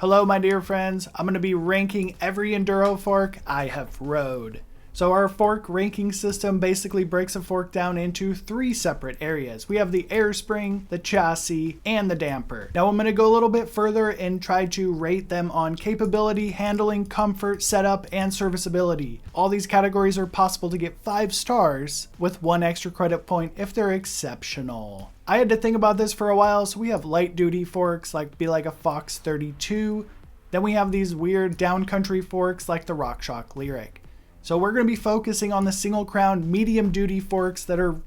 Hello my dear friends, I'm going to be ranking every enduro fork I have rode. So our fork ranking system basically breaks a fork down into three separate areas. We have the air spring, the chassis, and the damper. Now I'm going to go a little bit further and try to rate them on capability, handling, comfort, setup, and serviceability. All these categories are possible to get 5 stars with 1 extra credit point if they're exceptional. I had to think about this for a while, so we have light duty forks like a Fox 32. Then we have these weird downcountry forks like the RockShox Lyrik. So we're going to be focusing on the single crown medium duty forks that are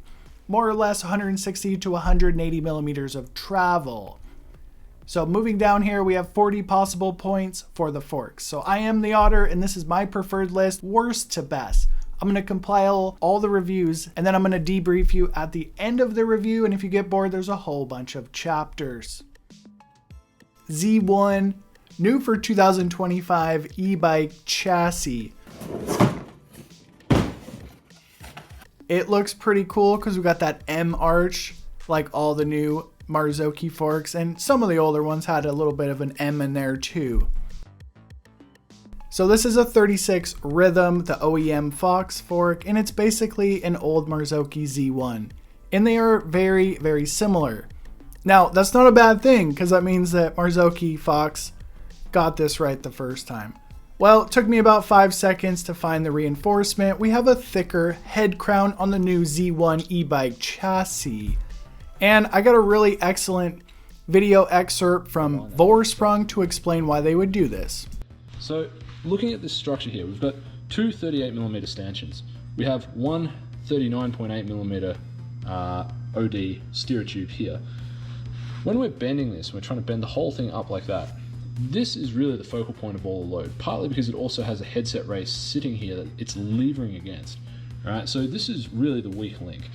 more or less 160 to 180 millimeters of travel. So moving down here, we have 40 possible points for the forks. So I am the otter and this is my preferred list, worst to best. I'm going to compile all the reviews and then I'm going to debrief you at the end of the review. And if you get bored, there's a whole bunch of chapters. Z1, new for 2025 e-bike chassis. It looks pretty cool because we got that M arch like all the new Marzocchi forks, and some of the older ones had a little bit of an M in there too. So this is a 36 Rhythm, the OEM Fox fork, and it's basically an old Marzocchi Z1. And they are very, very similar. Now, that's not a bad thing, because that means that Marzocchi Fox got this right the first time. Well, it took me about 5 seconds to find the reinforcement. We have a thicker head crown on the new Z1 e-bike chassis. And I got a really excellent video excerpt from Vorsprung to explain why they would do this. So, looking at this structure here, we've got two 38mm stanchions. We have one 39.8mm OD steer tube here. When we're bending this, we're trying to bend the whole thing up like that. This is really the focal point of all the load, partly because it also has a headset race sitting here that it's levering against. All right, so this is really the weak link.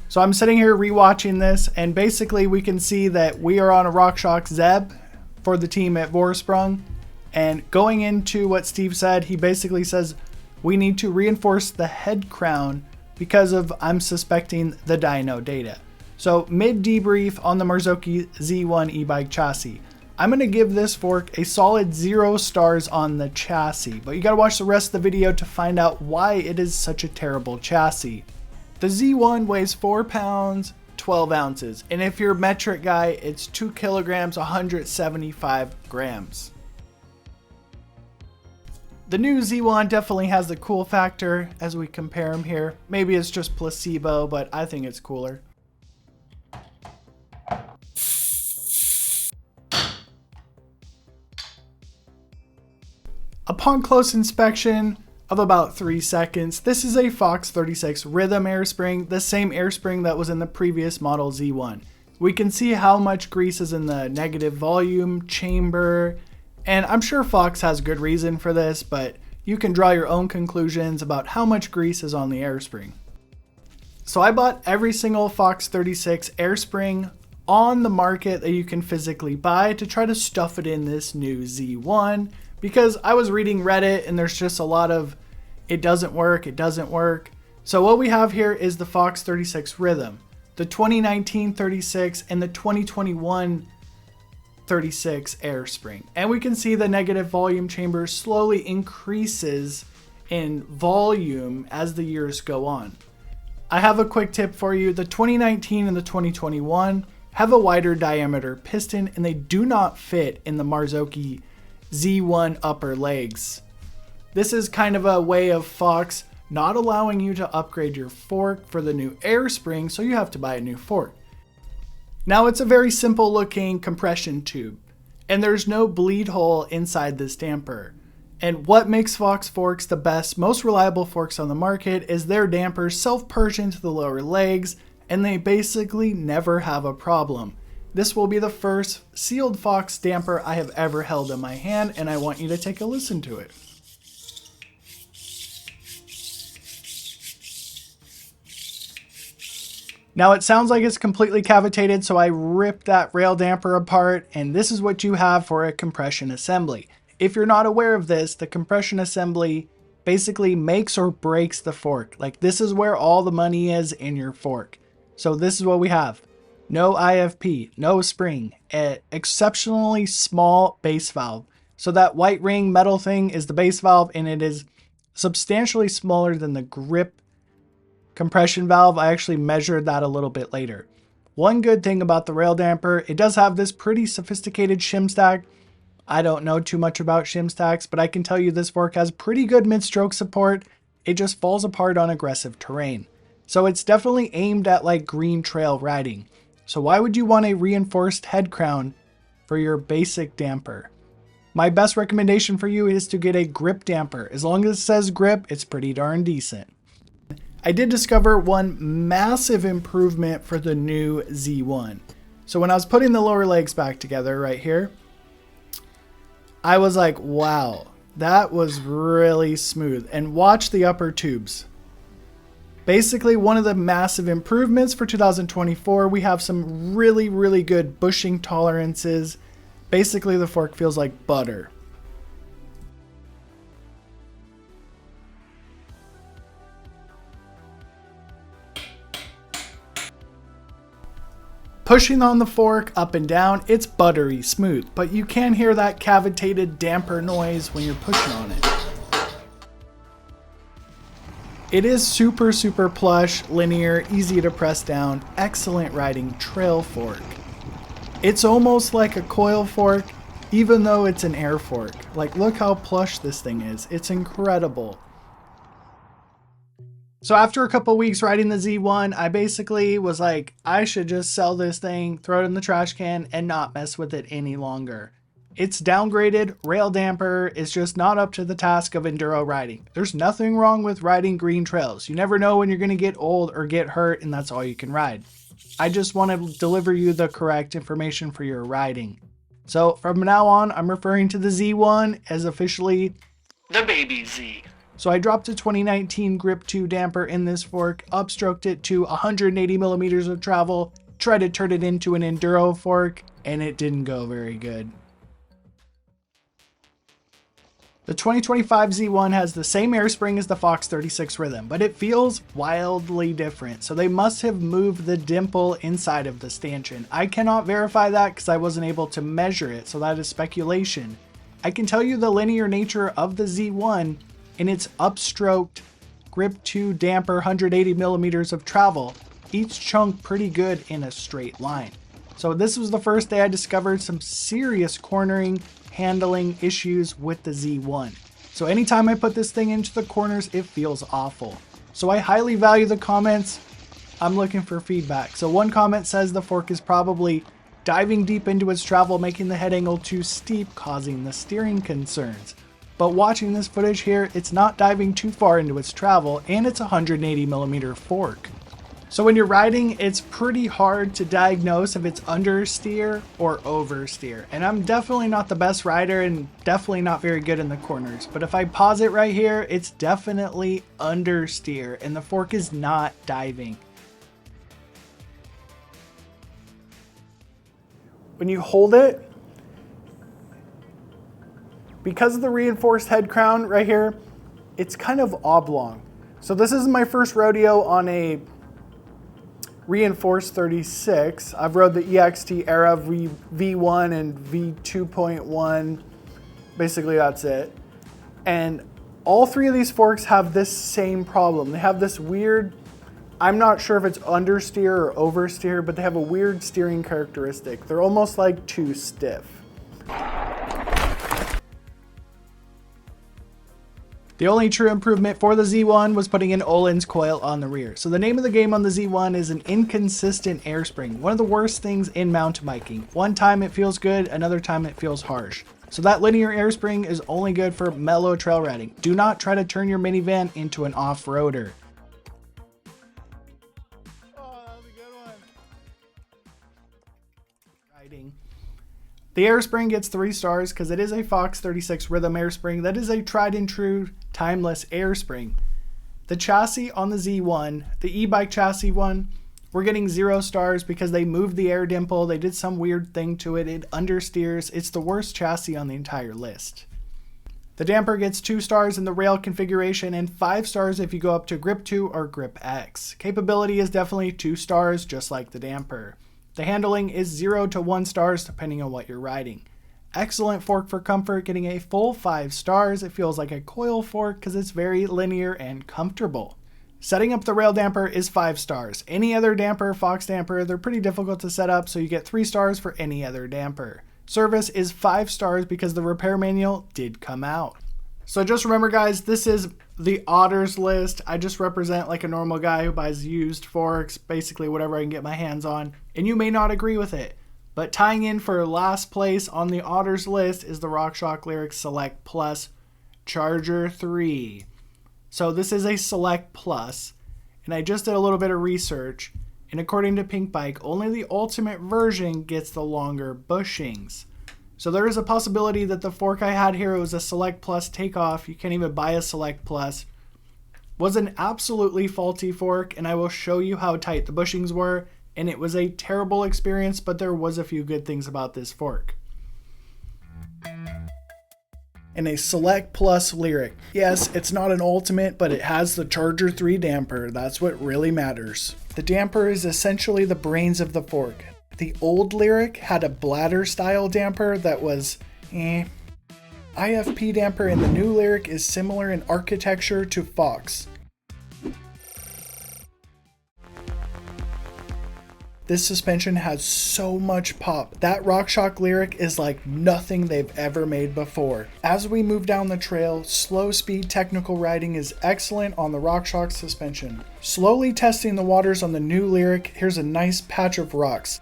So I'm sitting here rewatching this, and basically we can see that we are on a RockShoxZEB for the team at Vorsprung. And going into what Steve said, he basically says we need to reinforce the head crown because of, I'm suspecting, the dyno data. So mid debrief on the Marzocchi Z1 e-bike chassis. I'm going to give this fork a solid 0 stars on the chassis, but you got to watch the rest of the video to find out why it is such a terrible chassis. The Z1 weighs 4 pounds, 12 ounces, and if you're a metric guy, it's 2 kilograms, 175 grams. The new Z1 definitely has the cool factor as we compare them here. Maybe it's just placebo, but I think it's cooler. Upon close inspection of about 3 seconds, this is a Fox 36 Rhythm air spring, the same air spring that was in the previous model Z1. We can see how much grease is in the negative volume chamber, and I'm sure Fox has good reason for this, but you can draw your own conclusions about how much grease is on the air spring. So I bought every single Fox 36 air spring on the market that you can physically buy to try to stuff it in this new Z1. Because I was reading Reddit and there's just a lot of it doesn't work. So what we have here is the Fox 36 Rhythm, the 2019 36 and the 2021 36 air spring. And we can see the negative volume chamber slowly increases in volume as the years go on. I have a quick tip for you. The 2019 and the 2021 have a wider diameter piston and they do not fit in the Marzocchi Z1 upper legs. This is kind of a way of Fox not allowing you to upgrade your fork for the new air spring, so you have to buy a new fork. Now it's a very simple looking compression tube, and there's no bleed hole inside this damper. And what makes Fox forks the best, most reliable forks on the market is their dampers self-purge into the lower legs, and they basically never have a problem. This will be the first sealed Fox damper I have ever held in my hand, and I want you to take a listen to it. Now it sounds like it's completely cavitated, so I ripped that rail damper apart, and this is what you have for a compression assembly. If you're not aware of this, the compression assembly basically makes or breaks the fork. Like, this is where all the money is in your fork. So this is what we have. No IFP, no spring, an exceptionally small base valve. So that white ring metal thing is the base valve, and it is substantially smaller than the grip compression valve. I actually measured that a little bit later. One good thing about the rail damper, it does have this pretty sophisticated shim stack. I don't know too much about shim stacks, but I can tell you this fork has pretty good mid-stroke support. It just falls apart on aggressive terrain. So it's definitely aimed at like green trail riding. So why would you want a reinforced head crown for your basic damper? My best recommendation for you is to get a grip damper. As long as it says grip, it's pretty darn decent. I did discover one massive improvement for the new Z1. So when I was putting the lower legs back together right here, I was like, wow, that was really smooth. And watch the upper tubes. Basically, one of the massive improvements for 2024, we have some really, really good bushing tolerances. Basically, the fork feels like butter. Pushing on the fork up and down, it's buttery smooth, but you can hear that cavitated damper noise when you're pushing on it. It is super, super plush, linear, easy to press down, excellent riding trail fork. It's almost like a coil fork, even though it's an air fork. Like, look how plush this thing is. It's incredible. So after a couple weeks riding the Z1, I basically was like, I should just sell this thing, throw it in the trash can, and not mess with it any longer. It's downgraded, rail damper is just not up to the task of enduro riding. There's nothing wrong with riding green trails. You never know when you're going to get old or get hurt, and that's all you can ride. I just want to deliver you the correct information for your riding. So from now on, I'm referring to the Z1 as officially the baby Z. So I dropped a 2019 GRIP2 damper in this fork, upstroked it to 180 millimeters of travel, tried to turn it into an enduro fork, and it didn't go very good. The 2025 Z1 has the same air spring as the Fox 36 Rhythm, but it feels wildly different. So they must have moved the dimple inside of the stanchion. I cannot verify that because I wasn't able to measure it, so that is speculation. I can tell you the linear nature of the Z1 in its upstroked GRIP2 damper 180 millimeters of travel, each chunk pretty good in a straight line. So this was the first day I discovered some serious cornering, handling issues with the Z1. So anytime I put this thing into the corners, it feels awful. So I highly value the comments. I'm looking for feedback. So one comment says the fork is probably diving deep into its travel, making the head angle too steep, causing the steering concerns. But watching this footage here, it's not diving too far into its travel, and it's a 180 millimeter fork. So when you're riding, it's pretty hard to diagnose if it's understeer or oversteer. And I'm definitely not the best rider and definitely not very good in the corners. But if I pause it right here, it's definitely understeer and the fork is not diving. When you hold it, because of the reinforced head crown right here, it's kind of oblong. So this is my first rodeo on a reinforced 36. I've rode the EXT Era V1 and V2.1. Basically that's it. And all three of these forks have this same problem. They have this weird, I'm not sure if it's understeer or oversteer, but they have a weird steering characteristic. They're almost like too stiff. The only true improvement for the Z1 was putting an Ohlins coil on the rear. So the name of the game on the Z1 is an inconsistent air spring. One of the worst things in mountain biking. One time it feels good, another time it feels harsh. So that linear air spring is only good for mellow trail riding. Do not try to turn your minivan into an off-roader. Oh, that was a good one. Riding. The air spring gets 3 stars because it is a Fox 36 Rhythm air spring. That is a tried and true timeless air spring. The chassis on the Z1, the e-bike chassis one, we're getting 0 stars because they moved the air dimple. They did some weird thing to it. It understeers. It's the worst chassis on the entire list. The damper gets 2 stars in the rail configuration and 5 stars if you go up to GRIP2 or GRIP-X. Capability is definitely 2 stars, just like the damper. The handling is 0 to 1 stars depending on what you're riding. Excellent fork for comfort, getting a full 5 stars. It feels like a coil fork because it's very linear and comfortable. Setting up the rail damper is 5 stars. Any other damper, Fox damper, they're pretty difficult to set up, so you get 3 stars for any other damper. Service is 5 stars because the repair manual did come out. So just remember guys, this is the odders list. I just represent like a normal guy who buys used forks, basically whatever I can get my hands on, and you may not agree with it. But tying in for last place on the odders list is the RockShox Lyrik Select Plus Charger 3. So this is a Select Plus, and I just did a little bit of research, and according to Pink Bike, only the ultimate version gets the longer bushings. So there is a possibility that the fork I had here was a Select Plus takeoff. You can't even buy a Select Plus. Was an absolutely faulty fork, and I will show you how tight the bushings were, and it was a terrible experience, but there was a few good things about this fork. And a Select Plus Lyrik. Yes, it's not an ultimate, but it has the Charger 3 damper. That's what really matters. The damper is essentially the brains of the fork. The old Lyrik had a bladder style damper that was IFP damper in the new Lyrik is similar in architecture to Fox. This suspension has so much pop. That RockShox Lyrik is like nothing they've ever made before. As we move down the trail, slow speed technical riding is excellent on the RockShox suspension. Slowly testing the waters on the new Lyrik, here's a nice patch of rocks.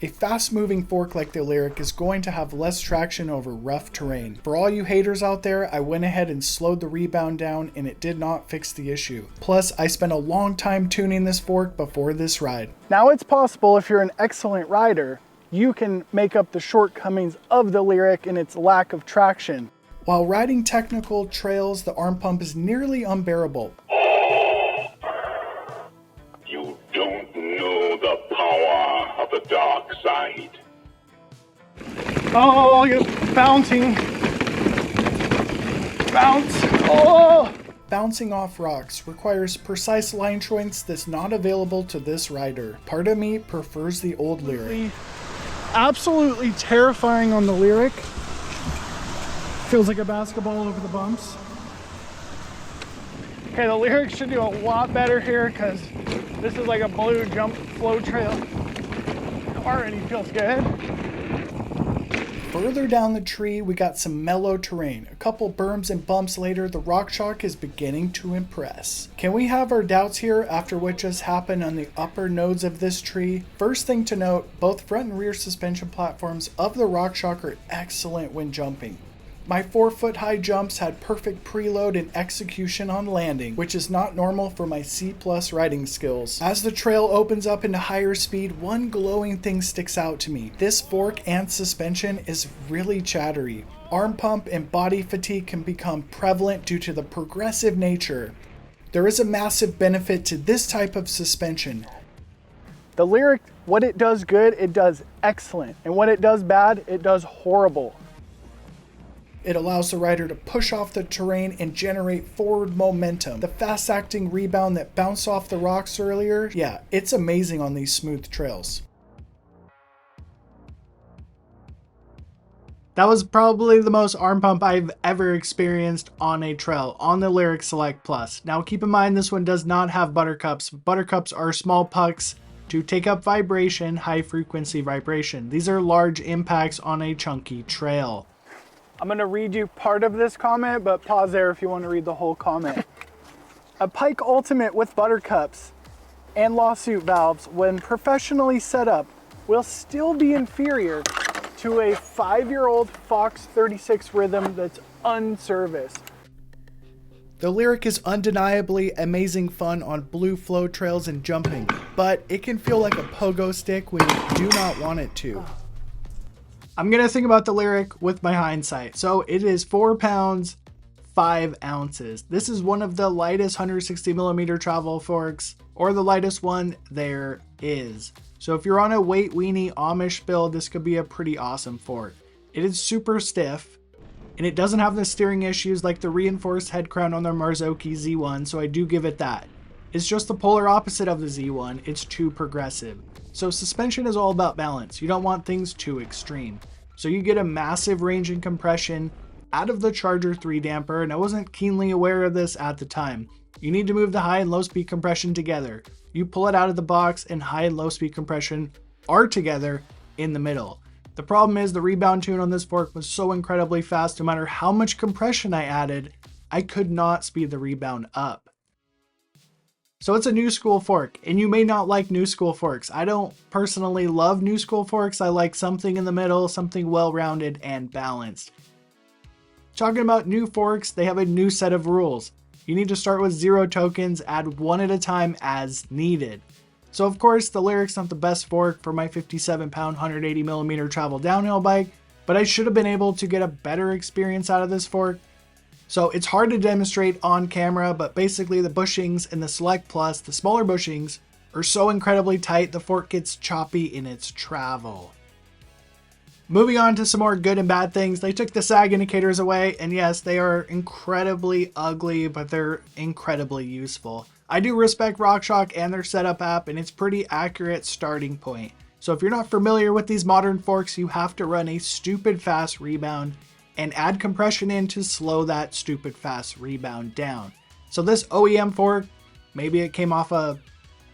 A fast-moving fork like the Lyrik is going to have less traction over rough terrain. For all you haters out there, I went ahead and slowed the rebound down and it did not fix the issue. Plus, I spent a long time tuning this fork before this ride. Now it's possible if you're an excellent rider, you can make up the shortcomings of the Lyrik and its lack of traction. While riding technical trails, the arm pump is nearly unbearable. You don't know the power of the dark side. Oh, you're bouncing. Bounce. Oh! Bouncing off rocks requires precise line choice that's not available to this rider. Part of me prefers the old Lyrik. Absolutely terrifying on the Lyrik. Feels like a basketball over the bumps. Okay, the Lyrik should do a lot better here because this is like a blue jump flow trail. Already feels good. Further down the tree, we got some mellow terrain. A couple berms and bumps later, the RockShox is beginning to impress. Can we have our doubts here after what just happened on the upper nodes of this tree? First thing to note, both front and rear suspension platforms of the RockShox are excellent when jumping. My 4-foot high jumps had perfect preload and execution on landing, which is not normal for my C+ riding skills. As the trail opens up into higher speed, one glowing thing sticks out to me. This fork and suspension is really chattery. Arm pump and body fatigue can become prevalent due to the progressive nature. There is a massive benefit to this type of suspension. The Lyrik, what it does good, it does excellent. And what it does bad, it does horrible. It allows the rider to push off the terrain and generate forward momentum. The fast-acting rebound that bounced off the rocks earlier, yeah, it's amazing on these smooth trails. That was probably the most arm pump I've ever experienced on a trail, on the Lyrik Select Plus. Now keep in mind this one does not have buttercups. Buttercups are small pucks to take up vibration, high frequency vibration. These are large impacts on a chunky trail. I'm gonna read you part of this comment, but pause there if you want to read the whole comment. A Pike Ultimate with buttercups and lawsuit valves, when professionally set up, will still be inferior to a 5-year-old Fox 36 Rhythm that's unserviced. The Lyrik is undeniably amazing fun on blue flow trails and jumping, but it can feel like a pogo stick when you do not want it to. I'm gonna think about the Lyrik with my hindsight. So it is 4 pounds, 5 ounces. This is one of the lightest 160mm travel forks, or the lightest one there is. So if you're on a weight weenie Amish build, this could be a pretty awesome fork. It is super stiff, and it doesn't have the steering issues like the reinforced head crown on the Marzocchi Z1, so I do give it that. It's just the polar opposite of the Z1, it's too progressive. So suspension is all about balance, you don't want things too extreme. So you get a massive range and compression out of the Charger 3 damper, and I wasn't keenly aware of this at the time. You need to move the high and low speed compression together. You pull it out of the box and high and low speed compression are together in the middle. The problem is the rebound tune on this fork was so incredibly fast, no matter how much compression I added, I could not speed the rebound up. So it's a new school fork, and you may not like new school forks. I don't personally love new school forks. I like something in the middle, something well-rounded and balanced. Talking about new forks, they have a new set of rules. You need to start with 0 tokens, add 1 at a time as needed. So of course, the Lyrik's not the best fork for my 57-pound, 180mm travel downhill bike, but I should have been able to get a better experience out of this fork. So it's hard to demonstrate on camera, but basically the bushings in the Select Plus, the smaller bushings, are so incredibly tight the fork gets choppy in its travel. Moving on to some more good and bad things, they took the sag indicators away, and yes, they are incredibly ugly, but they're incredibly useful. I do respect RockShox and their setup app, and it's pretty accurate starting point. So if you're not familiar with these modern forks, you have to run a stupid fast rebound and add compression in to slow that stupid fast rebound down. So this OEM fork, maybe it came off a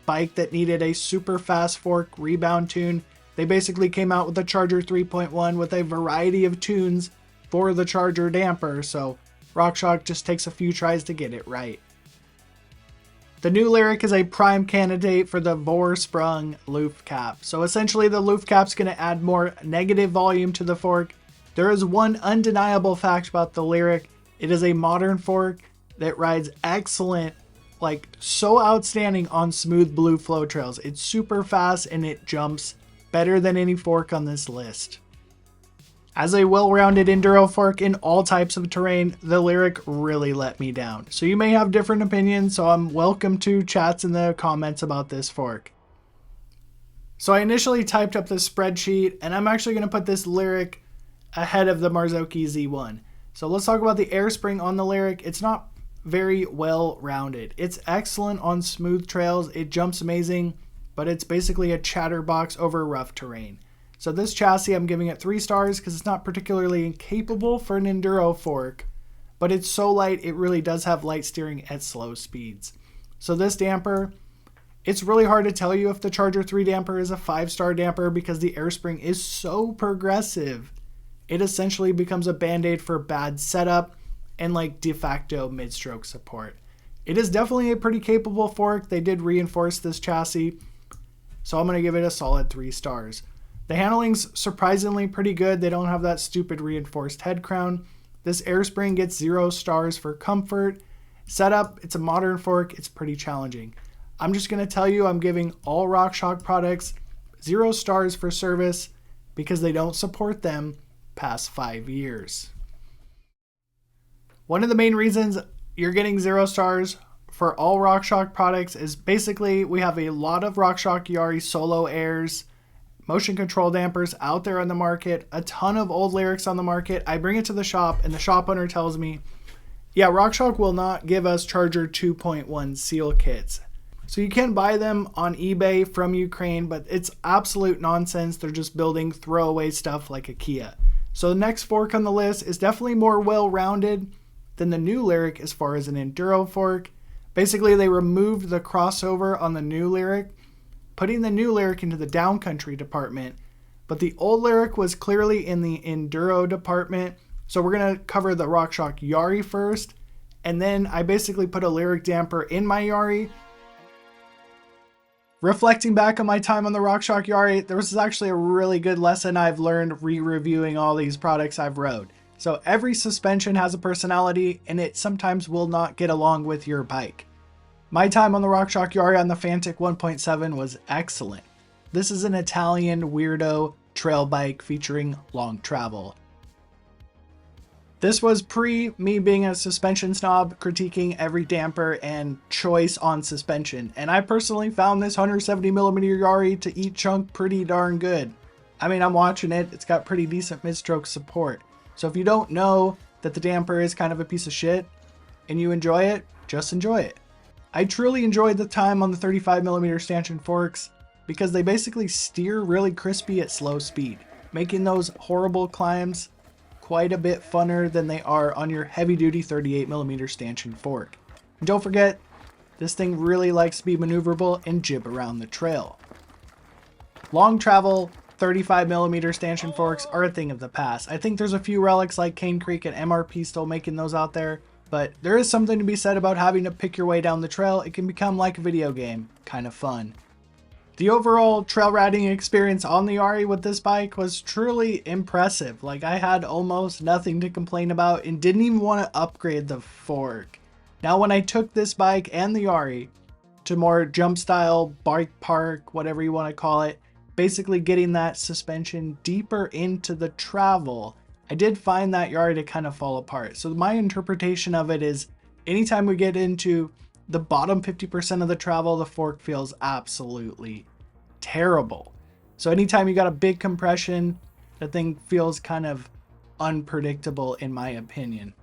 bike that needed a super fast fork rebound tune. They basically came out with the Charger 3.1 with a variety of tunes for the Charger damper, so RockShox just takes a few tries to get it right. The new Lyrik is a prime candidate for the Vorsprung loop cap. So essentially the loop cap's going to add more negative volume to the fork. There is one undeniable fact about the Lyrik. It is a modern fork that rides excellent, like so outstanding on smooth blue flow trails. It's super fast and it jumps better than any fork on this list. As a well-rounded enduro fork in all types of terrain, the Lyrik really let me down. So you may have different opinions, so I'm welcome to chats in the comments about this fork. So I initially typed up this spreadsheet, and I'm actually going to put this Lyrik ahead of the Marzocchi Z1. So let's talk about the air spring on the Lyrik. It's not very well rounded. It's excellent on smooth trails. It jumps amazing, but it's basically a chatterbox over rough terrain. So this chassis, I'm giving it 3 stars because it's not particularly capable for an enduro fork, but it's so light, it really does have light steering at slow speeds. So this damper, it's really hard to tell you if the Charger 3 damper is a 5-star damper because the air spring is so progressive. It essentially becomes a band-aid for bad setup and like de facto mid-stroke support. It is definitely a pretty capable fork. They did reinforce this chassis, so I'm going to give it a solid 3 stars. The handling's surprisingly pretty good. They don't have that stupid reinforced head crown. This air spring gets 0 stars for comfort. Setup, it's a modern fork. It's pretty challenging. I'm just going to tell you I'm giving all RockShox products 0 stars for service because they don't support them past 5 years. One of the main reasons you're getting 0 stars for all RockShox products is basically we have a lot of RockShox Yari solo airs, motion control dampers out there on the market, a ton of old Lyriks on the market. I bring it to the shop and the shop owner tells me, yeah, RockShox will not give us Charger 2.1 seal kits. So you can buy them on eBay from Ukraine, but it's absolute nonsense. They're just building throwaway stuff like a Kia. So the next fork on the list is definitely more well-rounded than the new Lyrik as far as an enduro fork. Basically, they removed the crossover on the new Lyrik, putting the new Lyrik into the downcountry department, but the old Lyrik was clearly in the enduro department. So we're going to cover the RockShox Yari first, and then I basically put a Lyrik damper in my Yari. Reflecting back on my time on the RockShox Yari, there was actually a really good lesson I've learned re-reviewing all these products I've rode. So every suspension has a personality, and it sometimes will not get along with your bike. My time on the RockShox Yari on the Fantic 1.7 was excellent. This is an Italian weirdo trail bike featuring long travel. This was pre me being a suspension snob, critiquing every damper and choice on suspension, and I personally found this 170mm Yari to eat chunk pretty darn good. I mean, I'm watching it. It's got pretty decent mid-stroke support. So if you don't know that the damper is kind of a piece of shit and you enjoy it, just enjoy it. I truly enjoyed the time on the 35mm stanchion forks because they basically steer really crispy at slow speed, making those horrible climbs quite a bit funner than they are on your heavy-duty 38mm stanchion fork. And don't forget, this thing really likes to be maneuverable and jib around the trail. Long travel 35mm stanchion forks are a thing of the past. I think there's a few relics like Cane Creek and MRP still making those out there, but there is something to be said about having to pick your way down the trail. It can become like a video game, kind of fun. The overall trail riding experience on the Yari with this bike was truly impressive. Like, I had almost nothing to complain about and didn't even want to upgrade the fork. Now when I took this bike and the Yari to more jump style, bike park, whatever you want to call it, basically getting that suspension deeper into the travel, I did find that Yari to kind of fall apart. So my interpretation of it is anytime we get into the bottom 50% of the travel, the fork feels absolutely terrible. So anytime you got a big compression, the thing feels kind of unpredictable in my opinion.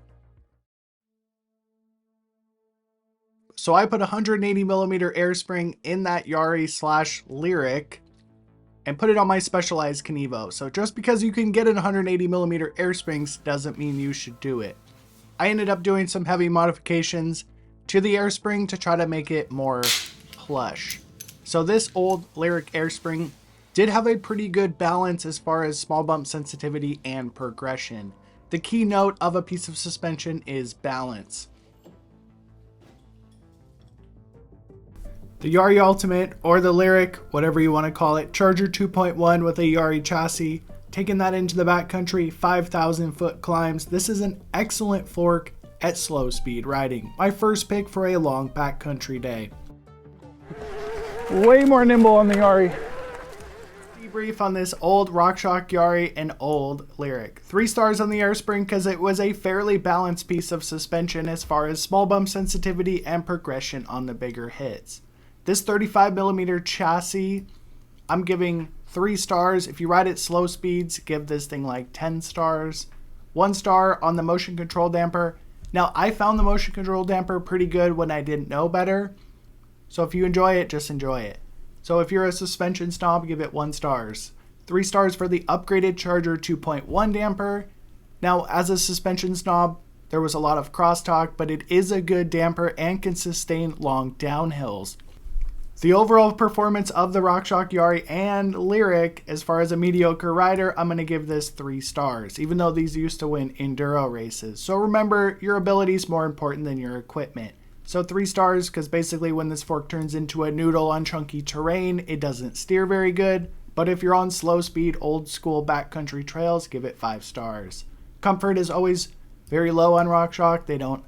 So I put 180mm air spring in that Yari / Lyrik and put it on my specialized Kenevo. So just because you can get an 180mm air springs doesn't mean you should do it. I ended up doing some heavy modifications to the air spring to try to make it more plush. So this old Lyrik air spring did have a pretty good balance as far as small bump sensitivity and progression. The key note of a piece of suspension is balance. The Yari Ultimate, or the Lyrik, whatever you want to call it, Charger 2.1 with a Yari chassis, taking that into the backcountry, 5,000 foot climbs. This is an excellent fork at slow speed riding. My first pick for a long backcountry day. Way more nimble on the Yari. Debrief on this old RockShox Yari and old Lyrik. 3 stars on the air spring because it was a fairly balanced piece of suspension as far as small bump sensitivity and progression on the bigger hits. This 35mm chassis, I'm giving 3 stars. If you ride at slow speeds, give this thing like 10 stars. 1 star on the motion control damper. Now, I found the motion control damper pretty good when I didn't know better. So if you enjoy it, just enjoy it. So if you're a suspension snob, give it 1 stars. 3 stars for the upgraded Charger 2.1 damper. Now, as a suspension snob, there was a lot of crosstalk, but it is a good damper and can sustain long downhills. The overall performance of the RockShox Yari and Lyrik, as far as a mediocre rider, I'm going to give this 3 stars, even though these used to win enduro races. So remember, your ability is more important than your equipment. So 3 stars, because basically when this fork turns into a noodle on chunky terrain, it doesn't steer very good. But if you're on slow speed, old school backcountry trails, give it 5 stars. Comfort is always very low on RockShox. They don't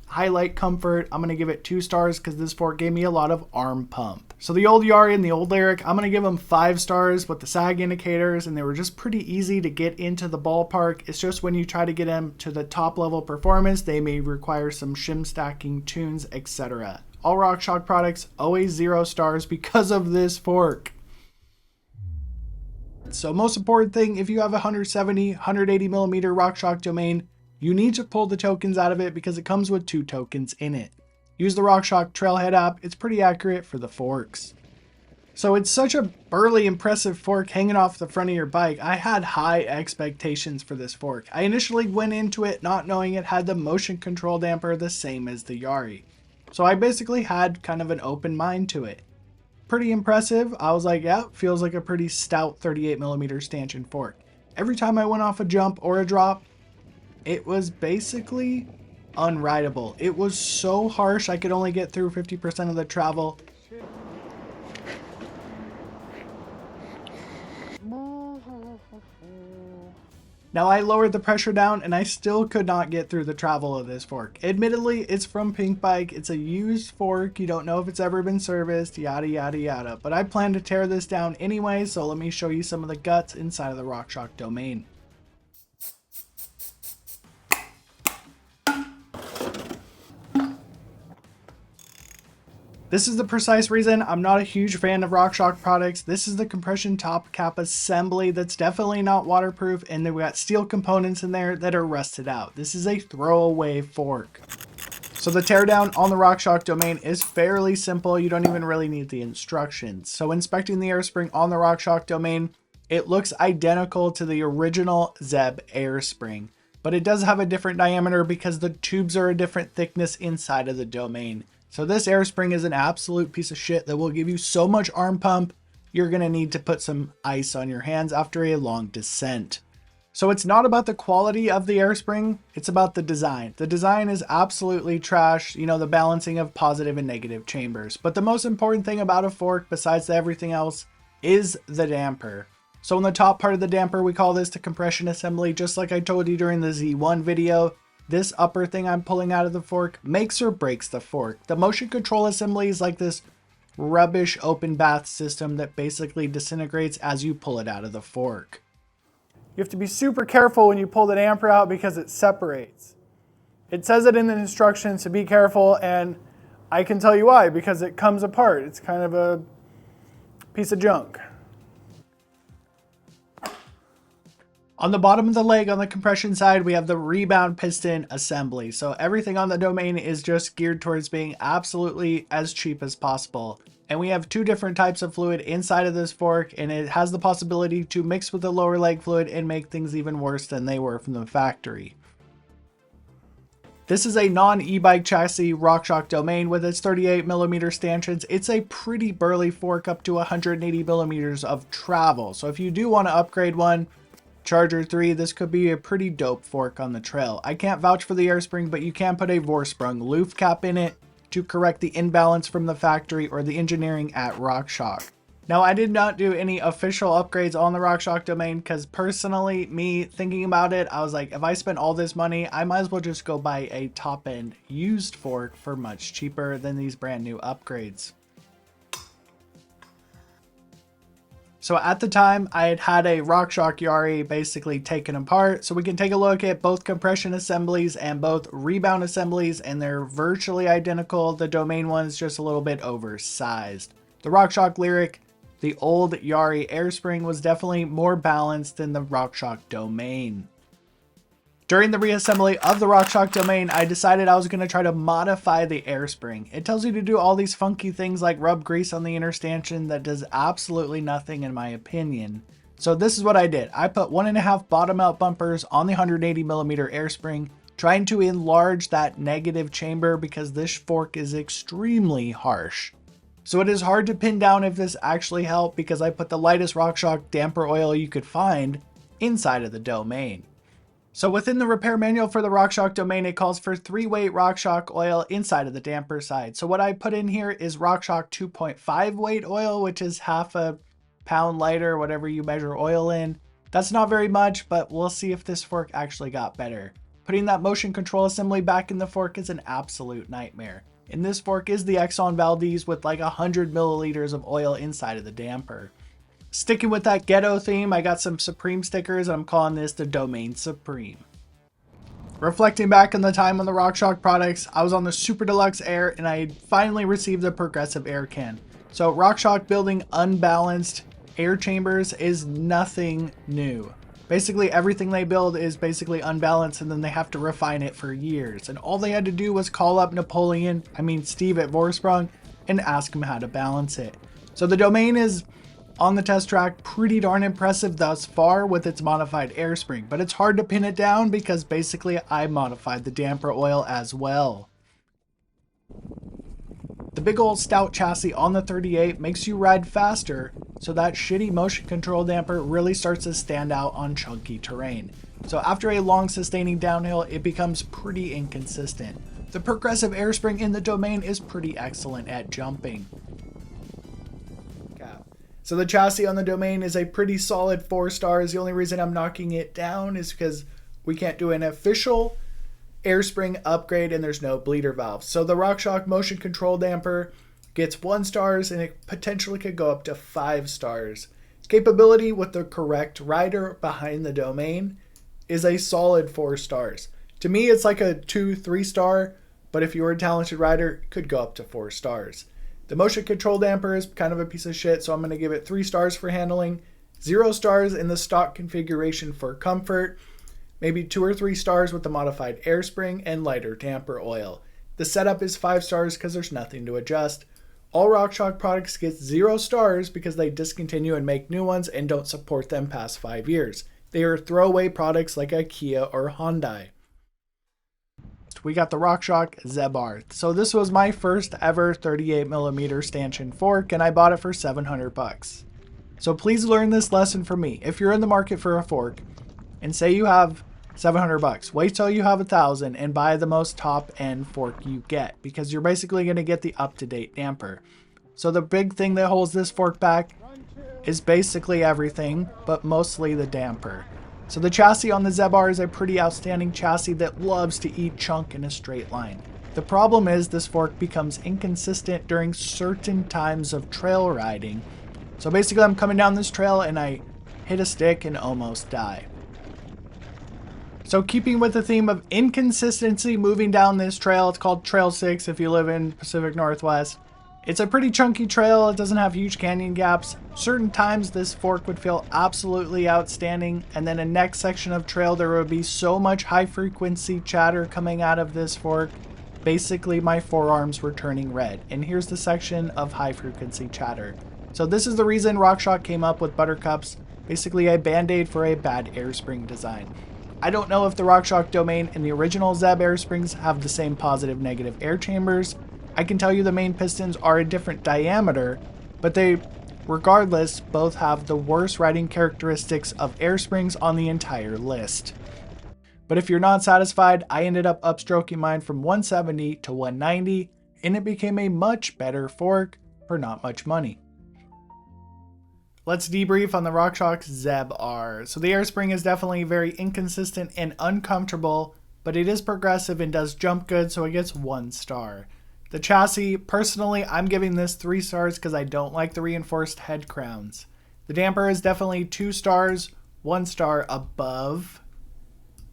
highlight comfort. I'm going to give it 2 stars because this fork gave me a lot of arm pump. So the old Yari and the old Lyrik, I'm going to give them 5 stars with the sag indicators, and they were just pretty easy to get into the ballpark. It's just when you try to get them to the top level performance, they may require some shim stacking tunes, etc. All RockShox products, always 0 stars because of this fork. So most important thing, if you have a 170, 180mm RockShox domain, you need to pull the tokens out of it because it comes with 2 tokens in it. Use the RockShox Trailhead app, it's pretty accurate for the forks. So it's such a burly, impressive fork hanging off the front of your bike. I had high expectations for this fork. I initially went into it not knowing it had the motion control damper the same as the Yari. So I basically had kind of an open mind to it. Pretty impressive. I was like, yeah, feels like a pretty stout 38mm stanchion fork. Every time I went off a jump or a drop, it was basically unrideable. It was so harsh, I could only get through 50% of the travel. Now I lowered the pressure down and I still could not get through the travel of this fork. Admittedly, it's from Pink Bike. It's a used fork. You don't know if it's ever been serviced, yada yada yada. But I plan to tear this down anyway, so let me show you some of the guts inside of the RockShox domain. This is the precise reason I'm not a huge fan of RockShox products. This is the compression top cap assembly that's definitely not waterproof, and then we got steel components in there that are rusted out. This is a throwaway fork. So the teardown on the RockShox domain is fairly simple. You don't even really need the instructions. So inspecting the air spring on the RockShox domain, it looks identical to the original ZEB air spring, but it does have a different diameter because the tubes are a different thickness inside of the domain. So this air spring is an absolute piece of shit that will give you so much arm pump, you're going to need to put some ice on your hands after a long descent. So it's not about the quality of the air spring, it's about the design. The design is absolutely trash, you know, the balancing of positive and negative chambers. But the most important thing about a fork, besides everything else, is the damper. So in the top part of the damper, we call this the compression assembly, just like I told you during the Z1 video. This upper thing I'm pulling out of the fork makes or breaks the fork. The motion control assembly is like this rubbish open bath system that basically disintegrates as you pull it out of the fork. You have to be super careful when you pull the damper out because it separates. It says it in the instructions to be careful, and I can tell you why, because it comes apart. It's kind of a piece of junk. On the bottom of the leg on the compression side, we have the rebound piston assembly. So everything on the domain is just geared towards being absolutely as cheap as possible. And we have two different types of fluid inside of this fork, and it has the possibility to mix with the lower leg fluid and make things even worse than they were from the factory. This is a non-e-bike chassis RockShox domain with its 38mm stanchions. It's a pretty burly fork, up to 180mm of travel. So if you do want to upgrade one, Charger 3, this could be a pretty dope fork on the trail. I can't vouch for the air spring, but you can put a Vorsprung loof cap in it to correct the imbalance from the factory or the engineering at RockShox. Now, I did not do any official upgrades on the RockShox domain because personally, me thinking about it, I was like, if I spent all this money, I might as well just go buy a top-end used fork for much cheaper than these brand new upgrades. So at the time, I had had a RockShox Yari basically taken apart. So we can take a look at both compression assemblies and both rebound assemblies, and they're virtually identical. The domain one's just a little bit oversized. The RockShox Lyrik, the old Yari air spring, was definitely more balanced than the RockShox domain. During the reassembly of the RockShox domain, I decided I was going to try to modify the air spring. It tells you to do all these funky things like rub grease on the inner stanchion that does absolutely nothing in my opinion. So this is what I did. I put 1.5 bottom out bumpers on the 180mm air spring, trying to enlarge that negative chamber because this fork is extremely harsh. So it is hard to pin down if this actually helped because I put the lightest RockShox damper oil you could find inside of the domain. So within the repair manual for the RockShox domain, it calls for 3-weight RockShox oil inside of the damper side. So what I put in here is RockShox 2.5 weight oil, which is half a pound lighter, whatever you measure oil in. That's not very much, but we'll see if this fork actually got better. Putting that motion control assembly back in the fork is an absolute nightmare. And this fork is the Exxon Valdez with like 100 milliliters of oil inside of the damper. Sticking with that ghetto theme, I got some Supreme stickers, and I'm calling this the Domain Supreme. Reflecting back on the time on the RockShox products, I was on the Super Deluxe Air, and I had finally received the Progressive Air Can. So RockShox building unbalanced air chambers is nothing new. Basically everything they build is basically unbalanced, and then they have to refine it for years. And all they had to do was call up Steve at Vorsprung, and ask him how to balance it. So the domain is on the test track pretty darn impressive thus far with its modified air spring, but it's hard to pin it down because basically I modified the damper oil as well. The big old stout chassis on the 38 makes you ride faster, so that shitty motion control damper really starts to stand out on chunky terrain. So after a long sustaining downhill, it becomes pretty inconsistent. The progressive air spring in the domain is pretty excellent at jumping. So the chassis on the domain is a pretty solid 4 stars. The only reason I'm knocking it down is because we can't do an official air spring upgrade and there's no bleeder valve. So the RockShox motion control damper gets 1 stars, and it potentially could go up to 5 stars. Its capability with the correct rider behind the domain is a solid 4 stars. To me, it's like a 2-3 star, but if you're a talented rider, it could go up to 4 stars. The motion control damper is kind of a piece of shit, so I'm going to give it 3 stars for handling, 0 stars in the stock configuration for comfort, maybe 2 or 3 stars with the modified air spring and lighter damper oil. The setup is 5 stars because there's nothing to adjust. All RockShox products get 0 stars because they discontinue and make new ones and don't support them past 5 years. They are throwaway products like a Kia or Hyundai. We got the RockShoxZEB. So this was my first ever 38mm stanchion fork, and I bought it for $700. So please learn this lesson from me. If you're in the market for a fork, and say you have $700, wait till you have $1,000 and buy the most top end fork you get, because you're basically going to get the up-to-date damper. So the big thing that holds this fork back is basically everything, but mostly the damper. So the chassis on the ZEB is a pretty outstanding chassis that loves to eat chunk in a straight line. The problem is this fork becomes inconsistent during certain times of trail riding. So basically I'm coming down this trail and I hit a stick and almost die. So keeping with the theme of inconsistency moving down this trail, it's called Trail 6 if you live in Pacific Northwest. It's a pretty chunky trail, it doesn't have huge canyon gaps. Certain times this fork would feel absolutely outstanding, and then a next section of trail there would be so much high frequency chatter coming out of this fork. Basically my forearms were turning red, and here's the section of high frequency chatter. So this is the reason RockShox came up with Buttercups, basically a band-aid for a bad air spring design. I don't know if the RockShox domain and the original ZEB air springs have the same positive negative air chambers. I can tell you the main pistons are a different diameter, but they, regardless, both have the worst riding characteristics of air springs on the entire list. But if you're not satisfied, I ended up upstroking mine from 170 to 190, and it became a much better fork for not much money. Let's debrief on the RockShoxZEB. So the air spring is definitely very inconsistent and uncomfortable, but it is progressive and does jump good, so it gets 1 star. The chassis, personally, I'm giving this 3 stars because I don't like the reinforced head crowns. The damper is definitely 2 stars, 1 star above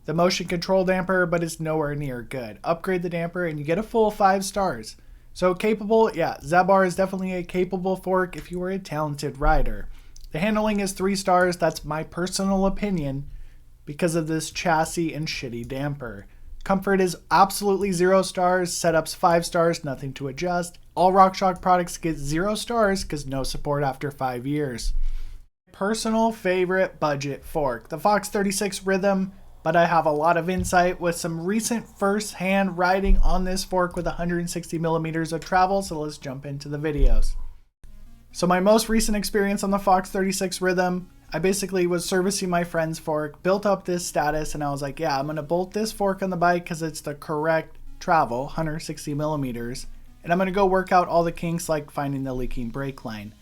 the motion control damper, but it's nowhere near good. Upgrade the damper and you get a full 5 stars. So capable, yeah, ZEB is definitely a capable fork if you are a talented rider. The handling is 3 stars, that's my personal opinion, because of this chassis and shitty damper. Comfort is absolutely 0 stars, setups 5 stars, nothing to adjust. All RockShox products get 0 stars because no support after 5 years. Personal favorite budget fork, the Fox 36 Rhythm, but I have a lot of insight with some recent first-hand riding on this fork with 160mm of travel, so let's jump into the videos. So my most recent experience on the Fox 36 Rhythm, I basically was servicing my friend's fork, built up this status, and I was like, yeah, I'm going to bolt this fork on the bike because it's the correct travel, 160mm, and I'm going to go work out all the kinks like finding the leaking brake line.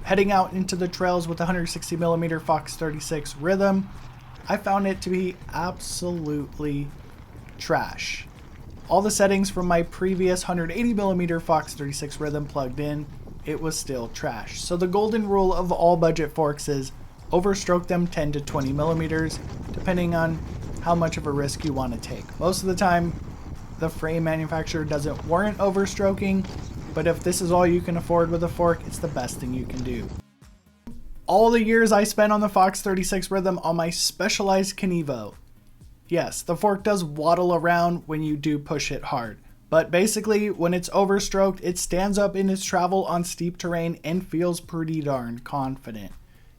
Heading out into the trails with the 160mm Fox 36 Rhythm, I found it to be absolutely trash. All the settings from my previous 180mm Fox 36 Rhythm plugged in, it was still trash. So the golden rule of all budget forks is overstroke them 10 to 20mm, depending on how much of a risk you want to take. Most of the time, the frame manufacturer doesn't warrant overstroking, but if this is all you can afford with a fork, it's the best thing you can do. All the years I spent on the Fox 36 Rhythm on my specialized Kenevo. Yes, the fork does waddle around when you do push it hard, but basically when it's overstroked, it stands up in its travel on steep terrain and feels pretty darn confident.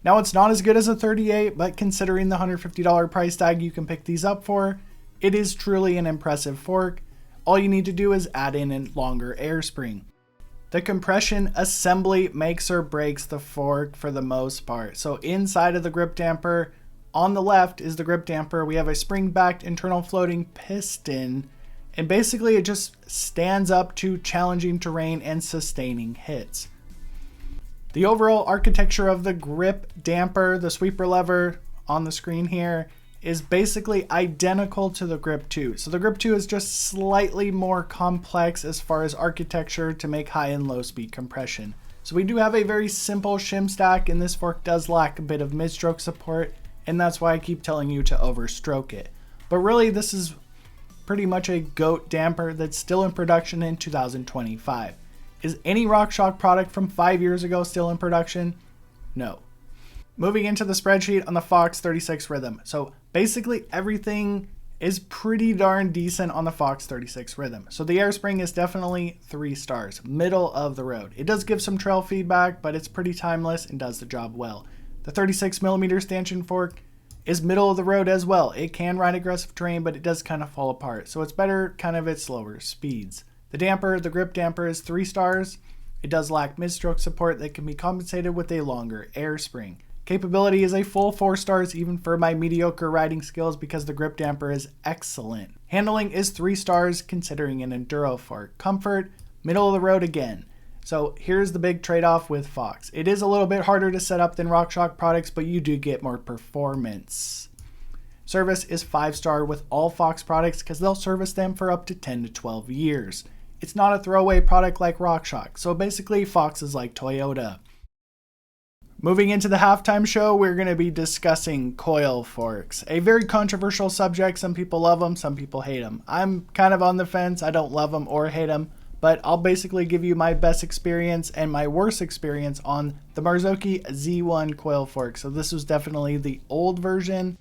Now it's not as good as a 38, but considering the $150 price tag you can pick these up for, it is truly an impressive fork. All you need to do is add in a longer air spring. The compression assembly makes or breaks the fork for the most part. So inside of the grip damper, on the left is the grip damper. We have a spring-backed internal floating piston, and basically it just stands up to challenging terrain and sustaining hits. The overall architecture of the grip damper, the sweeper lever on the screen here, is basically identical to the GRIP2. So the GRIP2 is just slightly more complex as far as architecture to make high and low speed compression. So we do have a very simple shim stack, and this fork does lack a bit of mid-stroke support, and that's why I keep telling you to overstroke it. But really this is pretty much a GOAT damper that's still in production in 2025. Is any RockShox product from 5 years ago still in production? No. Moving into the spreadsheet on the Fox 36 Rhythm. So basically everything is pretty darn decent on the Fox 36 Rhythm. So the air spring is definitely 3 stars, middle of the road. It does give some trail feedback, but it's pretty timeless and does the job well. The 36mm stanchion fork is middle of the road as well. It can ride aggressive terrain, but it does kind of fall apart. So it's better kind of at slower speeds. The damper, the grip damper, is 3 stars. It does lack mid-stroke support that can be compensated with a longer air spring. Capability is a full 4 stars even for my mediocre riding skills because the grip damper is excellent. Handling is 3 stars considering an enduro fork. Comfort, middle of the road again. So here's the big trade-off with Fox. It is a little bit harder to set up than RockShox products, but you do get more performance. Service is 5-star with all Fox products because they'll service them for up to 10 to 12 years. It's not a throwaway product like RockShox, so basically Fox is like Toyota. Moving into the halftime show, we're going to be discussing coil forks. A very controversial subject. Some people love them, some people hate them. I'm kind of on the fence. I don't love them or hate them, but I'll basically give you my best experience and my worst experience on the Marzocchi Z1 coil fork. So this was definitely the old version.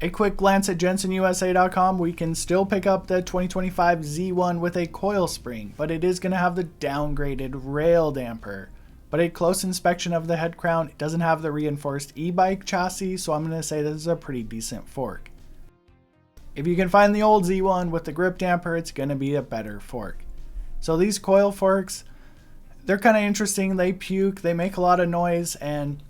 A quick glance at JensenUSA.com, we can still pick up the 2025 Z1 with a coil spring, but it is going to have the downgraded rail damper. But a close inspection of the head crown, it doesn't have the reinforced e-bike chassis, so I'm going to say this is a pretty decent fork. If you can find the old Z1 with the grip damper, it's going to be a better fork. So these coil forks, they're kind of interesting. They puke, they make a lot of noise, and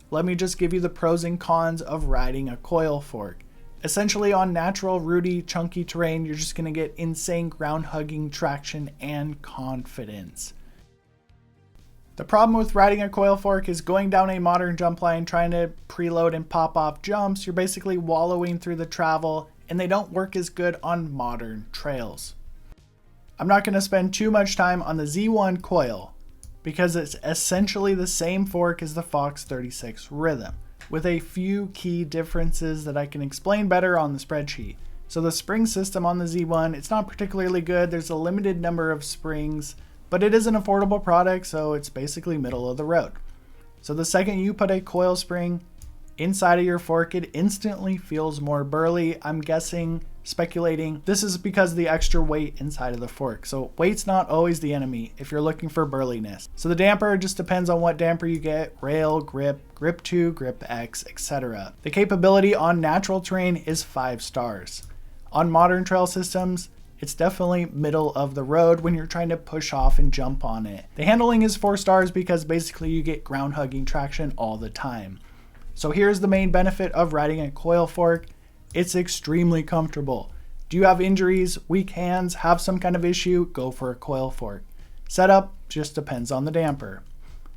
let me just give you the pros and cons of riding a coil fork. Essentially on natural, rooty, chunky terrain, you're just going to get insane ground-hugging traction and confidence. The problem with riding a coil fork is going down a modern jump line, trying to preload and pop off jumps. You're basically wallowing through the travel, and they don't work as good on modern trails. I'm not going to spend too much time on the Z1 coil, because it's essentially the same fork as the Fox 36 Rhythm, with a few key differences that I can explain better on the spreadsheet. So the spring system on the Z1, it's not particularly good. There's a limited number of springs, but it is an affordable product, so it's basically middle of the road. So the second you put a coil spring inside of your fork, it instantly feels more burly. I'm guessing, speculating, this is because of the extra weight inside of the fork. So weight's not always the enemy if you're looking for burliness. So the damper just depends on what damper you get, rail, grip, GRIP2, GRIP-X, etc. The capability on natural terrain is 5 stars. On modern trail systems, it's definitely middle of the road when you're trying to push off and jump on it. The handling is 4 stars because basically you get ground hugging traction all the time. So here's the main benefit of riding a coil fork. It's extremely comfortable. Do you have injuries, weak hands, have some kind of issue? Go for a coil fork. Setup just depends on the damper.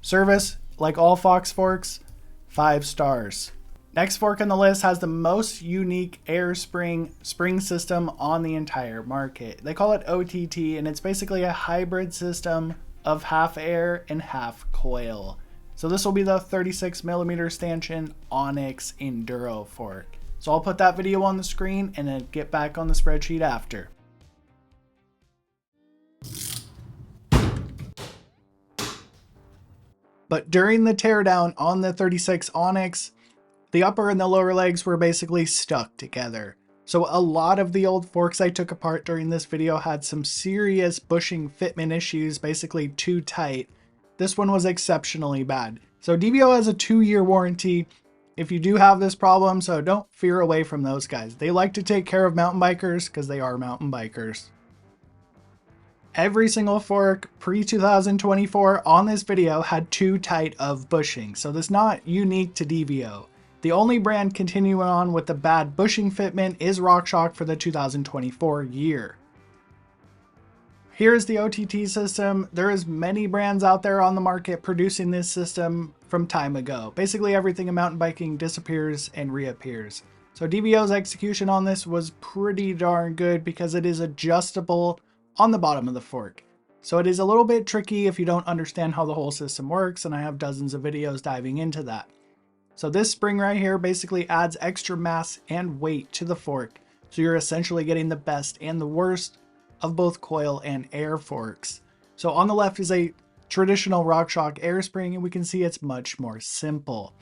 Service, like all Fox forks, 5 stars. Next fork on the list has the most unique air spring system on the entire market. They call it OTT, and it's basically a hybrid system of half air and half coil. So this will be the 36mm stanchion Onyx Enduro fork. So I'll put that video on the screen and then get back on the spreadsheet after. But during the teardown on the 36 Onyx, the upper and the lower legs were basically stuck together. So a lot of the old forks I took apart during this video had some serious bushing fitment issues, basically too tight. This one was exceptionally bad. So DVO has a 2-year warranty if you do have this problem, so don't veer away from those guys. They like to take care of mountain bikers because they are mountain bikers. Every single fork pre-2024 on this video had too tight of bushing, so that's not unique to DVO. The only brand continuing on with the bad bushing fitment is RockShox for the 2024 year. Here's the OTT system. There is many brands out there on the market producing this system from time ago. Basically everything in mountain biking disappears and reappears. So DVO's execution on this was pretty darn good because it is adjustable on the bottom of the fork. So it is a little bit tricky if you don't understand how the whole system works, and I have dozens of videos diving into that. So this spring right here basically adds extra mass and weight to the fork. So you're essentially getting the best and the worst of both coil and air forks. So on the left is a traditional RockShox airspring, and we can see it's much more simple.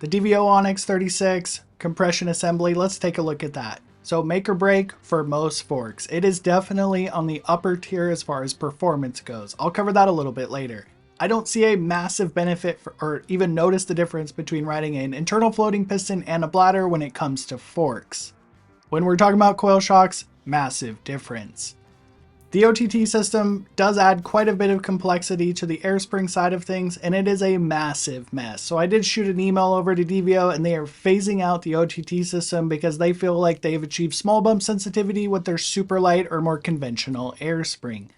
The DVO Onyx 36 compression assembly, let's take a look at that. So make or break for most forks. It is definitely on the upper tier as far as performance goes. I'll cover that a little bit later. I don't see a massive benefit or even notice the difference between riding an internal floating piston and a bladder when it comes to forks. When we're talking about coil shocks, massive difference. The OTT system does add quite a bit of complexity to the airspring side of things, and it is a massive mess. So I did shoot an email over to DVO, and they are phasing out the OTT system because they feel like they've achieved small bump sensitivity with their super light or more conventional airspring.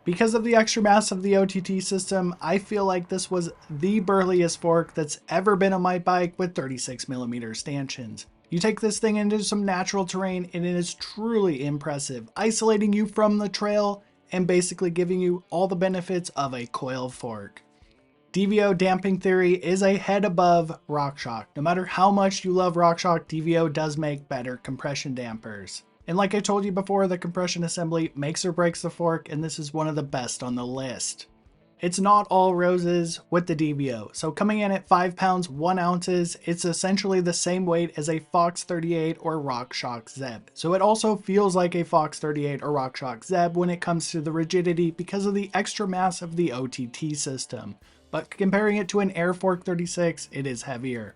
Because of the extra mass of the OTT system, I feel like this was the burliest fork that's ever been on my bike with 36mm stanchions. You take this thing into some natural terrain and it is truly impressive, isolating you from the trail and basically giving you all the benefits of a coil fork. DVO damping theory is a head above RockShox. No matter how much you love RockShox, DVO does make better compression dampers. And like I told you before, the compression assembly makes or breaks the fork, and this is one of the best on the list. It's not all roses with the DVO. So coming in at 5 pounds, 1 ounces, it's essentially the same weight as a Fox 38 or RockShoxZEB. So it also feels like a Fox 38 or RockShoxZEB when it comes to the rigidity because of the extra mass of the OTT system. But comparing it to an Air Fork 36, it is heavier.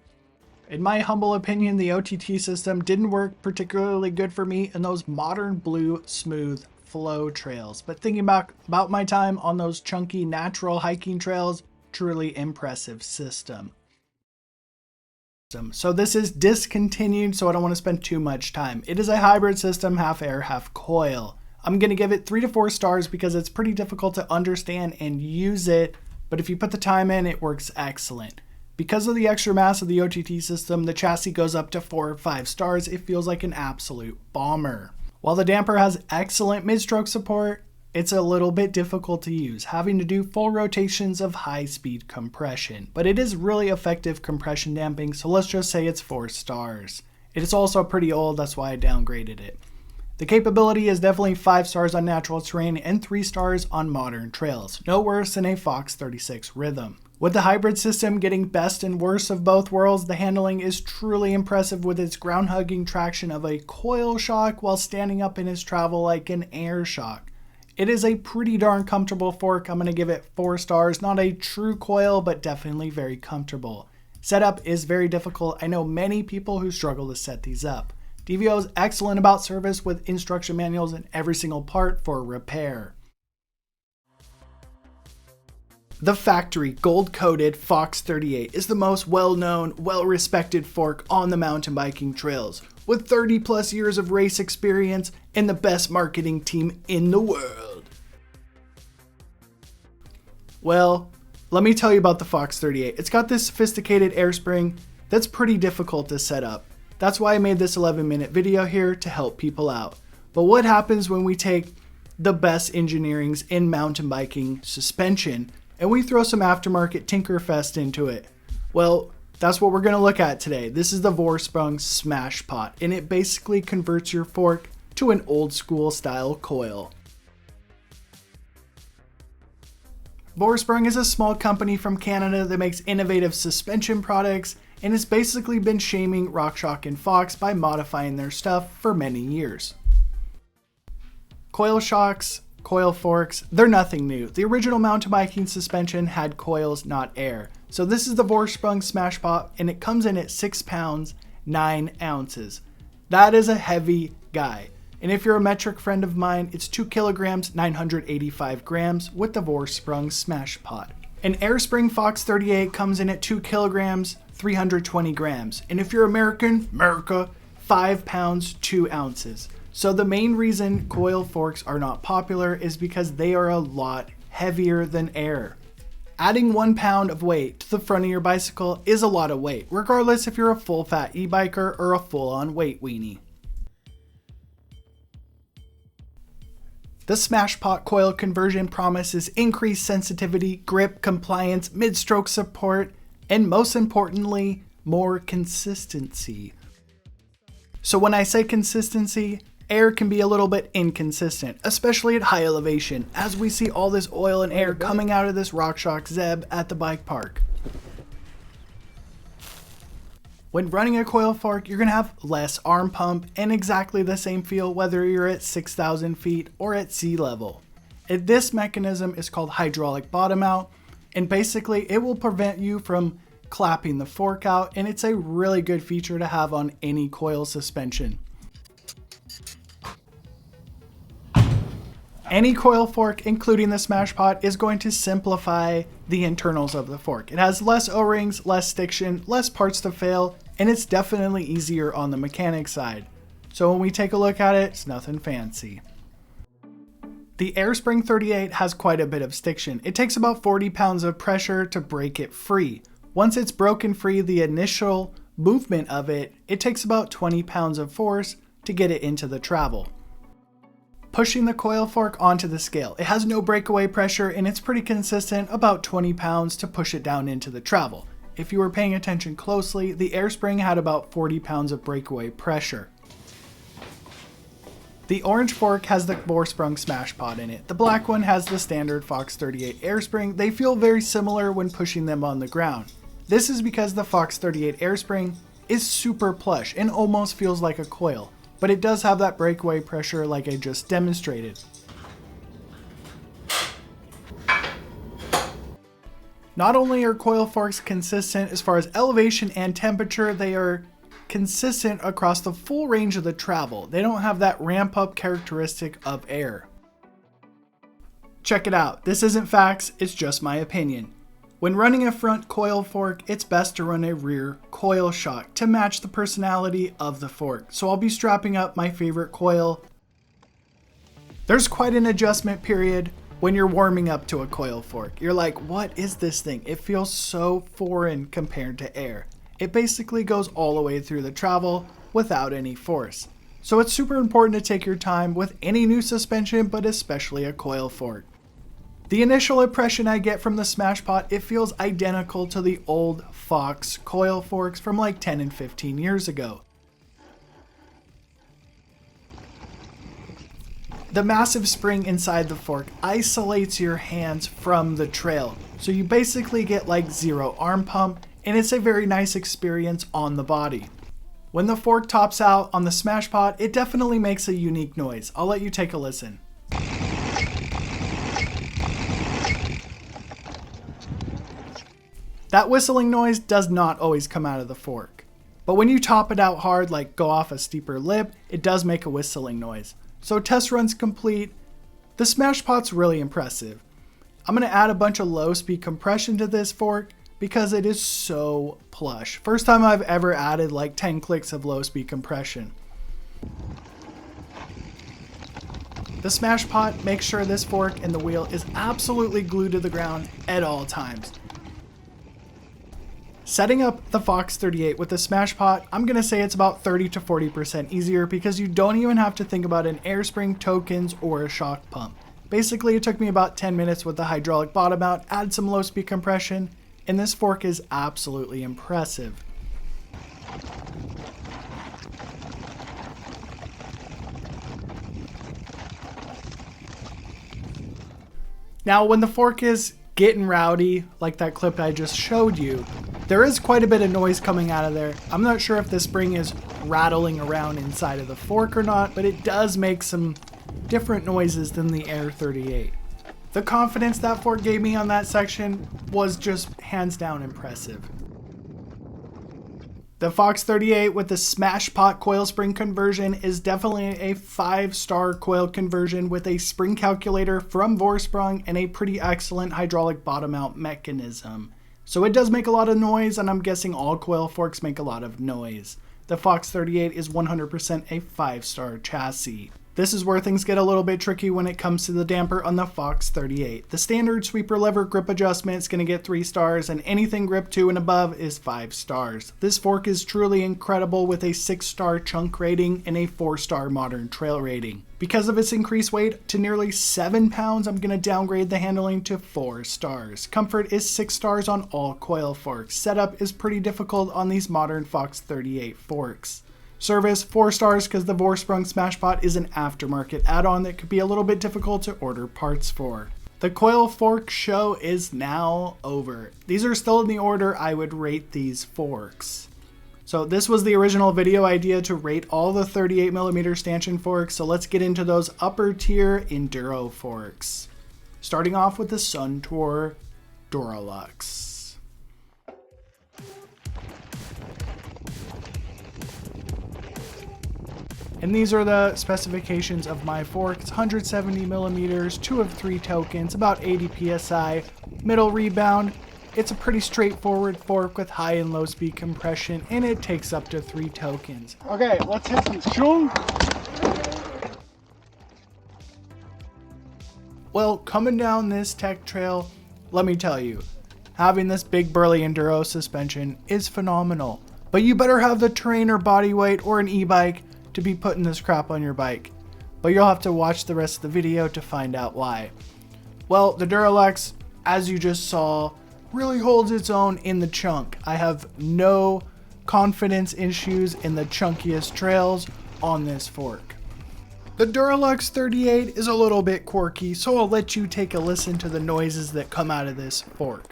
In my humble opinion, the OTT system didn't work particularly good for me in those modern blue smooth flow trails, but thinking about my time on those chunky natural hiking trails, truly impressive system. So this is discontinued, so I don't want to spend too much time. It is a hybrid system, half air, half coil. I'm going to give it 3 to 4 stars because it's pretty difficult to understand and use it, but if you put the time in, it works excellent. Because of the extra mass of the OTT system, the chassis goes up to 4 or 5 stars. It feels like an absolute bomber. While the damper has excellent mid-stroke support, it's a little bit difficult to use, having to do full rotations of high-speed compression. But it is really effective compression damping, so let's just say it's 4 stars. It is also pretty old, that's why I downgraded it. The capability is definitely 5 stars on natural terrain and 3 stars on modern trails, no worse than a Fox 36 Rhythm. With the hybrid system getting best and worst of both worlds, the handling is truly impressive with its ground-hugging traction of a coil shock while standing up in its travel like an air shock. It is a pretty darn comfortable fork. I'm going to give it 4 stars. Not a true coil, but definitely very comfortable. Setup is very difficult. I know many people who struggle to set these up. DVO is excellent about service with instruction manuals in every single part for repair. The factory gold-coated Fox 38 is the most well-known, well-respected fork on the mountain biking trails, with 30 plus years of race experience and the best marketing team in the world. Well, let me tell you about the Fox 38. It's got this sophisticated air spring that's pretty difficult to set up. That's why I made this 11-minute video here to help people out. But what happens when we take the best engineerings in mountain biking suspension and we throw some aftermarket Tinkerfest into it? Well, that's what we're going to look at today. This is the Vorsprung Smashpot, and it basically converts your fork to an old school style coil. Vorsprung is a small company from Canada that makes innovative suspension products and has basically been shaming RockShox and Fox by modifying their stuff for many years. Coil shocks, coil forks, they're nothing new. The original mountain biking suspension had coils, not air. So this is the Vorsprung Smashpot, and it comes in at 6 pounds, 9 ounces. That is a heavy guy. And if you're a metric friend of mine, it's 2 kilograms, 985 grams with the Vorsprung Smashpot. An Airspring Fox 38 comes in at 2 kilograms, 320 grams. And if you're American, America, 5 pounds, 2 ounces. So the main reason coil forks are not popular is because they are a lot heavier than air. Adding 1 pound of weight to the front of your bicycle is a lot of weight, regardless if you're a full fat e-biker or a full on weight weenie. The Smashpot coil conversion promises increased sensitivity, grip, compliance, mid-stroke support, and most importantly, more consistency. So when I say consistency, Air can be a little bit inconsistent, especially at high elevation, as we see all this oil and air coming out of this RockShoxZEB at the bike park. When running a coil fork, you're going to have less arm pump and exactly the same feel whether you're at 6,000 feet or at sea level. This mechanism is called hydraulic bottom out, and basically it will prevent you from clapping the fork out, and it's a really good feature to have on any coil suspension. Any coil fork, including the Smashpot, is going to simplify the internals of the fork. It has less O-rings, less stiction, less parts to fail, and it's definitely easier on the mechanic side. So when we take a look at it, it's nothing fancy. The Airspring 38 has quite a bit of stiction. It takes about 40 pounds of pressure to break it free. Once it's broken free, the initial movement of it, it takes about 20 pounds of force to get it into the travel. Pushing the coil fork onto the scale. It has no breakaway pressure and it's pretty consistent, about 20 pounds to push it down into the travel. If you were paying attention closely, the Airspring had about 40 pounds of breakaway pressure. The orange fork has the bore-sprung Smashpot in it. The black one has the standard Fox 38 Airspring. They feel very similar when pushing them on the ground. This is because the Fox 38 Airspring is super plush and almost feels like a coil, but it does have that breakaway pressure like I just demonstrated. Not only are coil forks consistent as far as elevation and temperature, they are consistent across the full range of the travel. They don't have that ramp up characteristic of air. Check it out. This isn't facts, it's just my opinion. When running a front coil fork, it's best to run a rear coil shock to match the personality of the fork. So I'll be strapping up my favorite coil. There's quite an adjustment period when you're warming up to a coil fork. You're like, what is this thing? It feels so foreign compared to air. It basically goes all the way through the travel without any force. So it's super important to take your time with any new suspension, but especially a coil fork. The initial impression I get from the Smashpot, it feels identical to the old Fox coil forks from like 10 and 15 years ago. The massive spring inside the fork isolates your hands from the trail, so you basically get like zero arm pump, and it's a very nice experience on the body. When the fork tops out on the Smashpot, it definitely makes a unique noise. I'll let you take a listen. That whistling noise does not always come out of the fork, but when you top it out hard, like go off a steeper lip, it does make a whistling noise. So test runs complete. The Smashpot's really impressive. I'm going to add a bunch of low speed compression to this fork because it is so plush. First time I've ever added like 10 clicks of low speed compression. The Smashpot makes sure this fork and the wheel is absolutely glued to the ground at all times. Setting up the Fox 38 with the Smashpot, I'm going to say it's about 30 to 40% easier because you don't even have to think about an airspring, tokens, or a shock pump. Basically, it took me about 10 minutes with the hydraulic bottom out, add some low speed compression, and this fork is absolutely impressive. Now, when the fork is getting rowdy, like that clip I just showed you, there is quite a bit of noise coming out of there. I'm not sure if the spring is rattling around inside of the fork or not, but it does make some different noises than the Air 38. The confidence that fork gave me on that section was just hands down impressive. The Fox 38 with the Smashpot coil spring conversion is definitely a 5-star coil conversion with a spring calculator from Vorsprung and a pretty excellent hydraulic bottom out mechanism. So it does make a lot of noise, and I'm guessing all coil forks make a lot of noise. The Fox 38 is 100% a 5-star chassis. This is where things get a little bit tricky when it comes to the damper on the Fox 38. The standard sweeper lever grip adjustment is going to get 3 stars, and anything grip 2 and above is 5 stars. This fork is truly incredible with a 6-star chunk rating and a 4-star modern trail rating. Because of its increased weight to nearly 7 pounds, I'm going to downgrade the handling to 4 stars. Comfort is 6 stars on all coil forks. Setup is pretty difficult on these modern Fox 38 forks. Service 4 stars because the Vorsprung Smashpot is an aftermarket add-on that could be a little bit difficult to order parts for. The Coil fork show is now over. These are still in the order I would rate these forks. So this was the original video idea to rate all the 38mm stanchion forks, so let's get into those upper tier Enduro forks. Starting off with the Suntour Duralux. And these are the specifications of my fork. It's 170mm, 2 of 3 tokens, about 80 psi, middle rebound. It's a pretty straightforward fork with high and low speed compression, and it takes up to 3 tokens. Okay, let's hit some chung. Well, coming down this tech trail, let me tell you, having this big burly Enduro suspension is phenomenal. But you better have the terrain or body weight or an e-bike to be putting this crap on your bike. But you'll have to watch the rest of the video to find out why. Well, the Duralux, as you just saw, really holds its own in the chunk. I have no confidence issues in the chunkiest trails on this fork. The Duralux 38 is a little bit quirky, so I'll let you take a listen to the noises that come out of this fork.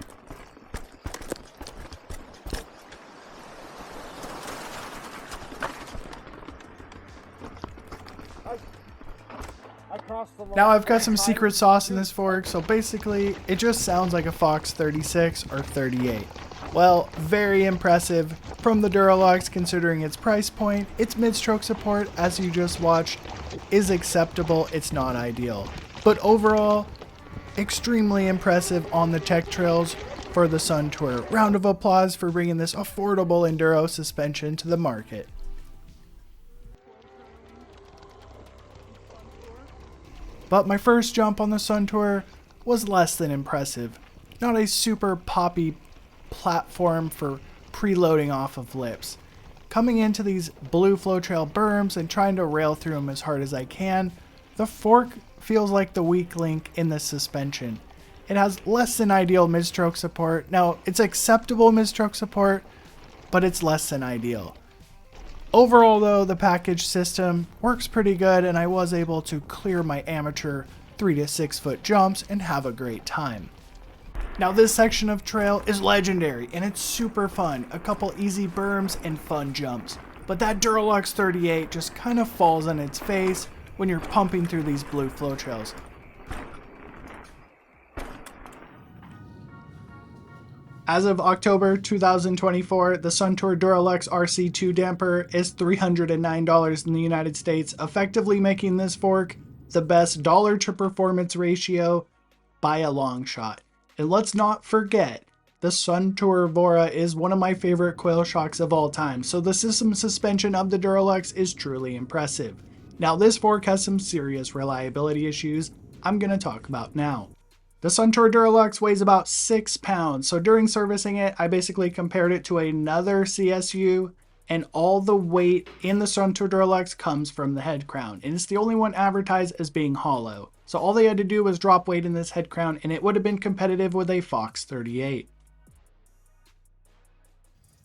Now I've got some secret sauce in this fork, so basically it just sounds like a Fox 36 or 38. Well, very impressive from the Duralux considering its price point. Its mid-stroke support, as you just watched, is acceptable. It's not ideal. But overall, extremely impressive on the tech trails for the Suntour. Round of applause for bringing this affordable Enduro suspension to the market. But my first jump on the Suntour was less than impressive. Not a super poppy platform for preloading off of lips. Coming into these blue flow trail berms and trying to rail through them as hard as I can, the fork feels like the weak link in the suspension. It has less than ideal mid-stroke support. Now, it's acceptable mid-stroke support, but it's less than ideal. Overall though, the package system works pretty good and I was able to clear my amateur 3 to 6 foot jumps and have a great time. Now this section of trail is legendary and it's super fun. A couple easy berms and fun jumps. But that Duralux 38 just kind of falls on its face when you're pumping through these blue flow trails. As of October 2024, the Suntour Duralux RC 2 damper is $309 in the United States, effectively making this fork the best dollar to performance ratio by a long shot. And let's not forget, the Suntour Vora is one of my favorite coil shocks of all time, so the system suspension of the Duralux is truly impressive. Now this fork has some serious reliability issues I'm going to talk about now. The Suntour Duralux weighs about 6 pounds, so during servicing it, I basically compared it to another CSU, and all the weight in the Suntour Duralux comes from the head crown, and it's the only one advertised as being hollow. So all they had to do was drop weight in this head crown, and it would have been competitive with a Fox 38.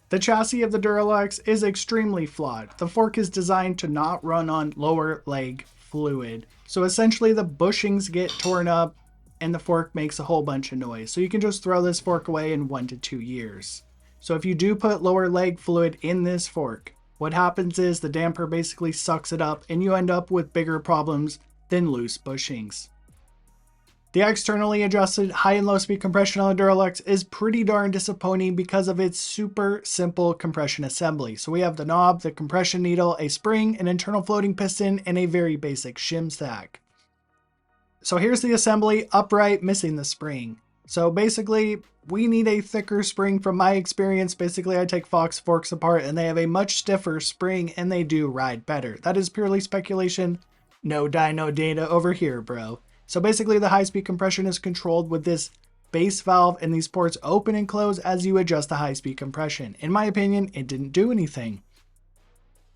The chassis of the Duralux is extremely flawed. The fork is designed to not run on lower leg fluid, so essentially the bushings get torn up, and the fork makes a whole bunch of noise. So you can just throw this fork away in 1 to 2 years. So if you do put lower leg fluid in this fork, what happens is the damper basically sucks it up and you end up with bigger problems than loose bushings. The externally adjusted high and low speed compression on the Duralux is pretty darn disappointing because of its super simple compression assembly. So we have the knob, the compression needle, a spring, an internal floating piston, and a very basic shim stack. So here's the assembly, upright, missing the spring. So basically, we need a thicker spring from my experience. Basically, I take Fox forks apart and they have a much stiffer spring and they do ride better. That is purely speculation. No dyno data over here, bro. So basically, the high-speed compression is controlled with this base valve and these ports open and close as you adjust the high-speed compression. In my opinion, it didn't do anything.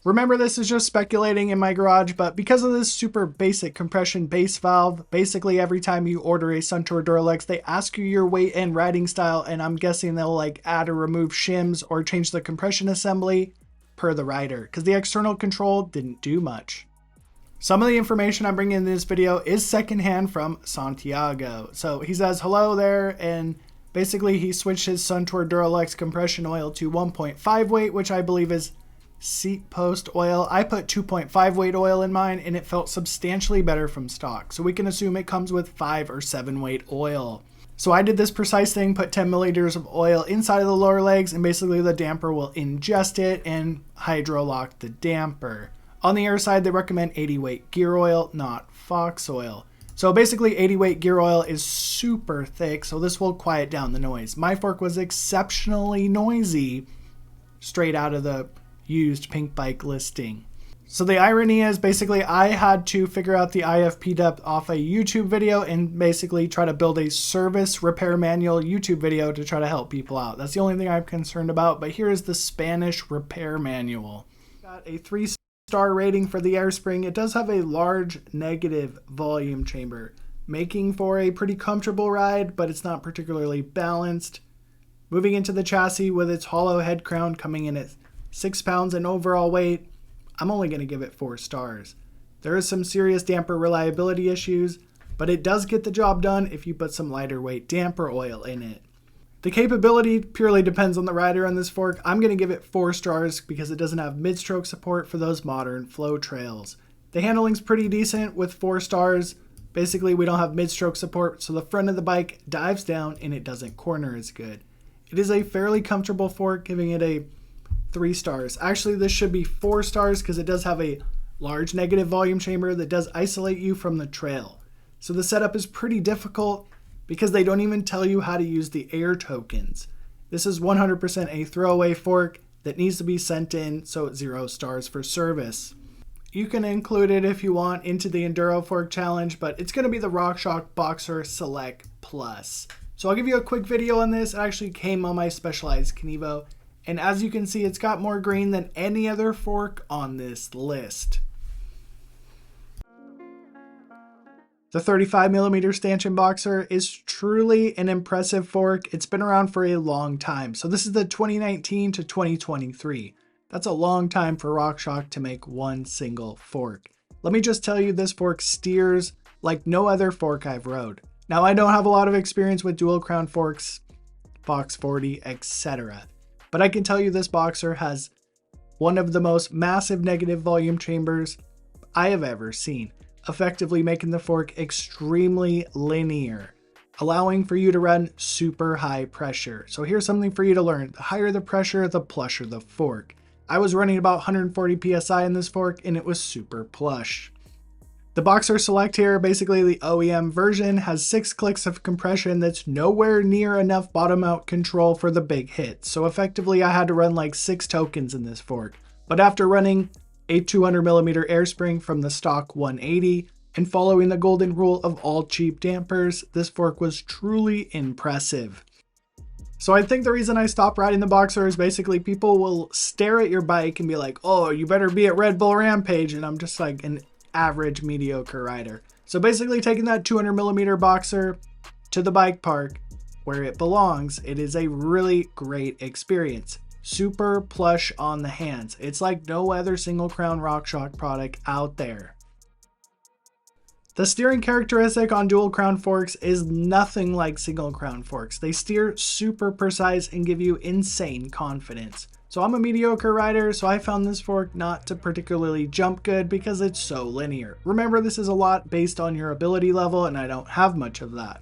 Remember, this is just speculating in my garage, but because of this super basic compression base valve, basically every time you order a Suntour Duralux, they ask you your weight and riding style, and I'm guessing they'll like add or remove shims or change the compression assembly. per the rider, because the external control didn't do much. Some of the information I'm bringing in this video is secondhand from Santiago. So he says, hello there, and basically he switched his Suntour Duralex compression oil to 1.5 weight, which I believe is seat post oil. I put 2.5 weight oil in mine, and it felt substantially better from stock. So we can assume it comes with 5 or 7 weight oil. So I did this precise thing, put 10 milliliters of oil inside of the lower legs, and basically the damper will ingest it and hydro lock the damper. On the air side, they recommend 80 weight gear oil, not Fox oil. So basically 80 weight gear oil is super thick, so this will quiet down the noise. My fork was exceptionally noisy straight out of the used Pink Bike listing. So the irony is basically I had to figure out the IFP depth off a YouTube video and basically try to build a service repair manual YouTube video to try to help people out. That's the only thing I'm concerned about, but here is the Spanish repair manual. Got a 3-star rating for the air spring. It does have a large negative volume chamber, making for a pretty comfortable ride, but it's not particularly balanced. Moving into the chassis with its hollow head crown coming in at 6 pounds in overall weight, I'm only going to give it 4 stars. There is some serious damper reliability issues, but it does get the job done if you put some lighter weight damper oil in it. The capability purely depends on the rider on this fork. I'm going to give it 4 stars because it doesn't have mid-stroke support for those modern flow trails. The handling's pretty decent with 4 stars. Basically, we don't have mid-stroke support, so the front of the bike dives down and it doesn't corner as good. It is a fairly comfortable fork, giving it a 3 stars. Actually, this should be 4 stars because it does have a large negative volume chamber that does isolate you from the trail. So the setup is pretty difficult because they don't even tell you how to use the air tokens. This is 100% a throwaway fork that needs to be sent in, so it's 0 stars for service. You can include it if you want into the Enduro Fork Challenge, but it's going to be the RockShox Boxer Select Plus. So I'll give you a quick video on this. It actually came on my Specialized Kenevo. And as you can see, it's got more green than any other fork on this list. The 35mm stanchion boxer is truly an impressive fork. It's been around for a long time. So this is the 2019 to 2023. That's a long time for RockShox to make one single fork. Let me just tell you, this fork steers like no other fork I've rode. Now, I don't have a lot of experience with dual crown forks, Fox 40, etc. But I can tell you this boxer has one of the most massive negative volume chambers I have ever seen, effectively making the fork extremely linear, allowing for you to run super high pressure. So here's something for you to learn. The higher the pressure, the plusher the fork. I was running about 140 PSI in this fork and it was super plush. The Boxer Select here, basically the OEM version, has 6 clicks of compression that's nowhere near enough bottom out control for the big hit. So effectively I had to run like 6 tokens in this fork. But after running a 200mm air spring from the stock 180 and following the golden rule of all cheap dampers, this fork was truly impressive. So I think the reason I stopped riding the Boxer is basically people will stare at your bike and be like, oh, you better be at Red Bull Rampage. And I'm just like an average mediocre rider. So basically taking that 200mm Boxer to the bike park where it belongs, it is a really great experience. Super plush on the hands. It's like no other single crown RockShox product out there. The steering characteristic on dual crown forks is nothing like single crown forks. They steer super precise and give you insane confidence. So I'm a mediocre rider, so I found this fork not to particularly jump good because it's so linear. Remember, this is a lot based on your ability level, and I don't have much of that.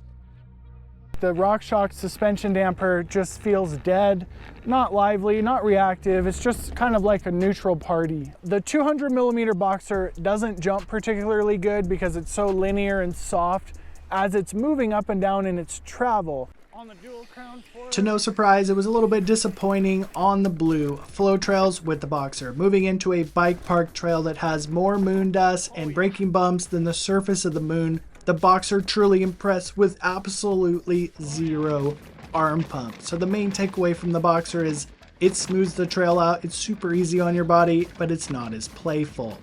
The RockShox suspension damper just feels dead, not lively, not reactive. It's just kind of like a neutral party. The 200mm Boxer doesn't jump particularly good because it's so linear and soft as it's moving up and down in its travel. On the dual crown fork, to no surprise, it was a little bit disappointing on the blue flow trails with the Boxer, moving into a bike park trail that has more moon dust and braking bumps than the surface of the moon. The Boxer truly impressed with absolutely 0 arm pump. So the main takeaway from the Boxer is it smooths the trail out, it's super easy on your body, but it's not as playful.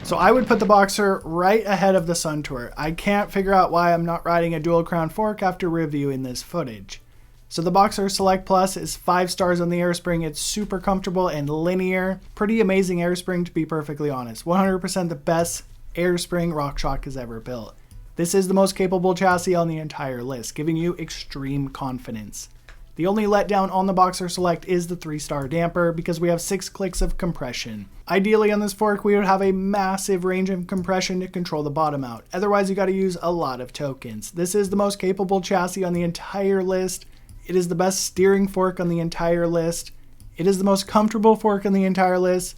So I would put the Boxer right ahead of the Suntour. I can't figure out why I'm not riding a dual crown fork after reviewing this footage. So the Boxer Select Plus is 5 stars on the airspring. It's super comfortable and linear. Pretty amazing airspring, to be perfectly honest. 100% the best airspring RockShox has ever built. This is the most capable chassis on the entire list, giving you extreme confidence. The only letdown on the Boxer Select is the 3-star damper because we have 6 clicks of compression. Ideally on this fork we would have a massive range of compression to control the bottom out. Otherwise you got to use a lot of tokens. This is the most capable chassis on the entire list. It is the best steering fork on the entire list. It is the most comfortable fork on the entire list.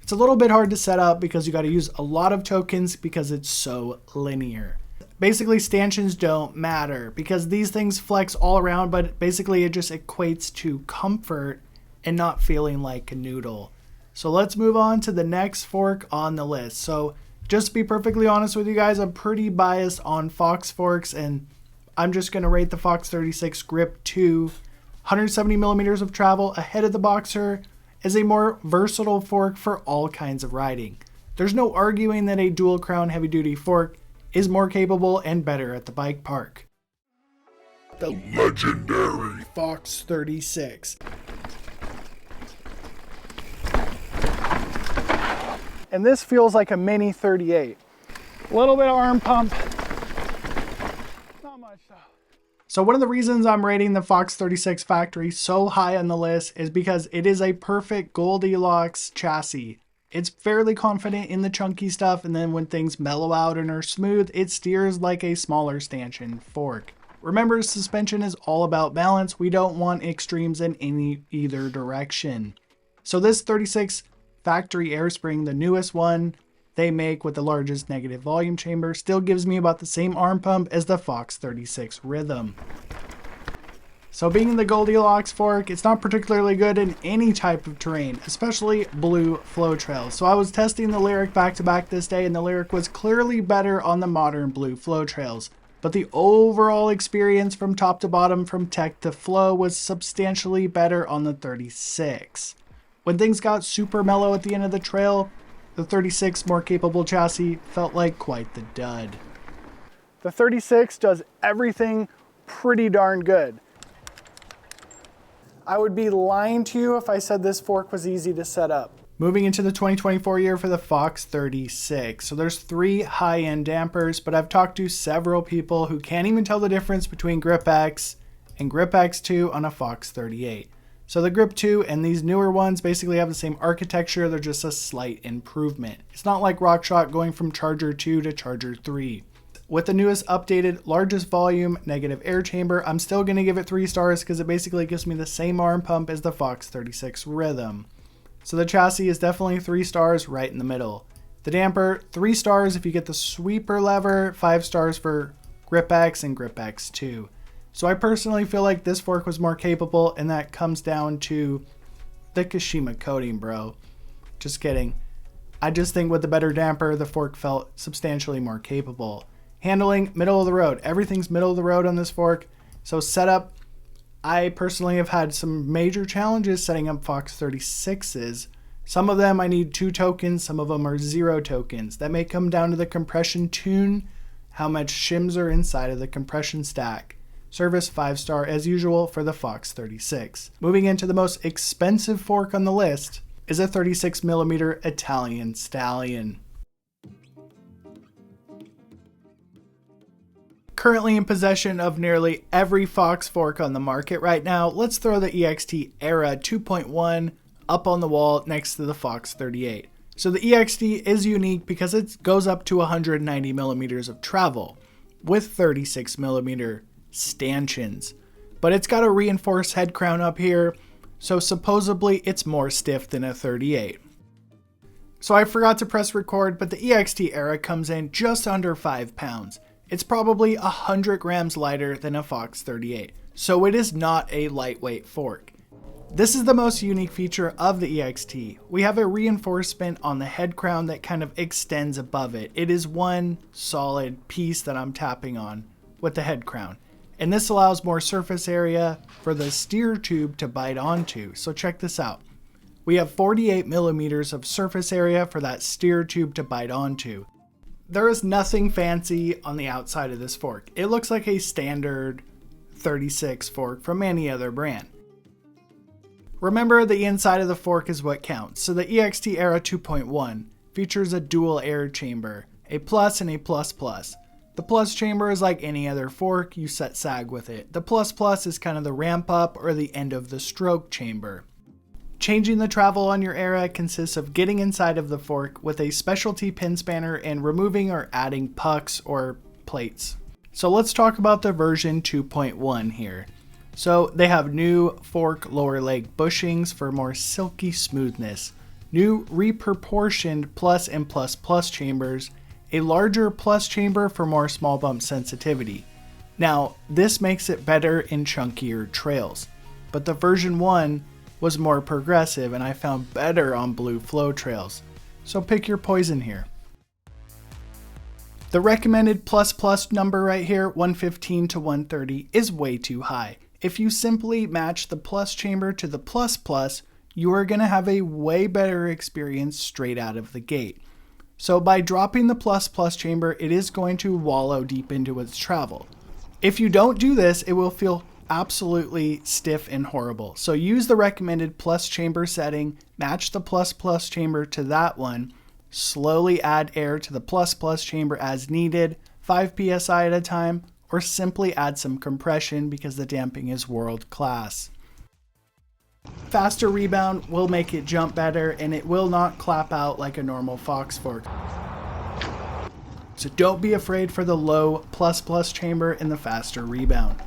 It's a little bit hard to set up because you got to use a lot of tokens because it's so linear. Basically stanchions don't matter because these things flex all around, but basically it just equates to comfort and not feeling like a noodle. So let's move on to the next fork on the list. So just to be perfectly honest with you guys, I'm pretty biased on Fox forks, and I'm just going to rate the Fox 36 Grip 2 170 millimeters of travel ahead of the Boxer as a more versatile fork for all kinds of riding. There's no arguing that a dual crown heavy duty fork is more capable and better at the bike park. The legendary Fox 36. And this feels like a mini 38. A little bit of arm pump. Not much though. So one of the reasons I'm rating the Fox 36 factory so high on the list is because it is a perfect Goldilocks chassis. It's fairly confident in the chunky stuff, and then when things mellow out and are smooth, it steers like a smaller stanchion fork. Remember, suspension is all about balance. We don't want extremes in either direction. So this 36 factory airspring, the newest one they make with the largest negative volume chamber, still gives me about the same arm pump as the Fox 36 Rhythm. So being the Goldilocks fork, it's not particularly good in any type of terrain, especially blue flow trails. So I was testing the Lyrik back-to-back this day, and the Lyrik was clearly better on the modern blue flow trails. But the overall experience from top to bottom, from tech to flow, was substantially better on the 36. When things got super mellow at the end of the trail, the 36 more capable chassis felt like quite the dud. The 36 does everything pretty darn good. I would be lying to you if I said this fork was easy to set up. Moving into the 2024 year for the Fox 36. So there's 3 high-end dampers, but I've talked to several people who can't even tell the difference between Grip X and Grip X2 on a Fox 38. So the Grip 2 and these newer ones basically have the same architecture, they're just a slight improvement. It's not like RockShox going from Charger 2 to Charger 3. With the newest updated largest volume negative air chamber, I'm still going to give it 3 stars because it basically gives me the same arm pump as the Fox 36 Rhythm. So the chassis is definitely 3 stars right in the middle. The damper, 3 stars if you get the sweeper lever, 5 stars for Grip X and Grip X2. So I personally feel like this fork was more capable, and that comes down to the Kashima coating, bro. Just kidding. I just think with the better damper, the fork felt substantially more capable. Handling, middle of the road. Everything's middle of the road on this fork. So setup, I personally have had some major challenges setting up Fox 36s. Some of them I need 2 tokens, some of them are 0 tokens. That may come down to the compression tune, how much shims are inside of the compression stack. Service 5-star as usual for the Fox 36. Moving into the most expensive fork on the list is a 36mm Italian Stallion. Currently in possession of nearly every Fox fork on the market right now, let's throw the EXT Era 2.1 up on the wall next to the Fox 38. So the EXT is unique because it goes up to 190 millimeters of travel with 36mm stanchions, but it's got a reinforced head crown up here, so supposedly it's more stiff than a 38. So I forgot to press record, but the EXT Era comes in just under 5 pounds. It's probably 100 grams lighter than a Fox 38, so it is not a lightweight fork. This is the most unique feature of the EXT. We have a reinforcement on the head crown that kind of extends above it. It is one solid piece that I'm tapping on with the head crown. And this allows more surface area for the steer tube to bite onto. So check this out. We have 48 millimeters of surface area for that steer tube to bite onto. There is nothing fancy on the outside of this fork. It looks like a standard 36 fork from any other brand. Remember, the inside of the fork is what counts. So the EXT Era 2.1 features a dual air chamber, a plus and a plus plus. The plus chamber is like any other fork, you set sag with it. The plus plus is kind of the ramp up or the end of the stroke chamber. Changing the travel on your Era consists of getting inside of the fork with a specialty pin spanner and removing or adding pucks or plates. So let's talk about the version 2.1 here. So they have new fork lower leg bushings for more silky smoothness, new reproportioned plus and plus plus chambers, a larger plus chamber for more small bump sensitivity. Now, this makes it better in chunkier trails, but the version 1 was more progressive and I found better on blue flow trails. So pick your poison here. The recommended plus plus number right here, 115 to 130, is way too high. If you simply match the plus chamber to the plus plus, you are going to have a way better experience straight out of the gate. So by dropping the plus plus chamber, it is going to wallow deep into its travel. If you don't do this, it will feel absolutely stiff and horrible. So use the recommended plus chamber setting, match the plus plus chamber to that one, slowly add air to the plus plus chamber as needed, 5 psi at a time, or simply add some compression because the damping is world class. Faster rebound will make it jump better and it will not clap out like a normal Fox fork. So don't be afraid for the low plus plus chamber and the faster rebound.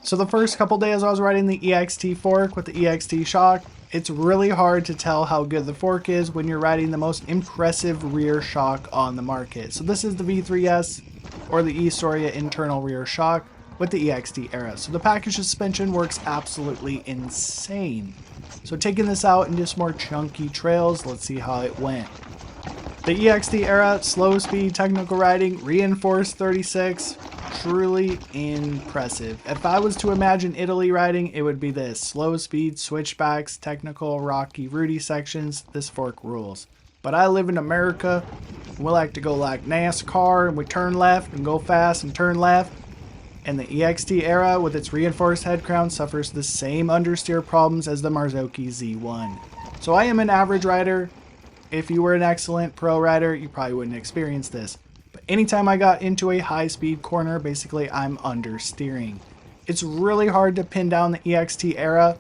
So the first couple days I was riding the EXT fork with the EXT shock, it's really hard to tell how good the fork is when you're riding the most impressive rear shock on the market. So this is the V3S or the E-Storia internal rear shock with the EXT Era. So the package suspension works absolutely insane. So taking this out in just more chunky trails, let's see how it went. The EXT Era, slow speed technical riding, reinforced 36, truly impressive. If I was to imagine Italy riding, it would be this. Slow speed, switchbacks, technical, rocky, rooty sections. This fork rules. But I live in America. We like to go like NASCAR and we turn left and go fast and turn left. And the EXT Era with its reinforced head crown suffers the same understeer problems as the Marzocchi Z1. So I am an average rider. If you were an excellent pro rider, you probably wouldn't experience this. But anytime I got into a high speed corner, basically I'm understeering. It's really hard to pin down the EXT Era,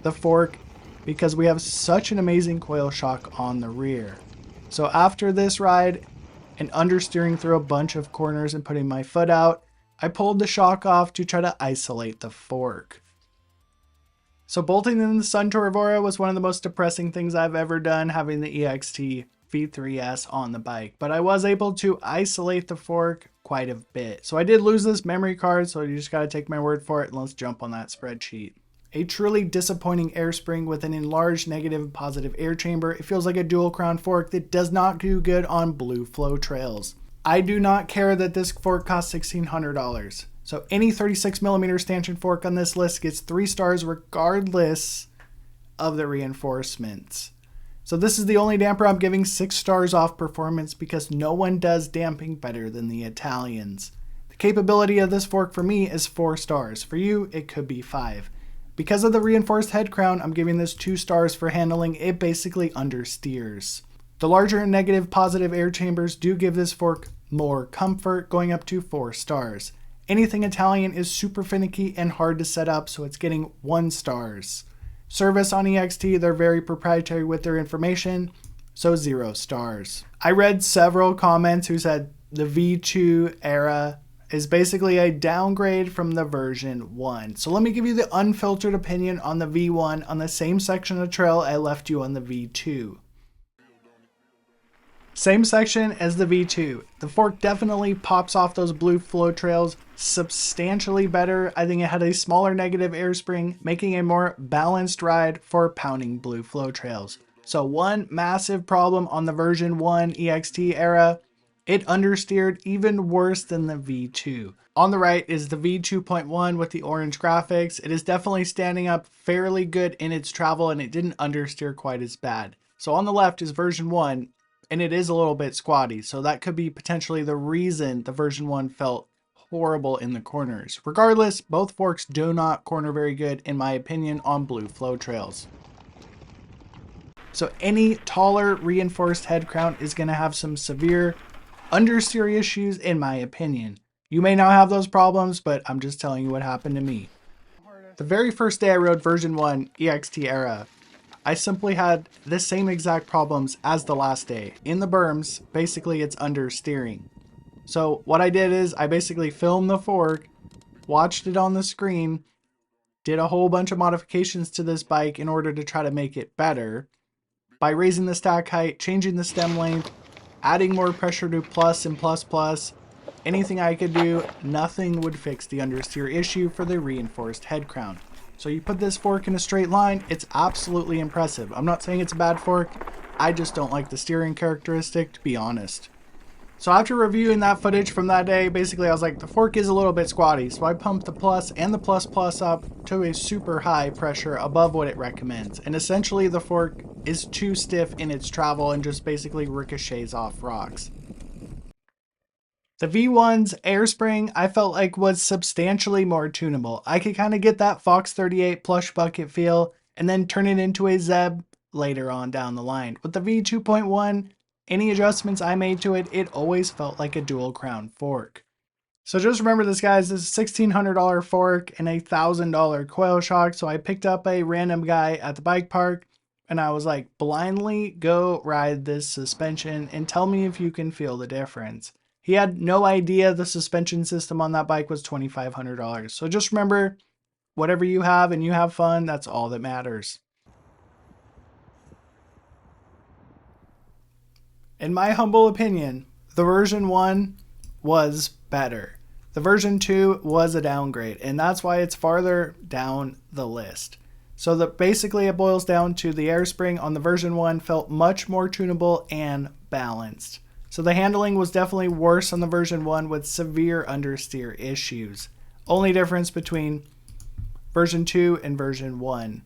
the fork, because we have such an amazing coil shock on the rear. So after this ride and understeering through a bunch of corners and putting my foot out, I pulled the shock off to try to isolate the fork. So bolting in the Suntour Evora was one of the most depressing things I've ever done, having the EXT V3S on the bike. But I was able to isolate the fork quite a bit. So I did lose this memory card, so you just got to take my word for it, and let's jump on that spreadsheet. A truly disappointing air spring with an enlarged negative and positive air chamber. It feels like a dual crown fork that does not do good on blue flow trails. I do not care that this fork costs $1,600. So any 36mm stanchion fork on this list gets 3 stars regardless of the reinforcements. So this is the only damper I'm giving 6 stars off performance because no one does damping better than the Italians. The capability of this fork for me is 4 stars. For you, it could be 5. Because of the reinforced head crown, I'm giving this 2 stars for handling. It basically understeers. The larger negative positive air chambers do give this fork more comfort, going up to 4 stars. Anything Italian is super finicky and hard to set up, so it's getting 1 stars. Service on EXT, they're very proprietary with their information, so 0 stars. I read several comments who said the V2 Era is basically a downgrade from the version 1. So let me give you the unfiltered opinion on the V1 on the same section of trail I left you on the V2. Same section as the V2. The fork definitely pops off those blue flow trails substantially better. I think it had a smaller negative air spring, making a more balanced ride for pounding blue flow trails. So one massive problem on the version 1 EXT Era, it understeered even worse than the V2. On the right is the V2.1 with the orange graphics. It is definitely standing up fairly good in its travel, and it didn't understeer quite as bad. So on the left is version 1, and it is a little bit squatty, so that could be potentially the reason the version 1 felt horrible in the corners. Regardless, both forks do not corner very good in my opinion on blue flow trails. So any taller reinforced head crown is going to have some severe understeer issues in my opinion. You may not have those problems, but I'm just telling you what happened to me. The very first day I rode version 1 EXT Era, I simply had the same exact problems as the last day. In the berms, basically it's understeering. So what I did is I basically filmed the fork, watched it on the screen, did a whole bunch of modifications to this bike in order to try to make it better by raising the stack height, changing the stem length, adding more pressure to plus and plus plus. Anything I could do, nothing would fix the understeer issue for the reinforced head crown. So you put this fork in a straight line, it's absolutely impressive. I'm not saying it's a bad fork, I just don't like the steering characteristic, to be honest. So after reviewing that footage from that day, basically I was like, the fork is a little bit squatty, so I pumped the plus and the plus plus up to a super high pressure above what it recommends. And essentially the fork is too stiff in its travel and just basically ricochets off rocks. The V1's air spring I felt like was substantially more tunable. I could kind of get that Fox 38 plush bucket feel and then turn it into a ZEB later on down the line. With the V2.1, any adjustments I made to it, it always felt like a dual crown fork. So just remember this, guys, this is a $1,600 fork and a $1,000 coil shock. So I picked up a random guy at the bike park and I was like, blindly go ride this suspension and tell me if you can feel the difference. He had no idea the suspension system on that bike was $2,500. So just remember, whatever you have and you have fun, that's all that matters. In my humble opinion, the version 1 was better. The version 2 was a downgrade, and that's why it's farther down the list. So basically it boils down to the air spring on the version 1 felt much more tunable and balanced. So the handling was definitely worse on the version 1 with severe understeer issues. Only difference between version 2 and version 1.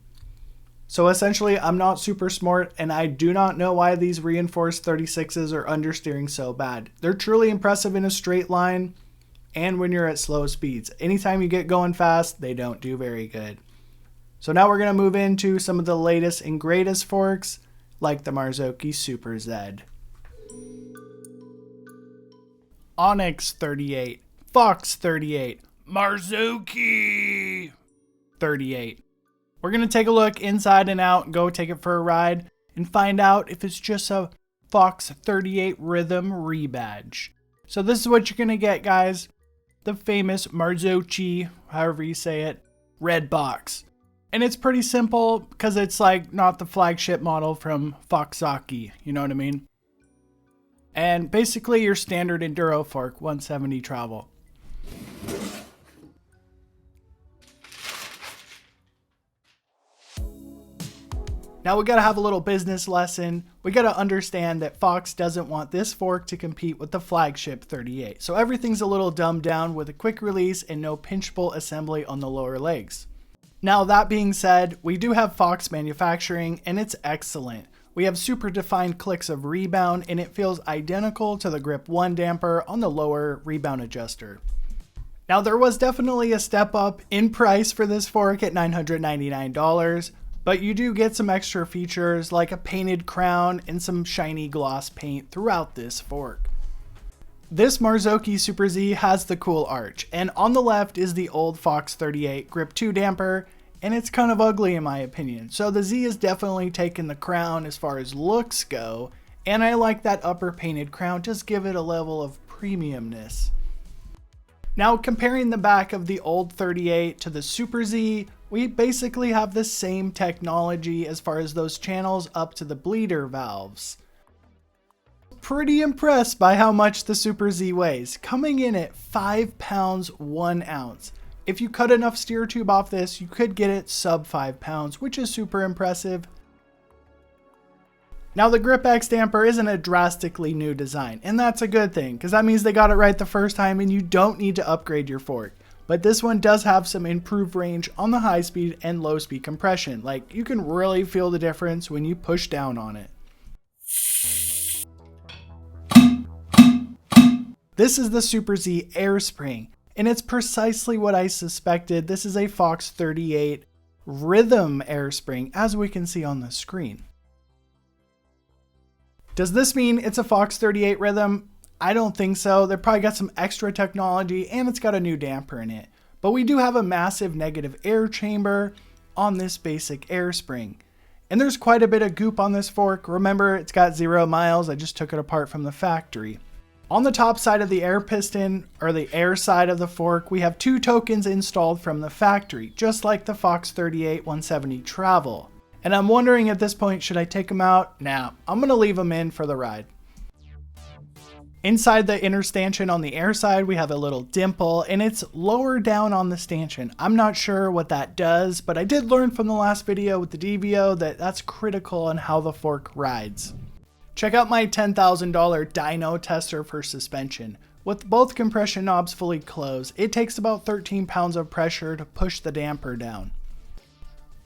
So essentially I'm not super smart and I do not know why these reinforced 36s are understeering so bad. They're truly impressive in a straight line and when you're at slow speeds. Anytime you get going fast, they don't do very good. So now we're going to move into some of the latest and greatest forks like the Marzocchi Super Z. Onyx 38, Fox 38, Marzocchi 38. We're going to take a look inside and out and go take it for a ride and find out if it's just a Fox 38 Rhythm rebadge. So this is what you're going to get, guys. The famous Marzocchi, however you say it, red box. And it's pretty simple because it's like not the flagship model from Foxocchi, you know what I mean? And basically your standard enduro fork, 170 travel. Now we gotta have a little business lesson. We gotta understand that Fox doesn't want this fork to compete with the flagship 38. So everything's a little dumbed down with a quick release and no pinchable assembly on the lower legs. Now that being said, we do have Fox manufacturing and it's excellent. We have super defined clicks of rebound and it feels identical to the Grip 1 damper on the lower rebound adjuster. Now there was definitely a step up in price for this fork at $999, but you do get some extra features like a painted crown and some shiny gloss paint throughout this fork. This Marzocchi Super Z has the cool arch, and on the left is the old Fox 38 Grip 2 damper, and it's kind of ugly in my opinion. So the Z is definitely taking the crown as far as looks go, and I like that upper painted crown, just give it a level of premiumness. Now comparing the back of the old 38 to the Super Z, we basically have the same technology as far as those channels up to the bleeder valves. Pretty impressed by how much the Super Z weighs, coming in at 5 pounds 1 ounce. If you cut enough steer tube off this, you could get it sub 5 pounds, which is super impressive. Now the GRIP2 damper isn't a drastically new design, and that's a good thing, because that means they got it right the first time and you don't need to upgrade your fork. But this one does have some improved range on the high speed and low speed compression. Like, you can really feel the difference when you push down on it. This is the Super Z air spring, and it's precisely what I suspected. This is a Fox 38 rhythm air spring, as we can see on the screen. Does this mean it's a Fox 38 rhythm? I don't think so. They probably got some extra technology and it's got a new damper in it. But we do have a massive negative air chamber on this basic air spring. And there's quite a bit of goop on this fork. Remember, it's got 0 miles. I just took it apart from the factory. On the top side of the air piston, or the air side of the fork, we have 2 tokens installed from the factory, just like the Fox 38 170 Travel. And I'm wondering at this point, should I take them out? Nah, I'm gonna leave them in for the ride. Inside the inner stanchion on the air side, we have a little dimple, and it's lower down on the stanchion. I'm not sure what that does, but I did learn from the last video with the DVO that that's critical on how the fork rides. Check out my $10,000 dyno tester for suspension. With both compression knobs fully closed, it takes about 13 pounds of pressure to push the damper down.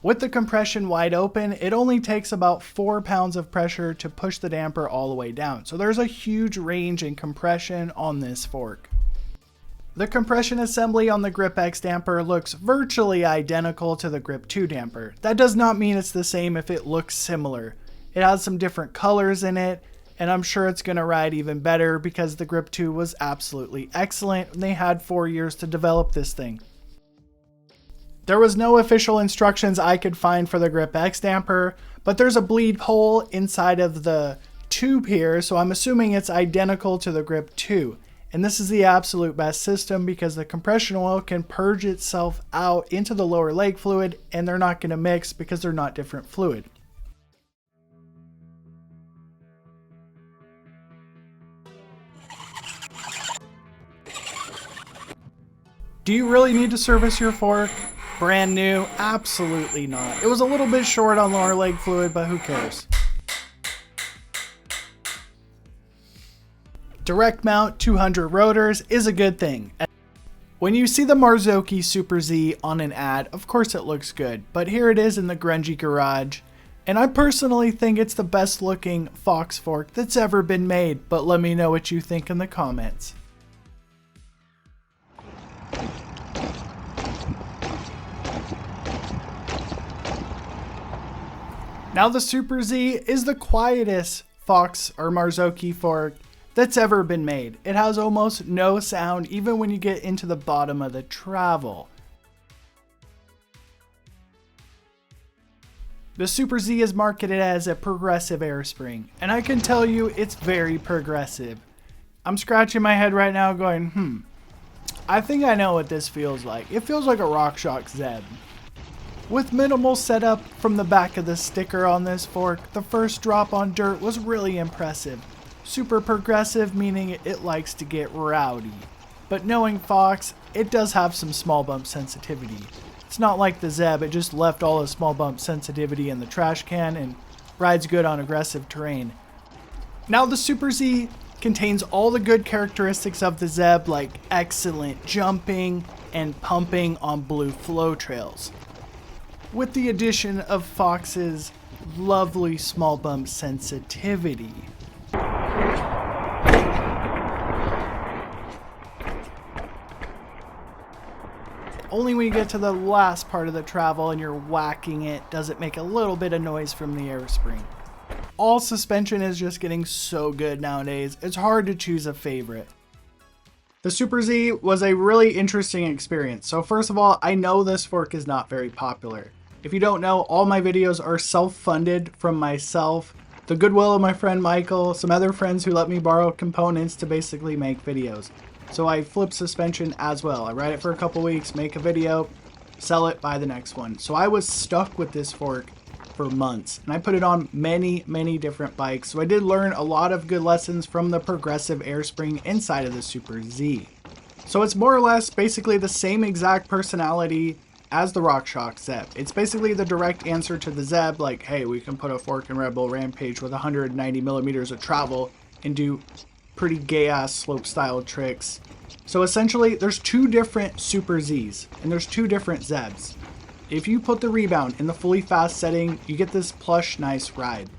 With the compression wide open, it only takes about 4 pounds of pressure to push the damper all the way down. So there's a huge range in compression on this fork. The compression assembly on the GRIP2 damper looks virtually identical to the GRIP2 damper. That does not mean it's the same if it looks similar. It has some different colors in it, and I'm sure it's going to ride even better because the GRIP2 was absolutely excellent and they had 4 years to develop this thing. There was no official instructions I could find for the GRIP2 damper, but there's a bleed hole inside of the tube here, so I'm assuming it's identical to the GRIP2. And this is the absolute best system because the compression oil can purge itself out into the lower leg fluid, and they're not going to mix because they're not different fluid. Do you really need to service your fork? Brand new? Absolutely not. It was a little bit short on lower leg fluid, but who cares? Direct mount 200 rotors is a good thing. When you see the Marzocchi Super Z on an ad, of course it looks good, but here it is in the grungy garage. And I personally think it's the best looking Fox fork that's ever been made, but let me know what you think in the comments. Now the Super Z is the quietest Fox or Marzocchi fork that's ever been made. It has almost no sound even when you get into the bottom of the travel. The Super Z is marketed as a progressive air spring, and I can tell you it's very progressive. I'm scratching my head right now going, I think I know what this feels like. It feels like a RockShoxZEB. With minimal setup from the back of the sticker on this fork, the first drop on dirt was really impressive. Super progressive, meaning it likes to get rowdy. But knowing Fox, it does have some small bump sensitivity. It's not like the ZEB, it just left all the small bump sensitivity in the trash can and rides good on aggressive terrain. Now the Super Z contains all the good characteristics of the ZEB, like excellent jumping and pumping on blue flow trails, with the addition of Fox's lovely small bump sensitivity. Only when you get to the last part of the travel and you're whacking it does it make a little bit of noise from the air spring. All suspension is just getting so good nowadays, it's hard to choose a favorite. The Super Z was a really interesting experience. So first of all, I know this fork is not very popular. If you don't know, all my videos are self-funded from myself, the goodwill of my friend Michael, some other friends who let me borrow components to basically make videos. So I flip suspension as well. I ride it for a couple weeks, make a video, sell it, buy the next one. So I was stuck with this fork for months, and I put it on many different bikes. So I did learn a lot of good lessons from the progressive air spring inside of the Super Z. So it's more or less basically the same exact personality as the RockShoxZEB. It's basically the direct answer to the ZEB, like, hey, we can put a fork in Red Bull Rampage with 190 millimeters of travel and do pretty gay-ass slope-style tricks. So essentially, there's two different Super Zs, and there's two different ZEBs. If you put the rebound in the fully fast setting, you get this plush, nice ride.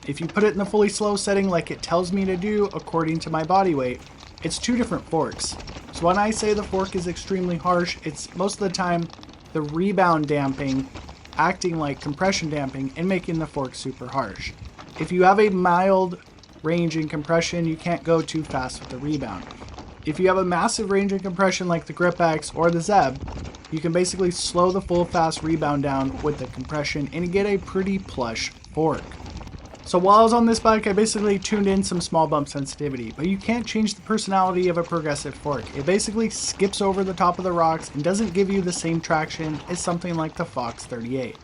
If you put it in the fully slow setting like it tells me to do according to my body weight, it's two different forks. So when I say the fork is extremely harsh, it's most of the time the rebound damping acting like compression damping and making the fork super harsh. If you have a mild range in compression, you can't go too fast with the rebound. If you have a massive range in compression like the GRIP2 or the ZEB, you can basically slow the full fast rebound down with the compression and get a pretty plush fork. So while I was on this bike, I basically tuned in some small bump sensitivity, but you can't change the personality of a progressive fork. It basically skips over the top of the rocks and doesn't give you the same traction as something like the Fox 38.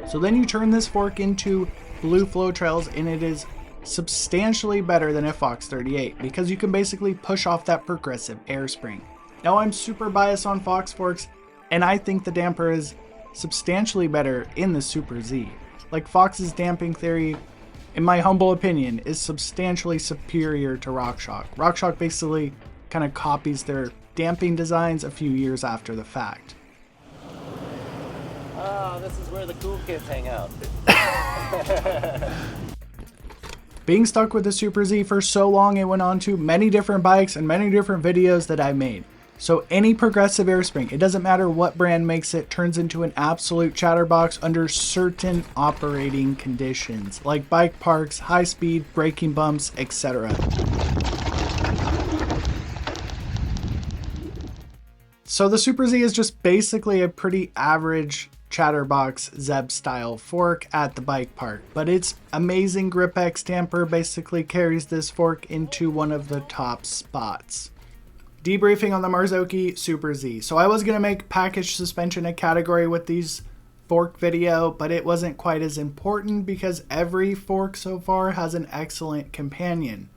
So then you turn this fork into blue flow trails and it is substantially better than a Fox 38 because you can basically push off that progressive air spring. Now I'm super biased on Fox forks and I think the damper is substantially better in the Super Z. Like Fox's damping theory, in my humble opinion, is substantially superior to RockShox. RockShox basically kind of copies their damping designs a few years after the fact. Oh, this is where the cool kids hang out. Being stuck with the Super Z for so long, it went on to many different bikes and many different videos that I made. So any progressive airspring, it doesn't matter what brand makes it, turns into an absolute chatterbox under certain operating conditions, like bike parks, high speed, braking bumps, etc. So the Super Z is just basically a pretty average chatterbox ZEB style fork at the bike park, but its amazing GRIP2 damper basically carries this fork into one of the top spots. Debriefing on the Marzocchi Super Z. So I was going to make package suspension a category with these fork video, but it wasn't quite as important because every fork so far has an excellent companion.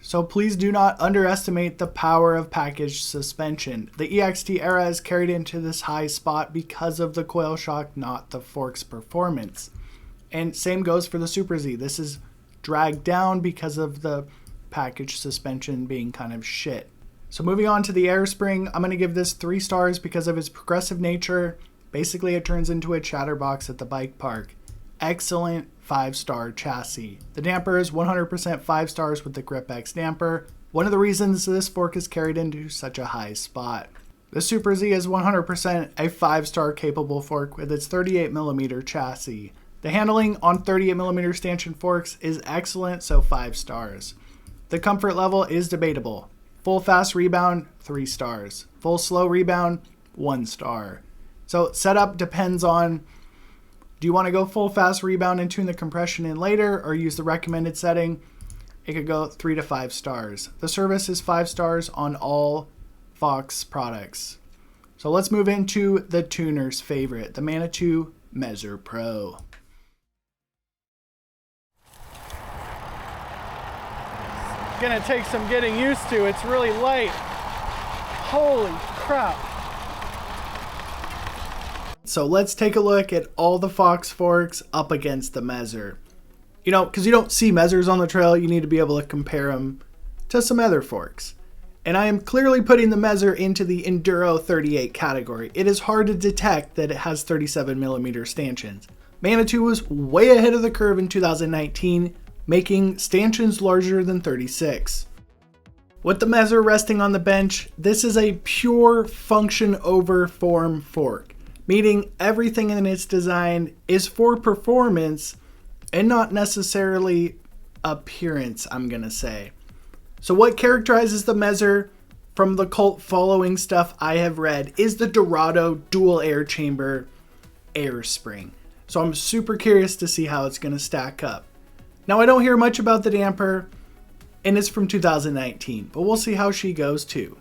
So please do not underestimate the power of package suspension. The EXT Era is carried into this high spot because of the coil shock, not the fork's performance. And same goes for the Super Z. This is dragged down because of the package suspension being kind of shit. So moving on to the air spring, I'm going to give this 3 stars because of its progressive nature. Basically, it turns into a chatterbox at the bike park. Excellent 5-star chassis. The damper is 100% 5 stars with the GRIP2 damper. One of the reasons this fork is carried into such a high spot. The Super Z is 100% a 5-star capable fork with its 38mm chassis. The handling on 38mm stanchion forks is excellent, so 5 stars. The comfort level is debatable. Full fast rebound, 3 stars. Full slow rebound, 1 star. So setup depends on, do you want to go full fast rebound and tune the compression in later or use the recommended setting? It could go 3 to 5 stars. The service is 5 stars on all Fox products. So let's move into the tuner's favorite, the Manitou Mezzer Pro. Gonna take some getting used to. It's really light. Holy crap. So let's take a look at all the Fox forks up against the Mezzer. You know, because you don't see Mezzers on the trail, you need to be able to compare them to some other forks. And I am clearly putting the Mezzer into the ENDURO 38 category. It is hard to detect that it has 37mm stanchions. Manitou was way ahead of the curve in 2019, making stanchions larger than 36. With the Mezzer resting on the bench, this is a pure function over form fork, meaning everything in its design is for performance and not necessarily appearance, I'm gonna say. So what characterizes the Mezzer from the cult following stuff I have read is the Dorado dual air chamber air spring. So I'm super curious to see how it's gonna stack up. Now I don't hear much about the damper, and it's from 2019, but we'll see how she goes too.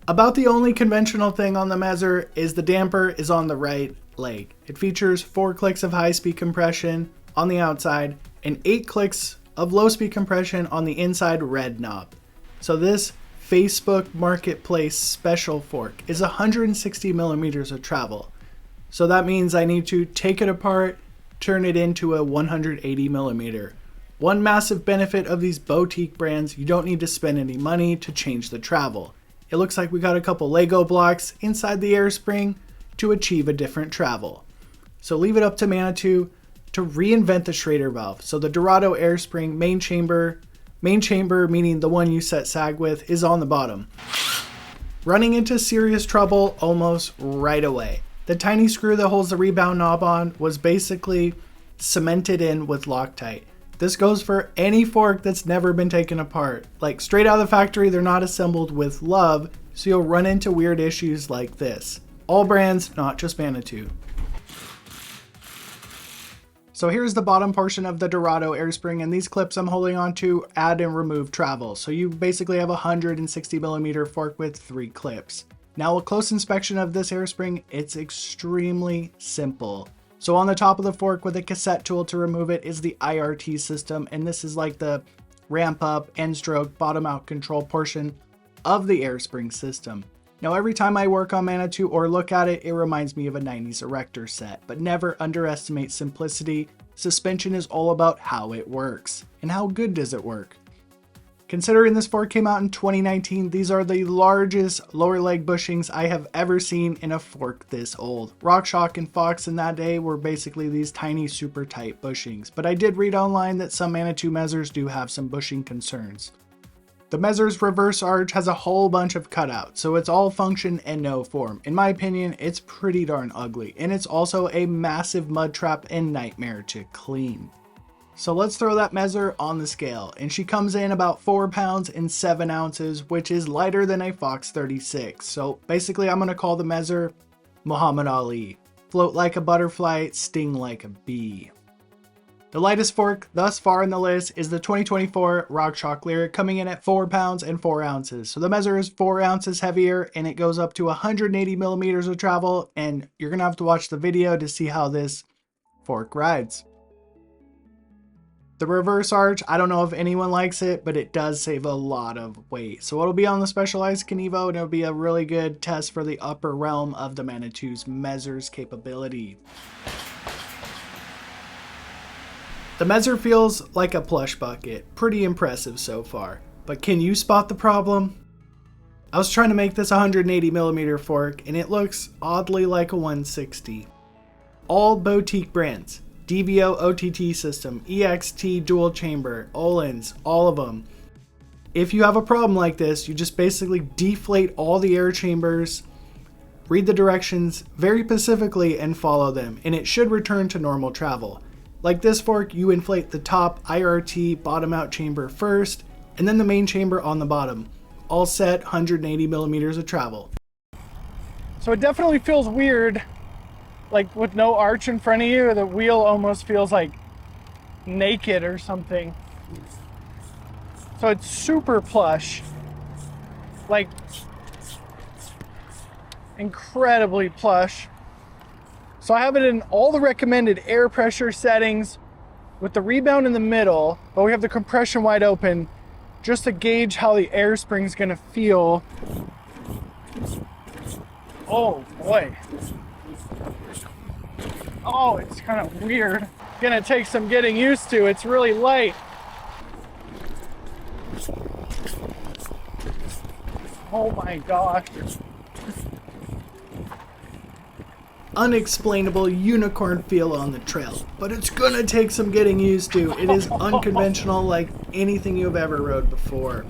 About the only conventional thing on the Mezzer is the damper is on the right leg. It features 4 clicks of high-speed compression on the outside and 8 clicks of low-speed compression on the inside red knob. So this Facebook Marketplace special fork is 160 millimeters of travel. So that means I need to take it apart, turn it into a 180 millimeter. One massive benefit of these boutique brands, you don't need to spend any money to change the travel. It looks like we got a couple Lego blocks inside the air spring to achieve a different travel. So leave it up to Manitou to reinvent the Schrader valve. So the Dorado air spring main chamber meaning the one you set sag with, is on the bottom. Running into serious trouble almost right away. The tiny screw that holds the rebound knob on was basically cemented in with Loctite. This goes for any fork that's never been taken apart. Like straight out of the factory, they're not assembled with love, so you'll run into weird issues like this. All brands, not just Manitou. So here's the bottom portion of the Dorado air spring, and these clips I'm holding on to add and remove travel. So you basically have a 160 millimeter fork with 3 clips. Now a close inspection of this air spring, it's extremely simple. So on the top of the fork with a cassette tool to remove it is the IRT system, and this is like the ramp up, end stroke, bottom out control portion of the air spring system. Now every time I work on Manitou or look at it, it reminds me of a 90s erector set, but never underestimate simplicity. Suspension is all about how it works, and how good does it work. Considering this fork came out in 2019, these are the largest lower leg bushings I have ever seen in a fork this old. RockShox and Fox in that day were basically these tiny super tight bushings, but I did read online that some Manitou Mezzers do have some bushing concerns. The Mezzer's reverse arch has a whole bunch of cutouts, so it's all function and no form. In my opinion, it's pretty darn ugly, and it's also a massive mud trap and nightmare to clean. So let's throw that Mezzer on the scale, and she comes in about 4 pounds and 7 ounces, which is lighter than a Fox 36. So basically I'm going to call the Mezzer Muhammad Ali. Float like a butterfly, sting like a bee. The lightest fork thus far in the list is the 2024 RockShox Lyrik, coming in at 4 pounds and 4 ounces. So the Mezzer is 4 ounces heavier, and it goes up to 180 millimeters of travel, and you're going to have to watch the video to see how this fork rides. The reverse arch, I don't know if anyone likes it, but it does save a lot of weight. So it'll be on the Specialized Kenevo, and it'll be a really good test for the upper realm of the Manitou's Mezzer's capability. The Mezzer feels like a plush bucket. Pretty impressive so far. But can you spot the problem? I was trying to make this 180 millimeter fork, and it looks oddly like a 160. All boutique brands. DVO OTT system, EXT dual chamber, Ohlins, all of them. If you have a problem like this, you just basically deflate all the air chambers, read the directions very specifically and follow them, and it should return to normal travel. Like this fork, you inflate the top IRT bottom out chamber first, and then the main chamber on the bottom. All set, 180 millimeters of travel. So it definitely feels weird. Like with no arch in front of you, the wheel almost feels like naked or something. So it's super plush, like incredibly plush. So I have it in all the recommended air pressure settings with the rebound in the middle, but we have the compression wide open just to gauge how the air spring's gonna feel. Oh boy. Oh, it's kind of weird. Gonna take some getting used to. It's really light. Oh my gosh. Unexplainable unicorn feel on the trail, but it's gonna take some getting used to. It is unconventional like anything you've ever rode before.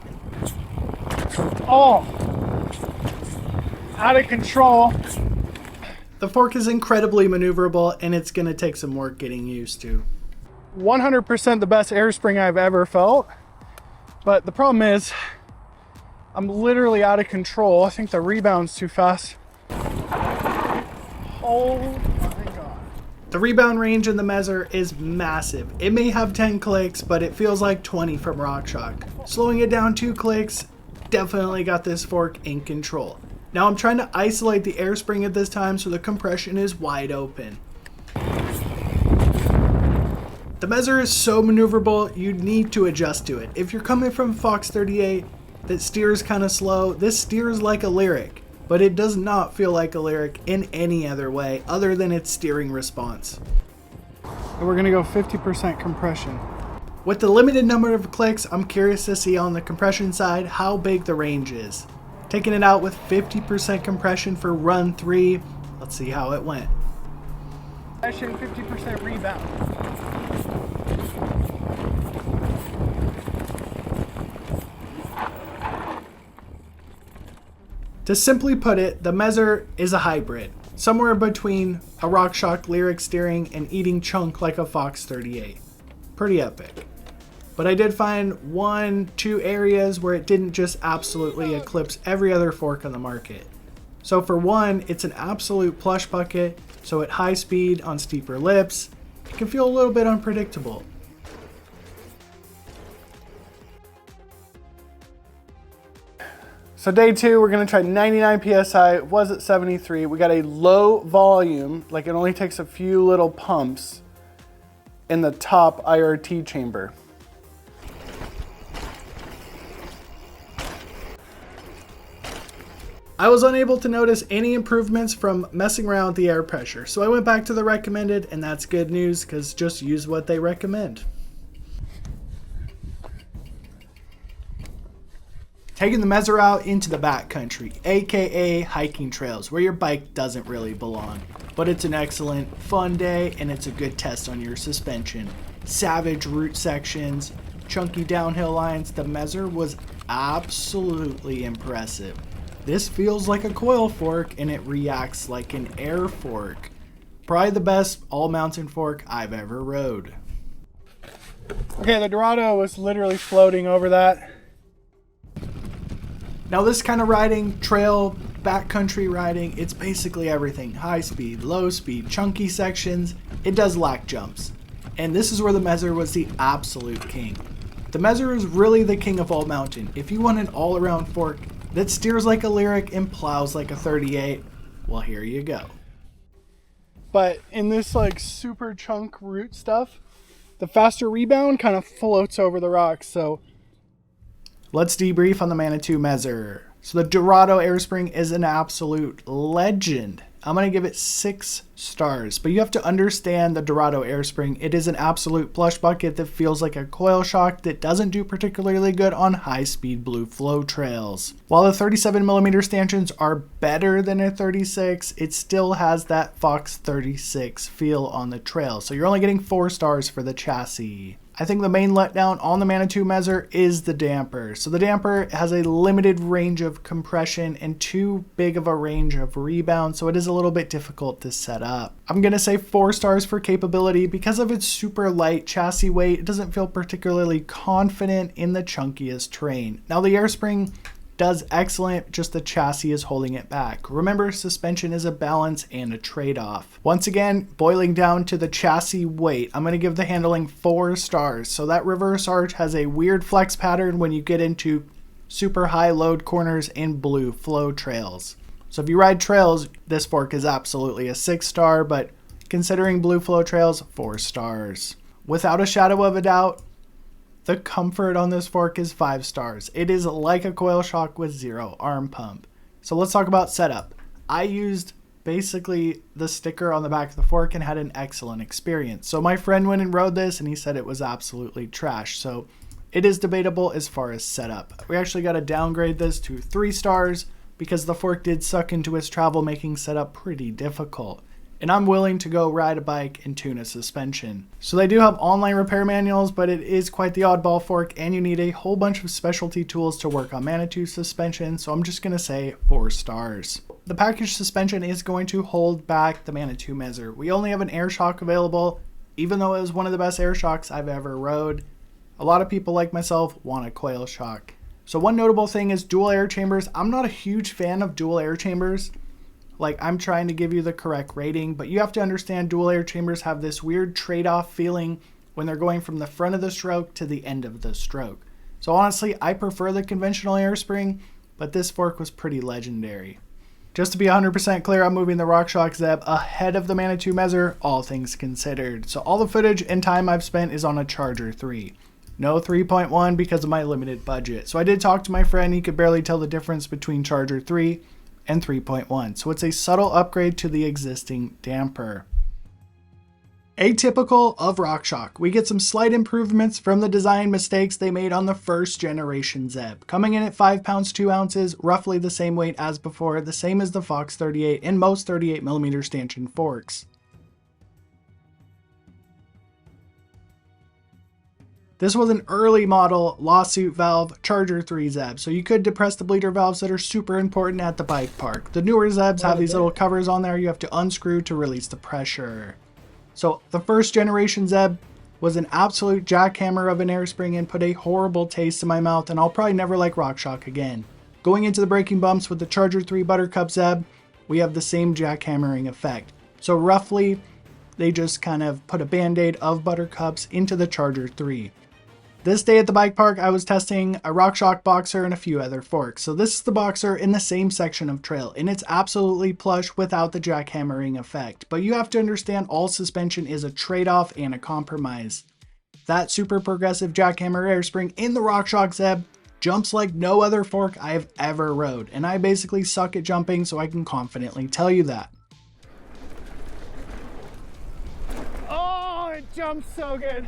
Oh, out of control. The fork is incredibly maneuverable, and it's gonna take some work getting used to. 100% the best air spring I've ever felt, but the problem is I'm literally out of control. I think the rebound's too fast. Oh my god. The rebound range in the Mezzer is massive. It may have 10 clicks, but it feels like 20 from RockShox. Slowing it down 2 clicks definitely got this fork in control. Now I'm trying to isolate the air spring at this time so the compression is wide open. The Mezzer is so maneuverable, you need to adjust to it. If you're coming from Fox 38, that steers kind of slow. This steers like a Lyrik, but it does not feel like a Lyrik in any other way other than its steering response. And we're gonna go 50% compression. With the limited number of clicks, I'm curious to see on the compression side how big the range is. Taking it out with 50% compression for run 3, let's see how it went. 50% rebound. To simply put it, the Mezzer is a hybrid, somewhere between a RockShox Lyrik steering and eating chunk like a Fox 38. Pretty epic. But I did find 1-2 areas where it didn't just absolutely eclipse every other fork on the market. So for one, it's an absolute plush bucket, so at high speed on steeper lips, it can feel a little bit unpredictable. So day 2, we're gonna try 99 PSI, it was at 73. We got a low volume, like it only takes a few little pumps in the top IRT chamber. I was unable to notice any improvements from messing around with the air pressure, so I went back to the recommended, and that's good news because just use what they recommend. Taking the Mezzer out into the backcountry, aka hiking trails, where your bike doesn't really belong. But it's an excellent, fun day, and it's a good test on your suspension. Savage root sections, chunky downhill lines, the Mezzer was absolutely impressive. This feels like a coil fork and it reacts like an air fork. Probably the best all-mountain fork I've ever rode. Okay, the Dorado was literally floating over that. Now this kind of riding, trail, backcountry riding, it's basically everything. High speed, low speed, chunky sections, it does lack jumps. And this is where the Mezzer was the absolute king. The Mezzer is really the king of all mountain. If you want an all-around fork that steers like a Lyrik and plows like a 38, well, here you go. But in this like super chunk root stuff, the faster rebound kind of floats over the rocks. So let's debrief on the Manitou Mezzer. So the Dorado airspring is an absolute legend. I'm going to give it 6 stars, but you have to understand the Dorado airspring. It is an absolute plush bucket that feels like a coil shock that doesn't do particularly good on high-speed blue flow trails. While the 37mm stanchions are better than a 36, it still has that Fox 36 feel on the trail, so you're only getting 4 stars for the chassis. I think the main letdown on the Manitou Mezzer is the damper. So the damper has a limited range of compression and too big of a range of rebound, so it is a little bit difficult to set up. I'm gonna say 4 stars for capability. Because of its super light chassis weight, it doesn't feel particularly confident in the chunkiest terrain. Now the airspring does excellent, just the chassis is holding it back. Remember, suspension is a balance and a trade-off. Once again, boiling down to the chassis weight, I'm going to give the handling 4 stars. So that reverse arch has a weird flex pattern when you get into super high load corners and blue flow trails. So if you ride trails, this fork is absolutely a 6 star, but considering blue flow trails, 4 stars. Without a shadow of a doubt, the comfort on this fork is 5 stars. It is like a coil shock with 0 arm pump. So let's talk about setup. I used basically the sticker on the back of the fork and had an excellent experience. So my friend went and rode this and he said it was absolutely trash. So it is debatable as far as setup. We actually got to downgrade this to 3 stars because the fork did suck into its travel, making setup pretty difficult. And I'm willing to go ride a bike and tune a suspension. So they do have online repair manuals, but it is quite the oddball fork and you need a whole bunch of specialty tools to work on Manitou suspension, so I'm just gonna say 4 stars. The package suspension is going to hold back the Manitou Mezzer. We only have an air shock available, even though it was one of the best air shocks I've ever rode. A lot of people like myself want a coil shock. So one notable thing is dual air chambers. I'm not a huge fan of dual air chambers. Like, I'm trying to give you the correct rating, but you have to understand dual air chambers have this weird trade-off feeling when they're going from the front of the stroke to the end of the stroke. So honestly, I prefer the conventional air spring, but this fork was pretty legendary. Just to be 100% clear, I'm moving the RockShoxZEB ahead of the Manitou Mezzer, all things considered. So all the footage and time I've spent is on a Charger 3. No 3.1 because of my limited budget. So I did talk to my friend. He could barely tell the difference between Charger 3 and 3.1. So it's a subtle upgrade to the existing damper. Atypical of RockShox, we get some slight improvements from the design mistakes they made on the first generation ZEB. Coming in at 5 pounds 2 ounces, roughly the same weight as before, the same as the Fox 38 and most 38mm stanchion forks. This was an early model lawsuit valve Charger 3 ZEB, so you could depress the bleeder valves that are super important at the bike park. The newer ZEBs have these little covers on there you have to unscrew to release the pressure. So the first generation ZEB was an absolute jackhammer of an air spring and put a horrible taste in my mouth, and I'll probably never like RockShox again. Going into the braking bumps with the Charger 3 Buttercup ZEB, we have the same jackhammering effect. So roughly, they just kind of put a band-aid of Buttercups into the Charger 3. This day at the bike park, I was testing a RockShox Boxer and a few other forks. So this is the Boxer in the same section of trail, and it's absolutely plush without the jackhammering effect. But you have to understand all suspension is a trade-off and a compromise. That super progressive jackhammer air spring in the RockShox ZEB jumps like no other fork I've ever rode, and I basically suck at jumping, so I can confidently tell you that. Oh, it jumps so good.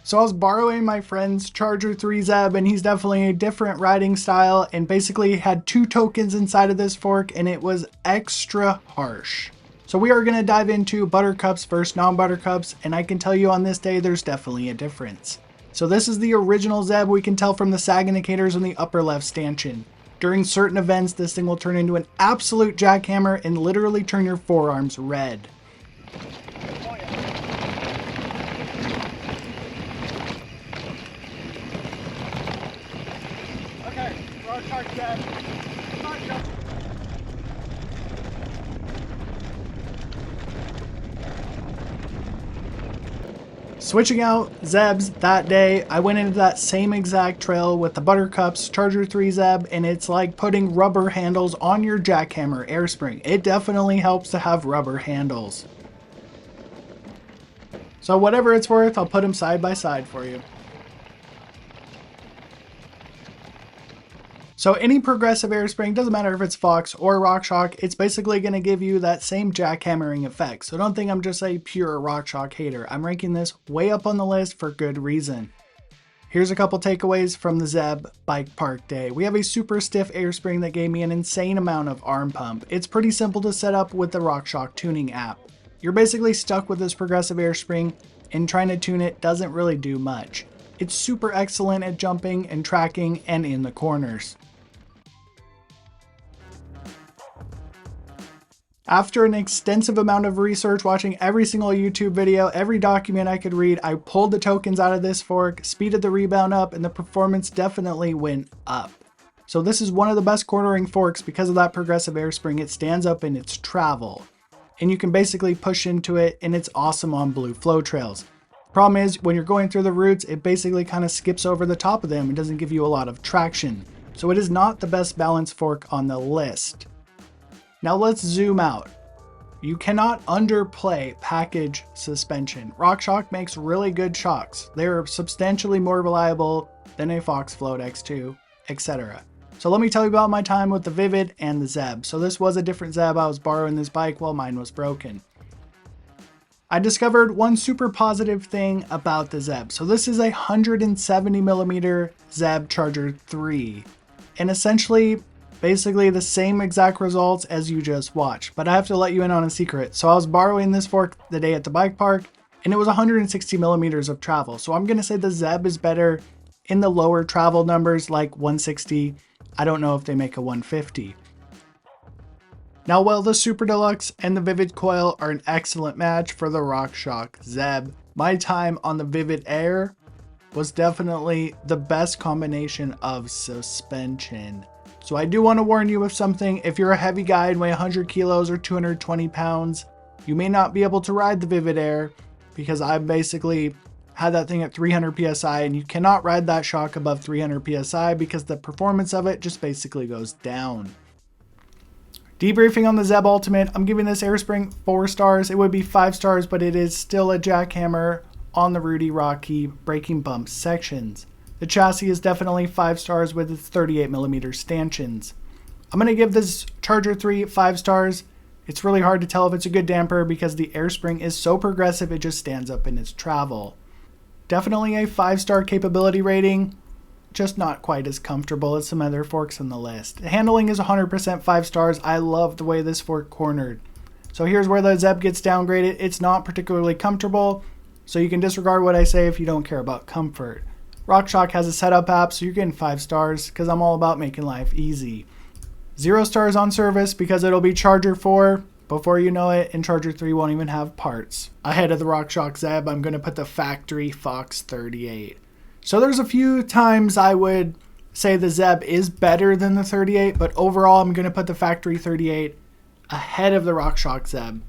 So I was borrowing my friend's Charger 3 ZEB, and he's definitely a different riding style, and basically had 2 tokens inside of this fork, and it was extra harsh. So we are going to dive into Buttercups versus non-Buttercups, and I can tell you on this day there's definitely a difference. So this is the original ZEB. We can tell from the sag indicators on the upper left stanchion. During certain events, this thing will turn into an absolute jackhammer and literally turn your forearms red. Switching out ZEBs that day, I went into that same exact trail with the Buttercups Charger 3 ZEB, and it's like putting rubber handles on your jackhammer air spring. It definitely helps to have rubber handles. So whatever it's worth, I'll put them side by side for you. So any progressive air spring, doesn't matter if it's Fox or RockShox, it's basically going to give you that same jackhammering effect. So don't think I'm just a pure RockShox hater. I'm ranking this way up on the list for good reason. Here's a couple takeaways from the ZEB Bike Park Day. We have a super stiff air spring that gave me an insane amount of arm pump. It's pretty simple to set up with the RockShox tuning app. You're basically stuck with this progressive air spring, and trying to tune it doesn't really do much. It's super excellent at jumping and tracking and in the corners. After an extensive amount of research, watching every single YouTube video, every document I could read, I pulled the tokens out of this fork, speeded the rebound up, and the performance definitely went up. So this is one of the best cornering forks because of that progressive air spring. It stands up in its travel, and you can basically push into it, and it's awesome on blue flow trails. Problem is, when you're going through the roots, it basically kind of skips over the top of them and doesn't give you a lot of traction. So it is not the best balanced fork on the list. Now let's zoom out. You cannot underplay package suspension. RockShox makes really good shocks. They are substantially more reliable than a Fox Float X2, etc. So let me tell you about my time with the Vivid and the ZEB. So this was a different ZEB. I was borrowing this bike while mine was broken. I discovered one super positive thing about the ZEB. So this is a 170mm ZEB Charger 3. And essentially, basically the same exact results as you just watched, but I have to let you in on a secret. So I was borrowing this fork the day at the bike park, and it was 160mm of travel. So I'm going to say the ZEB is better in the lower travel numbers, like 160. I don't know if they make a 150. Now, while the Super Deluxe and the Vivid Coil are an excellent match for the RockShoxZEB, my time on the Vivid Air was definitely the best combination of suspension. So I do want to warn you of something. If you're a heavy guy and weigh 100 kilos or 220 pounds, you may not be able to ride the Vivid Air, because I basically had that thing at 300 PSI, and you cannot ride that shock above 300 PSI because the performance of it just basically goes down. Debriefing on the ZEB Ultimate, I'm giving this air spring 4 stars. It would be 5 stars, but it is still a jackhammer on the Rudy Rocky breaking bump sections. The chassis is definitely 5 stars with its 38mm stanchions. I'm going to give this Charger 3 5 stars. It's really hard to tell if it's a good damper because the air spring is so progressive it just stands up in its travel. Definitely a 5-star capability rating, just not quite as comfortable as some other forks on the list. The handling is 100% 5 stars. I love the way this fork cornered. So here's where the ZEB gets downgraded. It's not particularly comfortable, so you can disregard what I say if you don't care about comfort. RockShox has a setup app, so you're getting 5 stars because I'm all about making life easy. 0 stars on service because it'll be Charger 4 before you know it, and Charger 3 won't even have parts. Ahead of the RockShoxZEB, I'm going to put the factory Fox 38. So there's a few times I would say the ZEB is better than the 38, but overall I'm going to put the factory 38 ahead of the RockShoxZEB,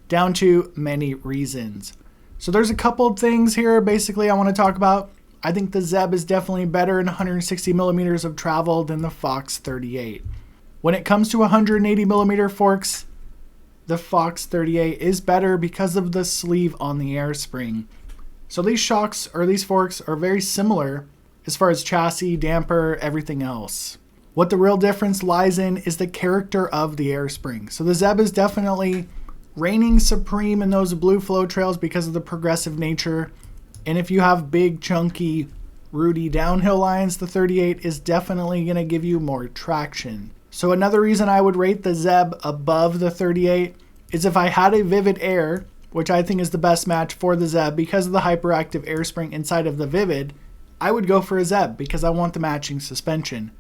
down to many reasons. So there's a couple of things here basically I want to talk about. I think the ZEB is definitely better in 160mm of travel than the Fox 38. When it comes to 180mm forks, the Fox 38 is better because of the sleeve on the air spring. So these shocks, or these forks, are very similar as far as chassis, damper, everything else. What the real difference lies in is the character of the air spring. So the ZEB is definitely reigning supreme in those blue flow trails because of the progressive nature. And if you have big, chunky, rooty downhill lines, the 38 is definitely going to give you more traction. So another reason I would rate the ZEB above the 38 is if I had a Vivid Air, which I think is the best match for the ZEB because of the hyperactive air spring inside of the Vivid, I would go for a ZEB because I want the matching suspension.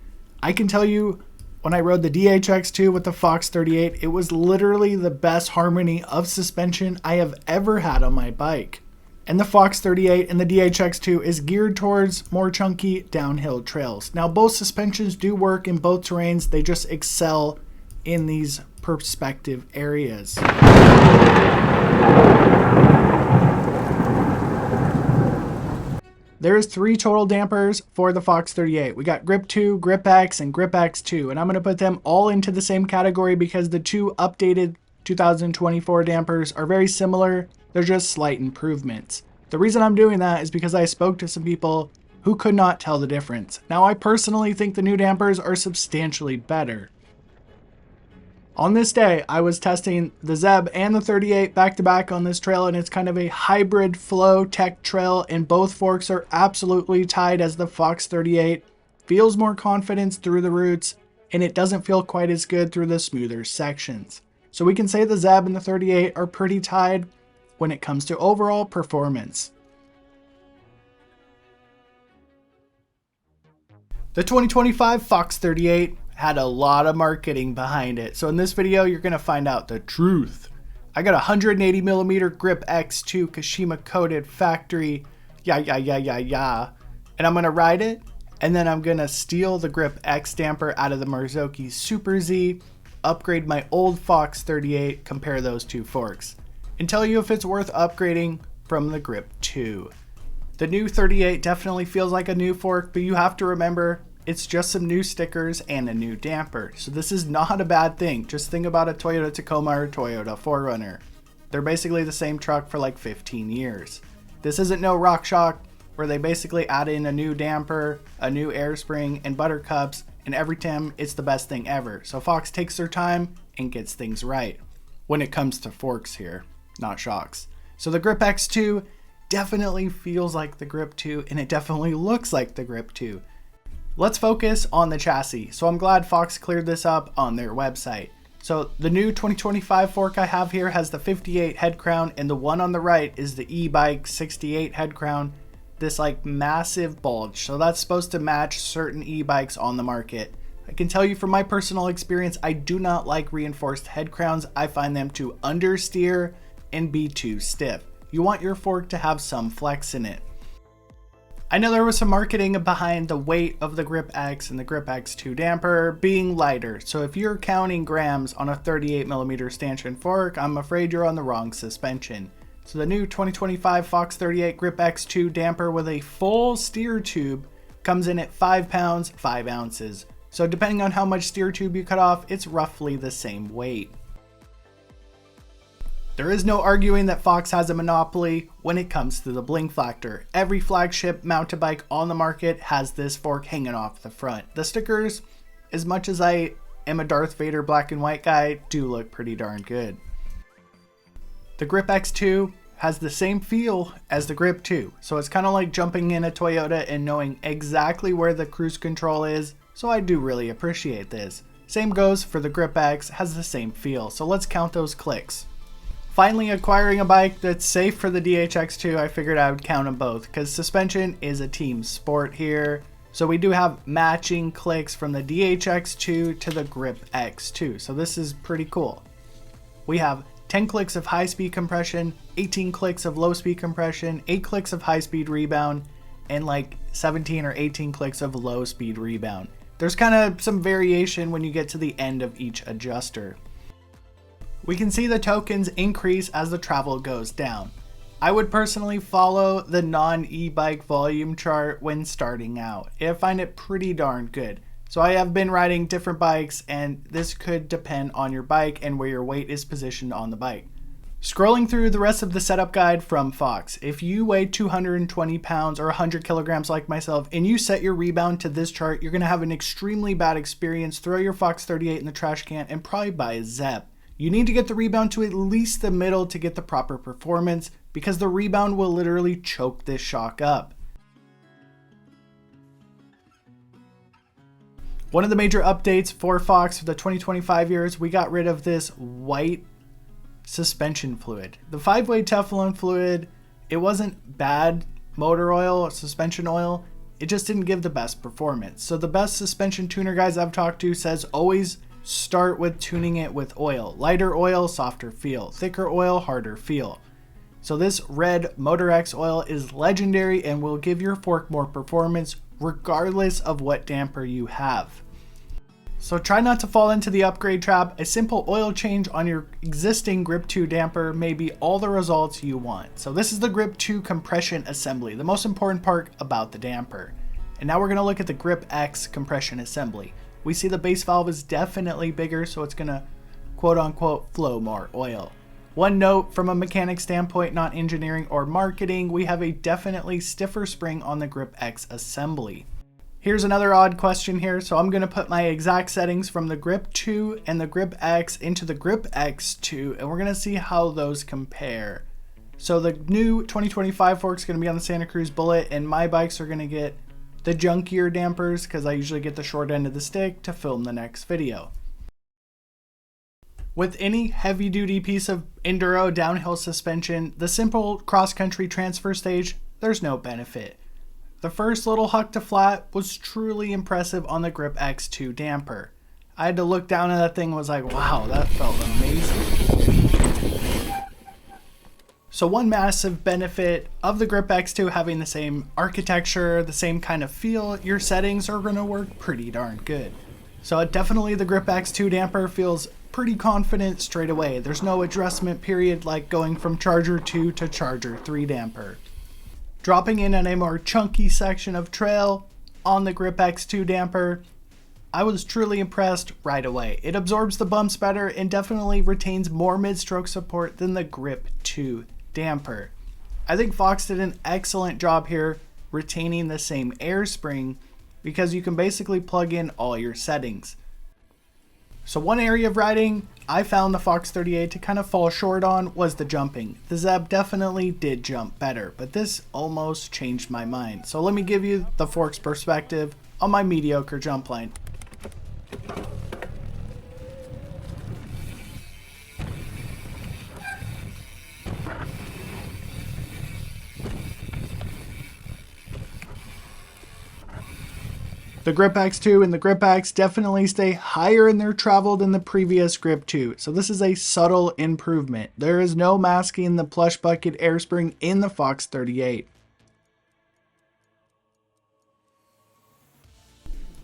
I can tell you, when I rode the DHX2 with the Fox 38, it was literally the best harmony of suspension I have ever had on my bike. And the Fox 38 and the DHX2 is geared towards more chunky downhill trails. Now both suspensions do work in both terrains, they just excel in these perspective areas. There's 3 total dampers for the Fox 38. We got Grip 2, Grip X, and Grip X2, and I'm going to put them all into the same category because the 2 updated 2024 dampers are very similar. They're just slight improvements. The reason I'm doing that is because I spoke to some people who could not tell the difference. Now, I personally think the new dampers are substantially better. On this day, I was testing the ZEB and the 38 back to back on this trail, and it's kind of a hybrid flow tech trail, and both forks are absolutely tied as the Fox 38 feels more confidence through the roots, and it doesn't feel quite as good through the smoother sections. So we can say the ZEB and the 38 are pretty tied when it comes to overall performance. The 2025 Fox 38 had a lot of marketing behind it. So in this video, you're going to find out the truth. I got a 180mm Grip X2 Kashima coated factory, and I'm going to ride it, and then I'm going to steal the Grip X damper out of the Marzocchi Super Z, upgrade my old Fox 38, compare those 2 forks, and tell you if it's worth upgrading from the Grip 2. The new 38 definitely feels like a new fork, but you have to remember it's just some new stickers and a new damper. So this is not a bad thing. Just think about a Toyota Tacoma or Toyota 4Runner. They're basically the same truck for like 15 years. This isn't no RockShox where they basically add in a new damper, a new air spring, and buttercups, and every time it's the best thing ever. So Fox takes their time and gets things right when it comes to forks here, not shocks. So the Grip X2 definitely feels like the Grip 2, and it definitely looks like the Grip 2. Let's focus on the chassis. So I'm glad Fox cleared this up on their website. So the new 2025 fork I have here has the 58 head crown, and the one on the right is the e-bike 68 head crown. This like massive bulge. So that's supposed to match certain e-bikes on the market. I can tell you from my personal experience, I do not like reinforced head crowns. I find them to understeer and be too stiff. You want your fork to have some flex in it. I know there was some marketing behind the weight of the Grip X and the Grip X2 damper being lighter. So if you're counting grams on a 38mm stanchion fork, I'm afraid you're on the wrong suspension. So the new 2025 Fox 38 Grip X2 damper with a full steer tube comes in at 5 pounds, 5 ounces. So depending on how much steer tube you cut off, it's roughly the same weight. There is no arguing that Fox has a monopoly when it comes to the bling factor. Every flagship mountain bike on the market has this fork hanging off the front. The stickers, as much as I am a Darth Vader black and white guy, do look pretty darn good. The Grip X2 has the same feel as the Grip 2, so it's kind of like jumping in a Toyota and knowing exactly where the cruise control is, so I do really appreciate this. Same goes for the Grip X, has the same feel, so let's count those clicks. Finally acquiring a bike that's safe for the DHX2, I figured I would count them both, because suspension is a team sport here. So we do have matching clicks from the DHX2 to the Grip X2, so this is pretty cool. We have 10 clicks of high-speed compression, 18 clicks of low-speed compression, 8 clicks of high-speed rebound, and like 17 or 18 clicks of low-speed rebound. There's kind of some variation when you get to the end of each adjuster. We can see the tokens increase as the travel goes down. I would personally follow the non-e-bike volume chart when starting out. I find it pretty darn good. So I have been riding different bikes, and this could depend on your bike and where your weight is positioned on the bike. Scrolling through the rest of the setup guide from Fox, if you weigh 220 pounds or 100 kilograms like myself and you set your rebound to this chart, you're going to have an extremely bad experience. Throw your Fox 38 in the trash can and probably buy a ZEB. You need to get the rebound to at least the middle to get the proper performance, because the rebound will literally choke this shock up. One of the major updates for Fox for the 2025 years, we got rid of this white suspension fluid. The 5-way Teflon fluid, it wasn't bad motor oil or suspension oil, it just didn't give the best performance. So the best suspension tuner guys I've talked to says always start with tuning it with oil. Lighter oil, softer feel. Thicker oil, harder feel. So this red Motor X oil is legendary and will give your fork more performance regardless of what damper you have. So try not to fall into the upgrade trap. A simple oil change on your existing Grip 2 damper may be all the results you want. So this is the Grip 2 compression assembly, the most important part about the damper. And now we're going to look at the Grip X compression assembly. We see the base valve is definitely bigger, so it's going to quote unquote flow more oil. One note from a mechanic standpoint, not engineering or marketing, we have a definitely stiffer spring on the Grip X assembly. Here's another odd question here. So I'm going to put my exact settings from the Grip 2 and the Grip X into the Grip X2, and we're going to see how those compare. So the new 2025 fork is going to be on the Santa Cruz Bullet, and my bikes are going to get the junkier dampers because I usually get the short end of the stick to film the next video. With any heavy duty piece of enduro downhill suspension, the simple cross-country transfer stage, there's no benefit. The first little huck to flat was truly impressive on the Grip X2 damper. I had to look down at that thing and was like, wow, that felt amazing. So one massive benefit of the Grip X2 having the same architecture, the same kind of feel, your settings are going to work pretty darn good. So definitely the Grip X2 damper feels pretty confident straight away. There's no adjustment period like going from Charger 2 to Charger 3 damper. Dropping in on a more chunky section of trail on the Grip X2 damper, I was truly impressed right away. It absorbs the bumps better and definitely retains more mid-stroke support than the Grip 2 damper. I think Fox did an excellent job here retaining the same air spring because you can basically plug in all your settings. So one area of riding I found the Fox 38 to kind of fall short on was the jumping. The ZEB definitely did jump better, but this almost changed my mind. So let me give you the fork's perspective on my mediocre jump line. The Grip X2 and the Grip X definitely stay higher in their travel than the previous Grip 2, so this is a subtle improvement. There is no masking the plush bucket air spring in the Fox 38.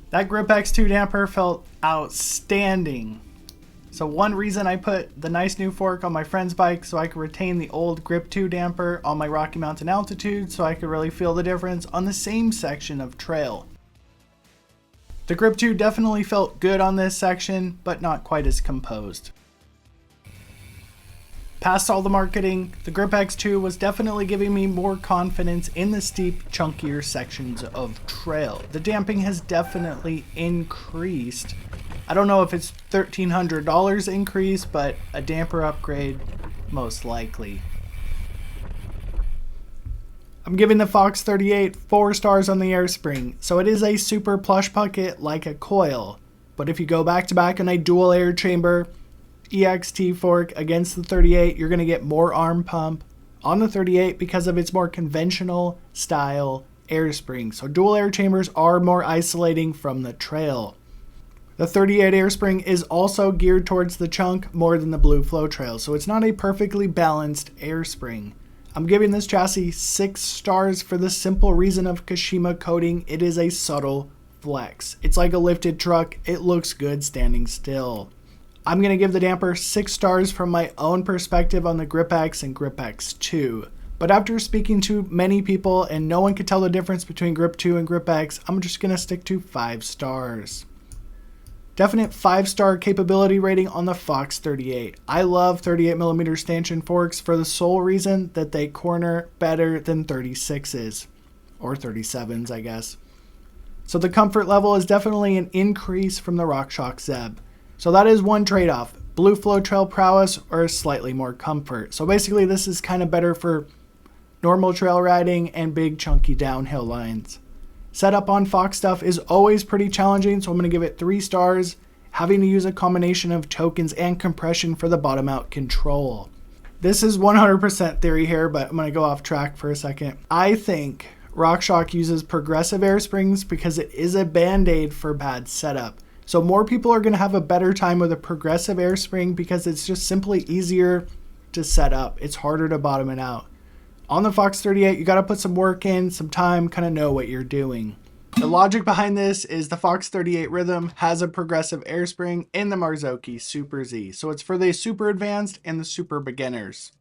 That Grip X2 damper felt outstanding. So one reason I put the nice new fork on my friend's bike so I could retain the old Grip 2 damper on my Rocky Mountain altitude so I could really feel the difference on the same section of trail. The Grip 2 definitely felt good on this section, but not quite as composed. Past all the marketing, the Grip X2 was definitely giving me more confidence in the steep, chunkier sections of trail. The damping has definitely increased. I don't know if it's $1,300 increase, but a damper upgrade, most likely. I'm giving the Fox 38 4 stars on the air spring, so it is a super plush bucket like a Coil. But if you go back to back on a dual air chamber EXT fork against the 38, you're going to get more arm pump on the 38 because of its more conventional style air spring. So dual air chambers are more isolating from the trail. The 38 air spring is also geared towards the chunk more than the blue flow trail, so it's not a perfectly balanced air spring. I'm giving this chassis 6 stars for the simple reason of Kashima coating. It is a subtle flex. It's like a lifted truck. It looks good standing still. I'm going to give the damper 6 stars from my own perspective on the Grip X and Grip X2. But after speaking to many people and no one could tell the difference between Grip 2 and Grip X, I'm just going to stick to 5 stars. Definite 5-star capability rating on the Fox 38. I love 38mm stanchion forks for the sole reason that they corner better than 36s. Or 37s, I guess. So the comfort level is definitely an increase from the RockShoxZEB. So that is one trade-off, blue flow trail prowess or slightly more comfort. So basically this is kind of better for normal trail riding and big chunky downhill lines. Setup on Fox stuff is always pretty challenging, so I'm going to give it 3 stars, having to use a combination of tokens and compression for the bottom out control. This is 100% theory here, but I'm going to go off track for a second. I think RockShox uses progressive air springs because it is a band-aid for bad setup. So more people are going to have a better time with a progressive air spring because it's just simply easier to set up. It's harder to bottom it out. On the Fox 38, you got to put some work in, some time, kind of know what you're doing. The logic behind this is the Fox 38 Rhythm has a progressive air spring in the Marzocchi Super Z. So it's for the super advanced and the super beginners.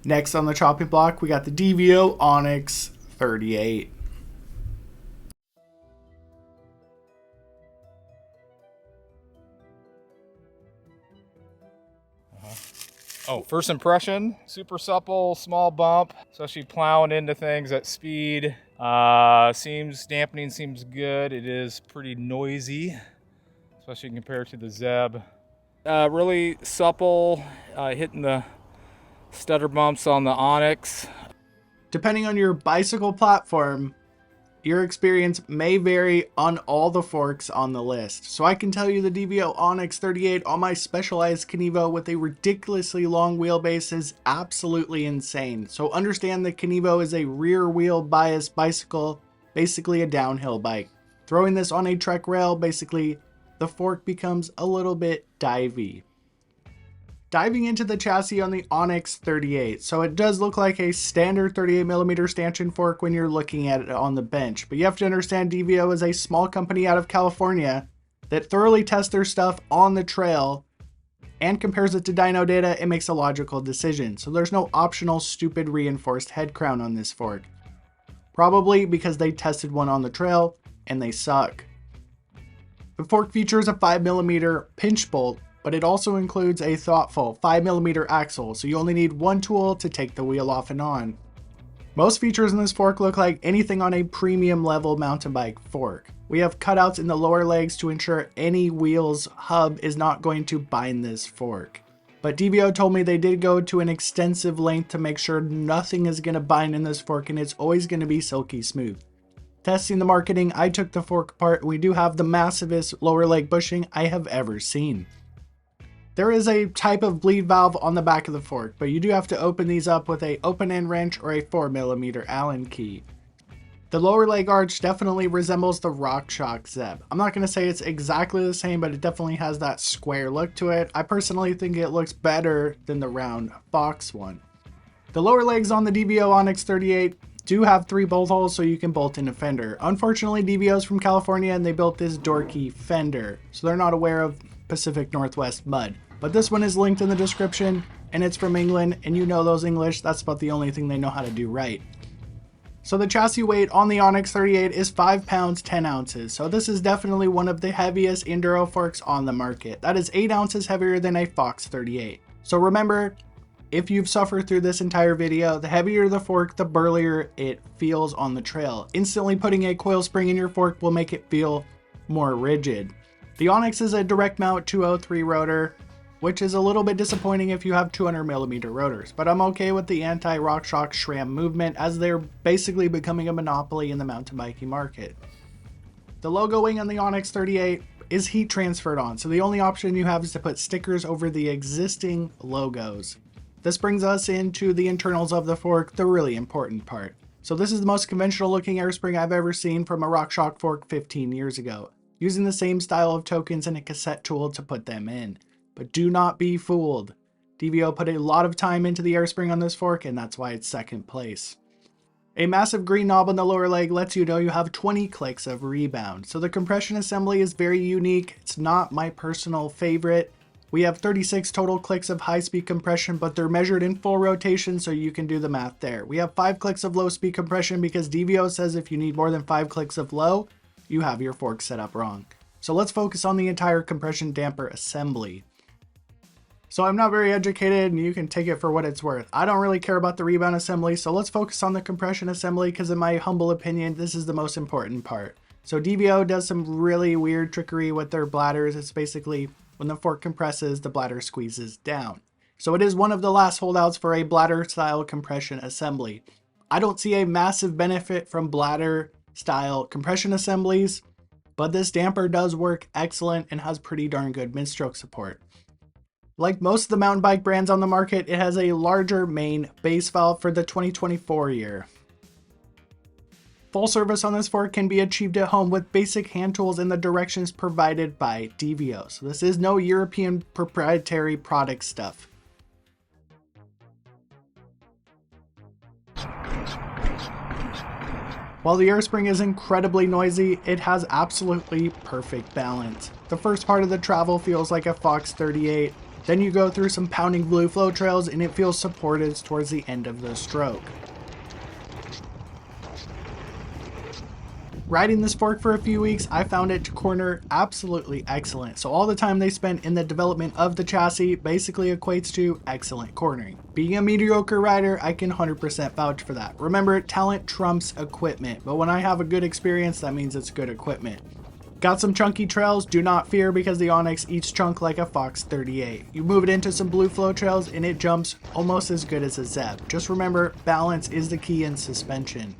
Next on the chopping block, we got the DVO Onyx 38. Oh, first impression, super supple, small bump, especially plowing into things at speed. Dampening seems good. It is pretty noisy, especially compared to the ZEB. Really supple, hitting the stutter bumps on the Onyx. Depending on your bicycle platform, your experience may vary on all the forks on the list. So I can tell you the DVO Onyx 38 on my Specialized Kenevo with a ridiculously long wheelbase is absolutely insane. So understand the Kenevo is a rear wheel bias bicycle, basically a downhill bike. Throwing this on a trek rail, basically the fork becomes a little bit divey. Diving into the chassis on the Onyx 38, so it does look like a standard 38mm stanchion fork when you're looking at it on the bench, but you have to understand DVO is a small company out of California that thoroughly tests their stuff on the trail and compares it to dyno data and makes a logical decision. So there's no optional stupid reinforced head crown on this fork. Probably because they tested one on the trail and they suck. The fork features a 5mm pinch bolt, but it also includes a thoughtful 5mm axle, so you only need one tool to take the wheel off and on. Most features in this fork look like anything on a premium level mountain bike fork. We have cutouts in the lower legs to ensure any wheel's hub is not going to bind this fork. But DVO told me they did go to an extensive length to make sure nothing is going to bind in this fork and it's always going to be silky smooth. Testing the marketing, I took the fork apart and we do have the massivest lower leg bushing I have ever seen. There is a type of bleed valve on the back of the fork, but you do have to open these up with a open end wrench or a 4mm Allen key. The lower leg arch definitely resembles the RockShoxZEB. I'm not going to say it's exactly the same, but it definitely has that square look to it. I personally think it looks better than the round Fox one. The lower legs on the DVO Onyx 38 do have 3 bolt holes so you can bolt in a fender. Unfortunately, DVO's from California and they built this dorky fender, so they're not aware of Pacific Northwest mud. But this one is linked in the description and it's from England, and you know those English, that's about the only thing they know how to do right. So the chassis weight on the Onyx 38 is 5 pounds 10 ounces. So this is definitely one of the heaviest Enduro forks on the market. That is 8 ounces heavier than a Fox 38. So remember, if you've suffered through this entire video, the heavier the fork, the burlier it feels on the trail. Instantly putting a coil spring in your fork will make it feel more rigid. The Onyx is a direct mount 203 rotor, which is a little bit disappointing if you have 200mm rotors, but I'm okay with the anti-RockShox SRAM movement as they're basically becoming a monopoly in the mountain biking market. The logo wing on the Onyx 38 is heat transferred on, so the only option you have is to put stickers over the existing logos. This brings us into the internals of the fork, the really important part. So this is the most conventional looking air spring I've ever seen from a RockShox fork 15 years ago, using the same style of tokens and a cassette tool to put them in. But do not be fooled. DVO put a lot of time into the air spring on this fork, and that's why it's second place. A massive green knob on the lower leg lets you know you have 20 clicks of rebound. So the compression assembly is very unique. It's not my personal favorite. We have 36 total clicks of high-speed compression, but they're measured in full rotation, so you can do the math there. We have 5 clicks of low-speed compression because DVO says if you need more than 5 clicks of low, you have your fork set up wrong. So let's focus on the entire compression damper assembly. So I'm not very educated, and you can take it for what it's worth. I don't really care about the rebound assembly, so let's focus on the compression assembly because in my humble opinion, this is the most important part. So DVO does some really weird trickery with their bladders. It's basically when the fork compresses, the bladder squeezes down. So it is one of the last holdouts for a bladder style compression assembly. I don't see a massive benefit from bladder style compression assemblies, but this damper does work excellent and has pretty darn good mid-stroke support. Like most of the mountain bike brands on the market, it has a larger main base valve for the 2024 year. Full service on this fork can be achieved at home with basic hand tools and the directions provided by DVO. So this is no European proprietary product stuff. While the air spring is incredibly noisy, it has absolutely perfect balance. The first part of the travel feels like a Fox 38. Then you go through some pounding blue flow trails and it feels supported towards the end of the stroke. Riding this fork for a few weeks, I found it to corner absolutely excellent. So all the time they spent in the development of the chassis basically equates to excellent cornering. Being a mediocre rider, I can 100% vouch for that. Remember, talent trumps equipment, but when I have a good experience, that means it's good equipment. Got some chunky trails? Do not fear because the Onyx eats chunk like a Fox 38. You move it into some blue flow trails and it jumps almost as good as a ZEB. Just remember, balance is the key in suspension.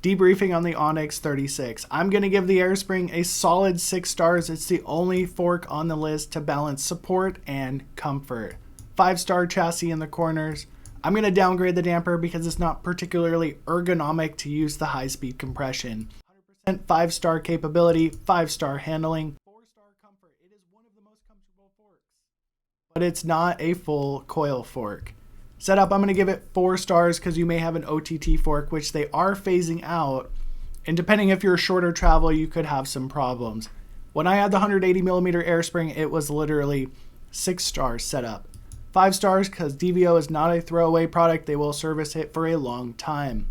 Debriefing on the Onyx 36. I'm going to give the airspring a solid 6 stars. It's the only fork on the list to balance support and comfort. 5-star chassis in the corners. I'm going to downgrade the damper because it's not particularly ergonomic to use the high-speed compression. 100% 5-star capability, 5-star handling, 4-star comfort. It is one of the most comfortable forks. But it's not a full coil fork. Setup, I'm going to give it 4 stars because you may have an OTT fork, which they are phasing out. And depending if you're a shorter travel, you could have some problems. When I had the 180mm airspring, it was literally 6 stars setup. 5 stars because DVO is not a throwaway product. They will service it for a long time.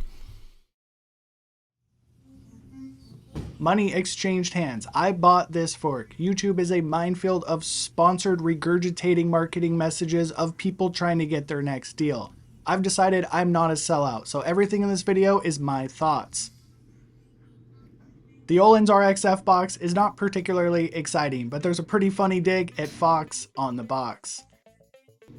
Money exchanged hands. I bought this fork. YouTube is a minefield of sponsored regurgitating marketing messages of people trying to get their next deal. I've decided I'm not a sellout, so everything in this video is my thoughts. The Ohlins RXF box is not particularly exciting, but there's a pretty funny dig at Fox on the box.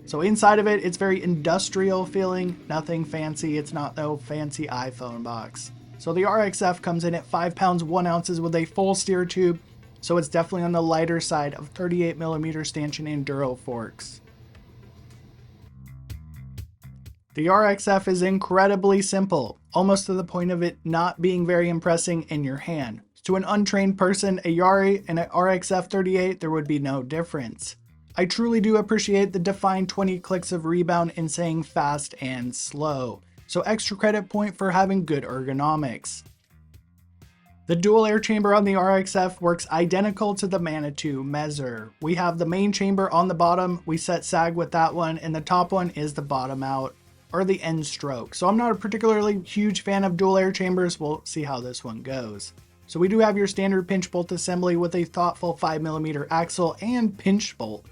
So inside of it, it's very industrial feeling, nothing fancy. It's not no fancy iPhone box. So the RXF comes in at 5 pounds 1 ounces with a full steer tube, so it's definitely on the lighter side of 38mm stanchion Enduro forks. The RXF is incredibly simple, almost to the point of it not being very impressive in your hand. To an untrained person, a Yari and an RXF 38, there would be no difference. I truly do appreciate the defined 20 clicks of rebound in saying fast and slow, so extra credit point for having good ergonomics. The dual air chamber on the RXF works identical to the Manitou Mezzer. We have the main chamber on the bottom, we set sag with that one, and the top one is the bottom out. or the end stroke. So I'm not a particularly huge fan of dual air chambers. We'll see how this one goes. So we do have your standard pinch bolt assembly with a thoughtful 5mm axle and pinch bolt.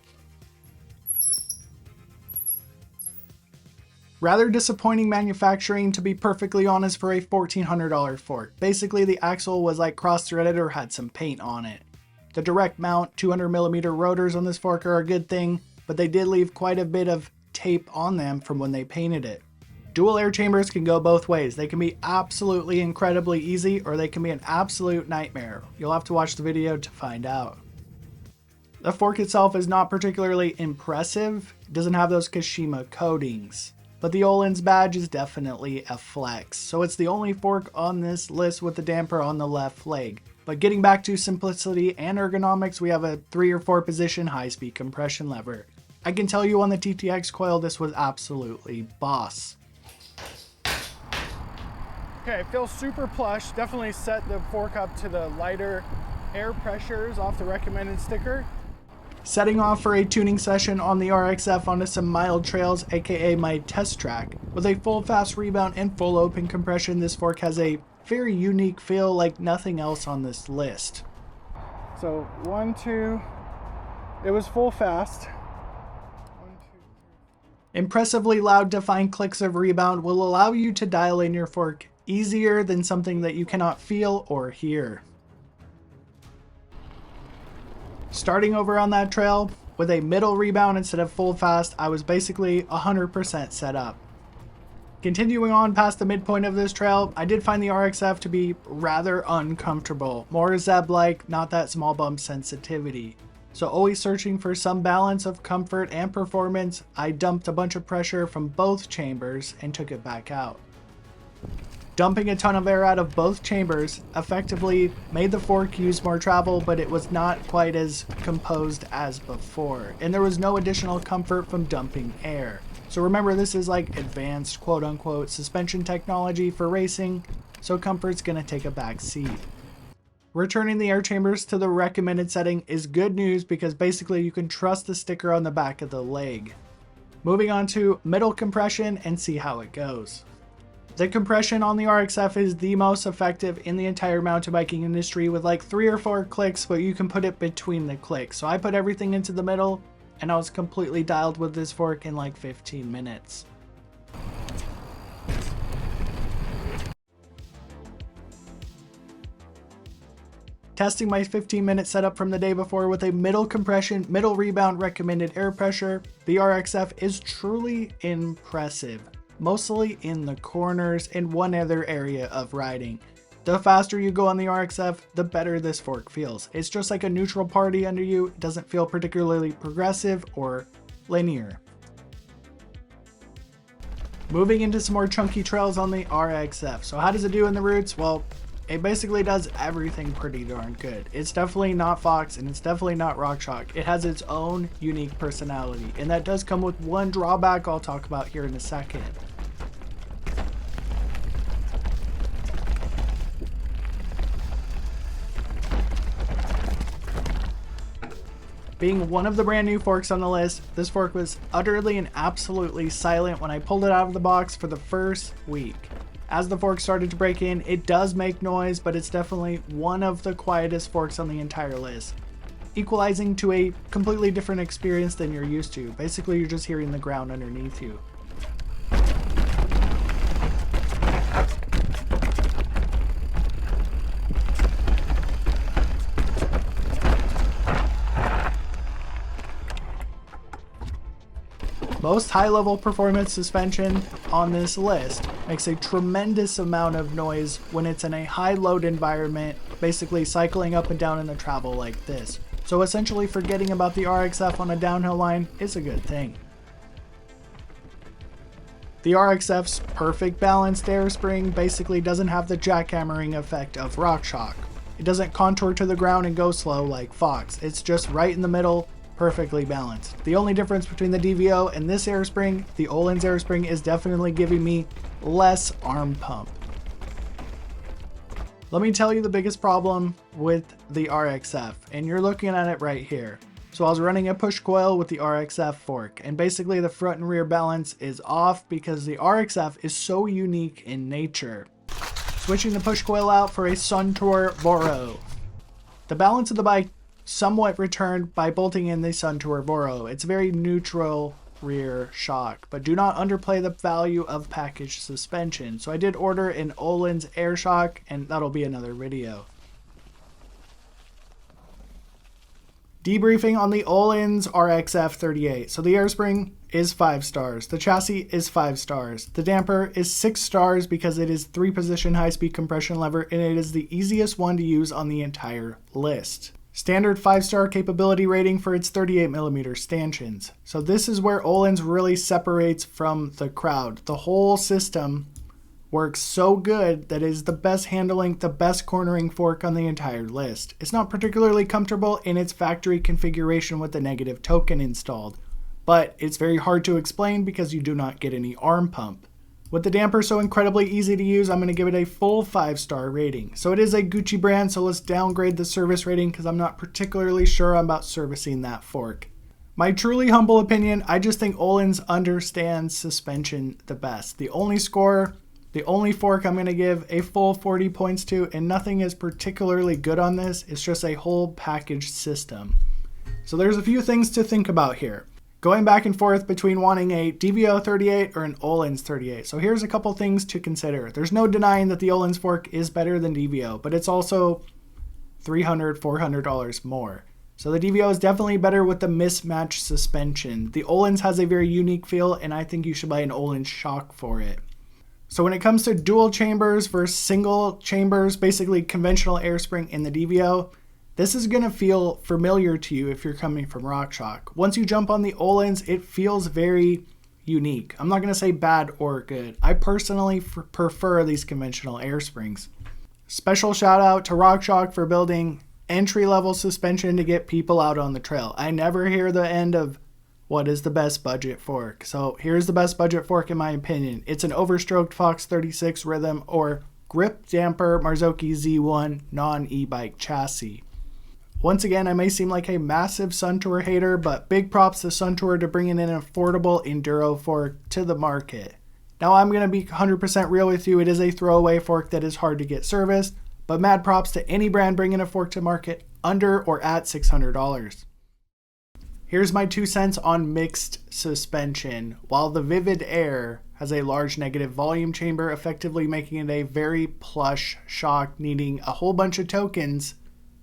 Rather disappointing manufacturing, to be perfectly honest, for a $1,400 fork. Basically the axle was like cross-threaded or had some paint on it. The direct mount 200mm rotors on this fork are a good thing, but they did leave quite a bit of tape on them from when they painted it. Dual air chambers can go both ways. They can be absolutely incredibly easy, or they can be an absolute nightmare. You'll have to watch the video to find out. The fork itself is not particularly impressive. It doesn't have those Kashima coatings. But the Ohlins badge is definitely a flex. So it's the only fork on this list with the damper on the left leg. But getting back to simplicity and ergonomics, we have a 3 or 4 position high-speed compression lever. I can tell you on the TTX coil, this was absolutely boss. Okay, it feels super plush. Definitely set the fork up to the lighter air pressures off the recommended sticker. Setting off for a tuning session on the RXF onto some mild trails, aka my test track. With a full fast rebound and full open compression, this fork has a very unique feel like nothing else on this list. So 1, 2, it was full fast. 1, 2, 3. Impressively loud defined clicks of rebound will allow you to dial in your fork easier than something that you cannot feel or hear. Starting over on that trail, with a middle rebound instead of full fast, I was basically 100% set up. Continuing on past the midpoint of this trail, I did find the RXF to be rather uncomfortable. More ZEB-like, not that small bump sensitivity. So always searching for some balance of comfort and performance, I dumped a bunch of pressure from both chambers and took it back out. Dumping a ton of air out of both chambers effectively made the fork use more travel, but it was not quite as composed as before, and there was no additional comfort from dumping air. So remember, this is like advanced quote-unquote suspension technology for racing, so comfort's gonna take a back seat. Returning the air chambers to the recommended setting is good news because basically you can trust the sticker on the back of the leg. Moving on to middle compression and see how it goes. The compression on the RXF is the most effective in the entire mountain biking industry with like 3 or 4 clicks, but you can put it between the clicks. So I put everything into the middle and I was completely dialed with this fork in like 15 minutes. Testing my 15-minute setup from the day before with a middle compression, middle rebound recommended air pressure, the RXF is truly impressive. Mostly in the corners and one other area of riding. The faster you go on the RXF, the better this fork feels. It's just like a neutral party under you. It doesn't feel particularly progressive or linear. Moving into some more chunky trails on the RXF. So how does it do in the roots? Well, it basically does everything pretty darn good. It's definitely not Fox and it's definitely not RockShox. It has its own unique personality, and that does come with one drawback I'll talk about here in a second. Being one of the brand new forks on the list, this fork was utterly and absolutely silent when I pulled it out of the box for the first week. As the fork started to break in, it does make noise, but it's definitely one of the quietest forks on the entire list, equalizing to a completely different experience than you're used to. Basically, you're just hearing the ground underneath you. Most high-level performance suspension on this list makes a tremendous amount of noise when it's in a high-load environment, basically cycling up and down in the travel like this. So essentially forgetting about the RXF on a downhill line is a good thing. The RXF's perfect balanced air spring basically doesn't have the jackhammering effect of RockShox. It doesn't contour to the ground and go slow like Fox. It's just right in the middle, perfectly balanced. The only difference between the DVO and this air spring, the Ohlins air spring, is definitely giving me less arm pump. Let me tell you the biggest problem with the RXF, and you're looking at it right here. So I was running a push coil with the RXF fork, and basically the front and rear balance is off because the RXF is so unique in nature. Switching the push coil out for a Suntour Voro. The balance of the bike somewhat returned by bolting in the Suntour Voro. It's very neutral rear shock, but do not underplay the value of package suspension. So I did order an Ohlins air shock, and that'll be another video. Debriefing on the Ohlins RXF 38. So the air spring is 5 stars. The chassis is 5 stars. The damper is 6 stars because it is 3-position high-speed compression lever, and it is the easiest one to use on the entire list. Standard 5-star capability rating for its 38mm stanchions. So this is where Ohlins really separates from the crowd. The whole system works so good that it is the best handling, the best cornering fork on the entire list. It's not particularly comfortable in its factory configuration with the negative token installed, but it's very hard to explain because you do not get any arm pump. With the damper so incredibly easy to use, I'm going to give it a full 5-star rating. So it is a Gucci brand, so let's downgrade the service rating because I'm not particularly sure about servicing that fork. My truly humble opinion, I just think Ohlins understands suspension the best. The only fork I'm going to give a full 40 points to, and nothing is particularly good on this, it's just a whole package system. So there's a few things to think about here. Going back and forth between wanting a DVO 38 or an Ohlins 38. So here's a couple things to consider. There's no denying that the Ohlins fork is better than DVO, but it's also $300, $400 more. So the DVO is definitely better with the mismatch suspension. The Ohlins has a very unique feel, and I think you should buy an Ohlins shock for it. So when it comes to dual chambers versus single chambers, basically conventional air spring in the DVO, this is going to feel familiar to you if you're coming from RockShox. Once you jump on the Ohlins, it feels very unique. I'm not going to say bad or good. I personally prefer these conventional air springs. Special shout out to RockShox for building entry-level suspension to get people out on the trail. I never hear the end of what is the best budget fork. So here's the best budget fork in my opinion. It's an overstroked Fox 36 Rhythm or grip damper Marzocchi Z1 non-e-bike chassis. Once again, I may seem like a massive Suntour hater, but big props to Suntour to bringing in an affordable enduro fork to the market. Now I'm going to be 100% real with you, it is a throwaway fork that is hard to get serviced, but mad props to any brand bringing a fork to market under or at $600. Here's my 2 cents on mixed suspension. While the Vivid Air has a large negative volume chamber, effectively making it a very plush shock needing a whole bunch of tokens,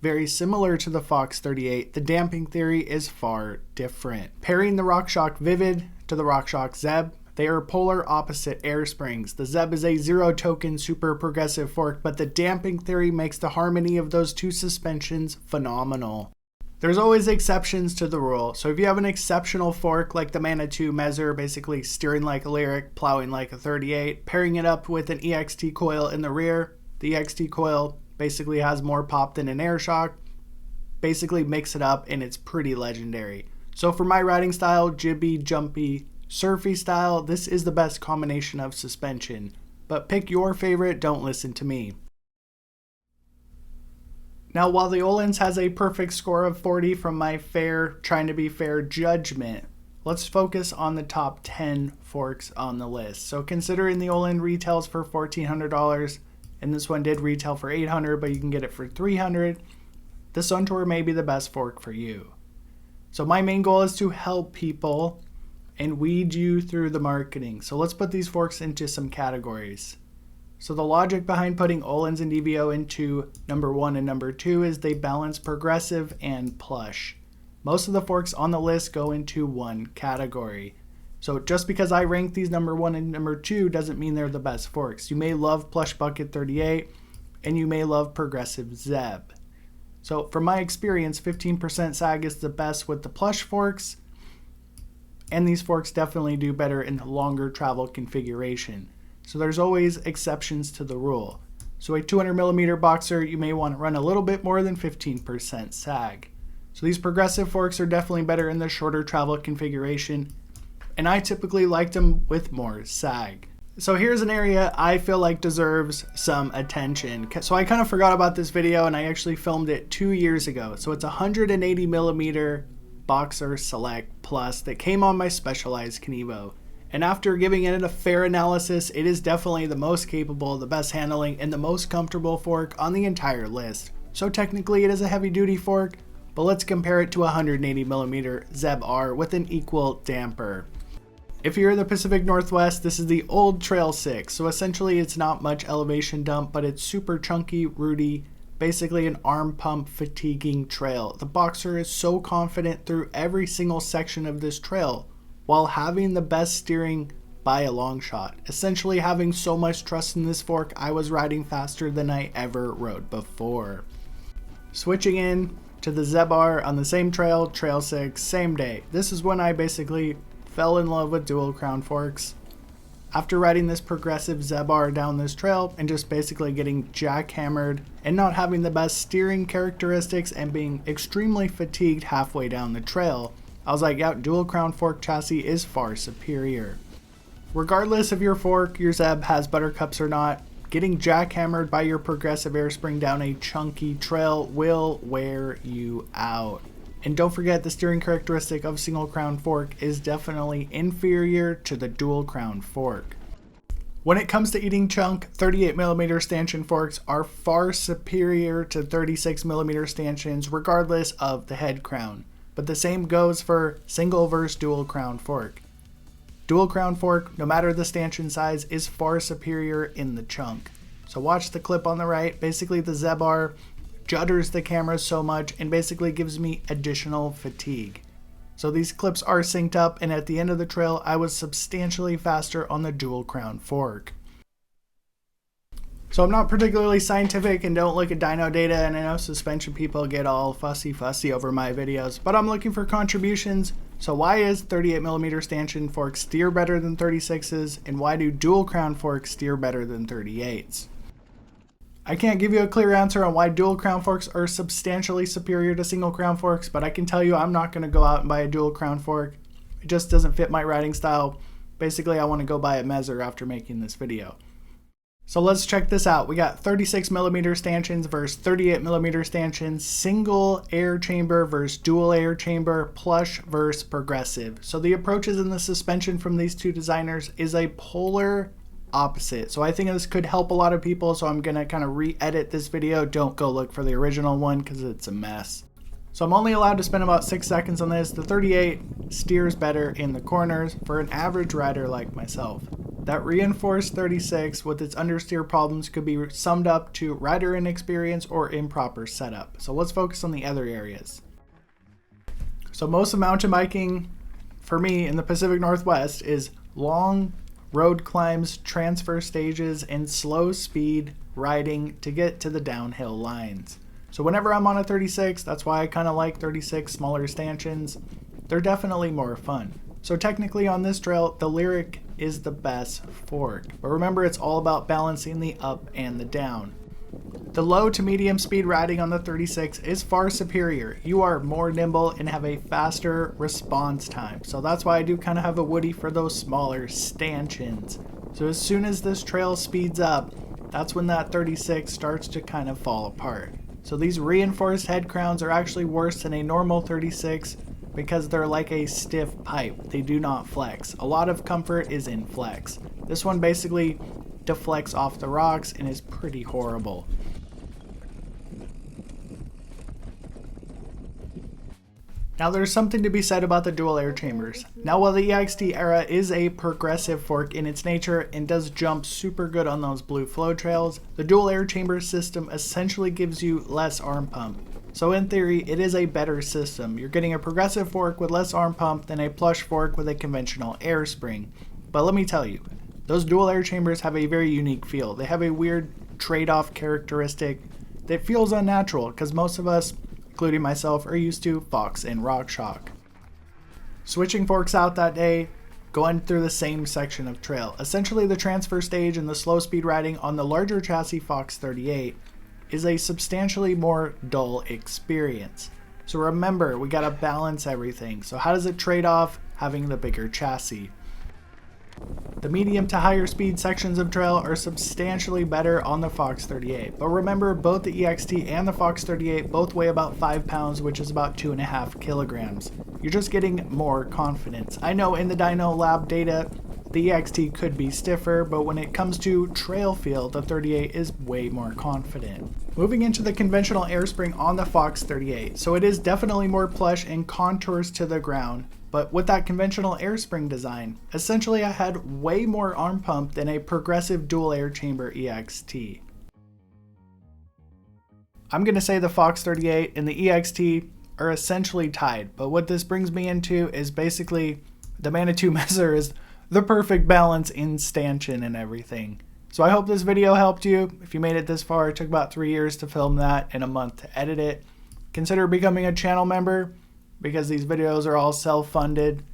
very similar to the Fox 38, the damping theory is far different. Pairing the RockShox Vivid to the RockShoxZEB, they are polar opposite air springs. The ZEB is a 0-token super progressive fork, but the damping theory makes the harmony of those two suspensions phenomenal. There's always exceptions to the rule, so if you have an exceptional fork like the Manitou Mezzer, basically steering like a Lyrik, plowing like a 38, pairing it up with an EXT coil in the rear, the EXT coil basically has more pop than an air shock, basically mix it up and it's pretty legendary. So for my riding style, jibby, jumpy, surfy style, this is the best combination of suspension. But pick your favorite, don't listen to me. Now while the Ohlins has a perfect score of 40 from my trying to be fair judgment, let's focus on the top 10 forks on the list. So considering the Ohlins retails for $1,400, and this one did retail for $800, but you can get it for $300. The Suntour may be the best fork for you. So my main goal is to help people and weed you through the marketing. So let's put these forks into some categories. So the logic behind putting Ohlins and DVO into number 1 and number 2 is they balance progressive and plush. Most of the forks on the list go into one category. So just because I rank these number 1 and number 2 doesn't mean they're the best forks. You may love Plush Bucket 38 and you may love Progressive ZEB. So from my experience, 15% sag is the best with the plush forks, and these forks definitely do better in the longer travel configuration. So there's always exceptions to the rule. So a 200mm boxer, you may want to run a little bit more than 15% sag. So these progressive forks are definitely better in the shorter travel configuration, and I typically like them with more sag. So here's an area I feel like deserves some attention. So I kind of forgot about this video and I actually filmed it 2 years ago. So it's a 180mm Boxer Select Plus that came on my Specialized Knievo. And after giving it a fair analysis, it is definitely the most capable, the best handling, and the most comfortable fork on the entire list. So technically it is a heavy duty fork, but let's compare it to a 180mm ZEB R with an equal damper. If you're in the Pacific Northwest, this is the old Trail 6, so essentially it's not much elevation dump, but it's super chunky, rooty, basically an arm pump fatiguing trail. The Boxer is so confident through every single section of this trail, while having the best steering by a long shot. Essentially having so much trust in this fork, I was riding faster than I ever rode before. Switching in to the ZEB R on the same trail, Trail 6, same day. This is when I basically fell in love with dual crown forks. After riding this progressive ZEB R down this trail and just basically getting jackhammered and not having the best steering characteristics and being extremely fatigued halfway down the trail, I was like, yeah, dual crown fork chassis is far superior. Regardless of your fork, your ZEB has buttercups or not, getting jackhammered by your progressive airspring down a chunky trail will wear you out. And don't forget, the steering characteristic of single crown fork is definitely inferior to the dual crown fork. When it comes to eating chunk, 38mm stanchion forks are far superior to 36mm stanchions regardless of the head crown. But the same goes for single versus dual crown fork. Dual crown fork, no matter the stanchion size, is far superior in the chunk. So watch the clip on the right. Basically the ZEB R judders the camera so much and basically gives me additional fatigue. So these clips are synced up, and at the end of the trail I was substantially faster on the dual crown fork. So I'm not particularly scientific and don't look at dyno data, and I know suspension people get all fussy over my videos, but I'm looking for contributions. So why is 38mm stanchion forks steer better than 36s, and why do dual crown forks steer better than 38s? I can't give you a clear answer on why dual crown forks are substantially superior to single crown forks, but I can tell you I'm not going to go out and buy a dual crown fork. It just doesn't fit my riding style. Basically, I want to go buy a Mezzer after making this video. So let's check this out. We got 36mm stanchions versus 38mm stanchions, single air chamber versus dual air chamber, plush versus progressive. So the approaches in the suspension from these two designers is a polar opposite. So I think this could help a lot of people, so I'm gonna kind of re-edit this video. Don't go look for the original one because it's a mess. So I'm only allowed to spend about 6 seconds on this. The 38 steers better in the corners for an average rider like myself. That reinforced 36 with its understeer problems could be summed up to rider inexperience or improper setup. So let's focus on the other areas. So most of mountain biking for me in the Pacific Northwest is long road climbs, transfer stages, and slow speed riding to get to the downhill lines. So whenever I'm on a 36, that's why I kind of like 36 smaller stanchions. They're definitely more fun. So technically on this trail, the Lyrik is the best fork. But remember, it's all about balancing the up and the down. The low to medium speed riding on the 36 is far superior. You are more nimble and have a faster response time. So that's why I do kind of have a woody for those smaller stanchions. So as soon as this trail speeds up, that's when that 36 starts to kind of fall apart. So these reinforced head crowns are actually worse than a normal 36 because they're like a stiff pipe. They do not flex. A lot of comfort is in flex. This one basically deflects off the rocks and is pretty horrible. Now there's something to be said about the dual air chambers. Now while the EXT Era is a progressive fork in its nature and does jump super good on those blue flow trails, the dual air chamber system essentially gives you less arm pump. So in theory, it is a better system. You're getting a progressive fork with less arm pump than a plush fork with a conventional air spring. But let me tell you, those dual air chambers have a very unique feel. They have a weird trade-off characteristic that feels unnatural because most of us, including myself, are used to Fox and RockShox. Switching forks out that day, going through the same section of trail. Essentially the transfer stage and the slow speed riding on the larger chassis Fox 38 is a substantially more dull experience. So remember, we gotta balance everything. So how does it trade off having the bigger chassis? The medium to higher speed sections of trail are substantially better on the Fox 38, but remember both the EXT and the Fox 38 both weigh about 5 pounds, which is about 2.5 kilograms. You're just getting more confidence. I know in the dyno lab data, the EXT could be stiffer, but when it comes to trail feel, the 38 is way more confident. Moving into the conventional air spring on the Fox 38, so it is definitely more plush and contours to the ground, but with that conventional air spring design, essentially I had way more arm pump than a progressive dual air chamber EXT. I'm going to say the Fox 38 and the EXT are essentially tied, but what this brings me into is basically the Manitou Mezzer is the perfect balance in stanchion and everything. So I hope this video helped you. If you made it this far, it took about 3 years to film that and a month to edit it. Consider becoming a channel member because these videos are all self-funded.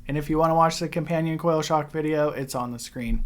And if you want to watch the companion coil shock video, it's on the screen.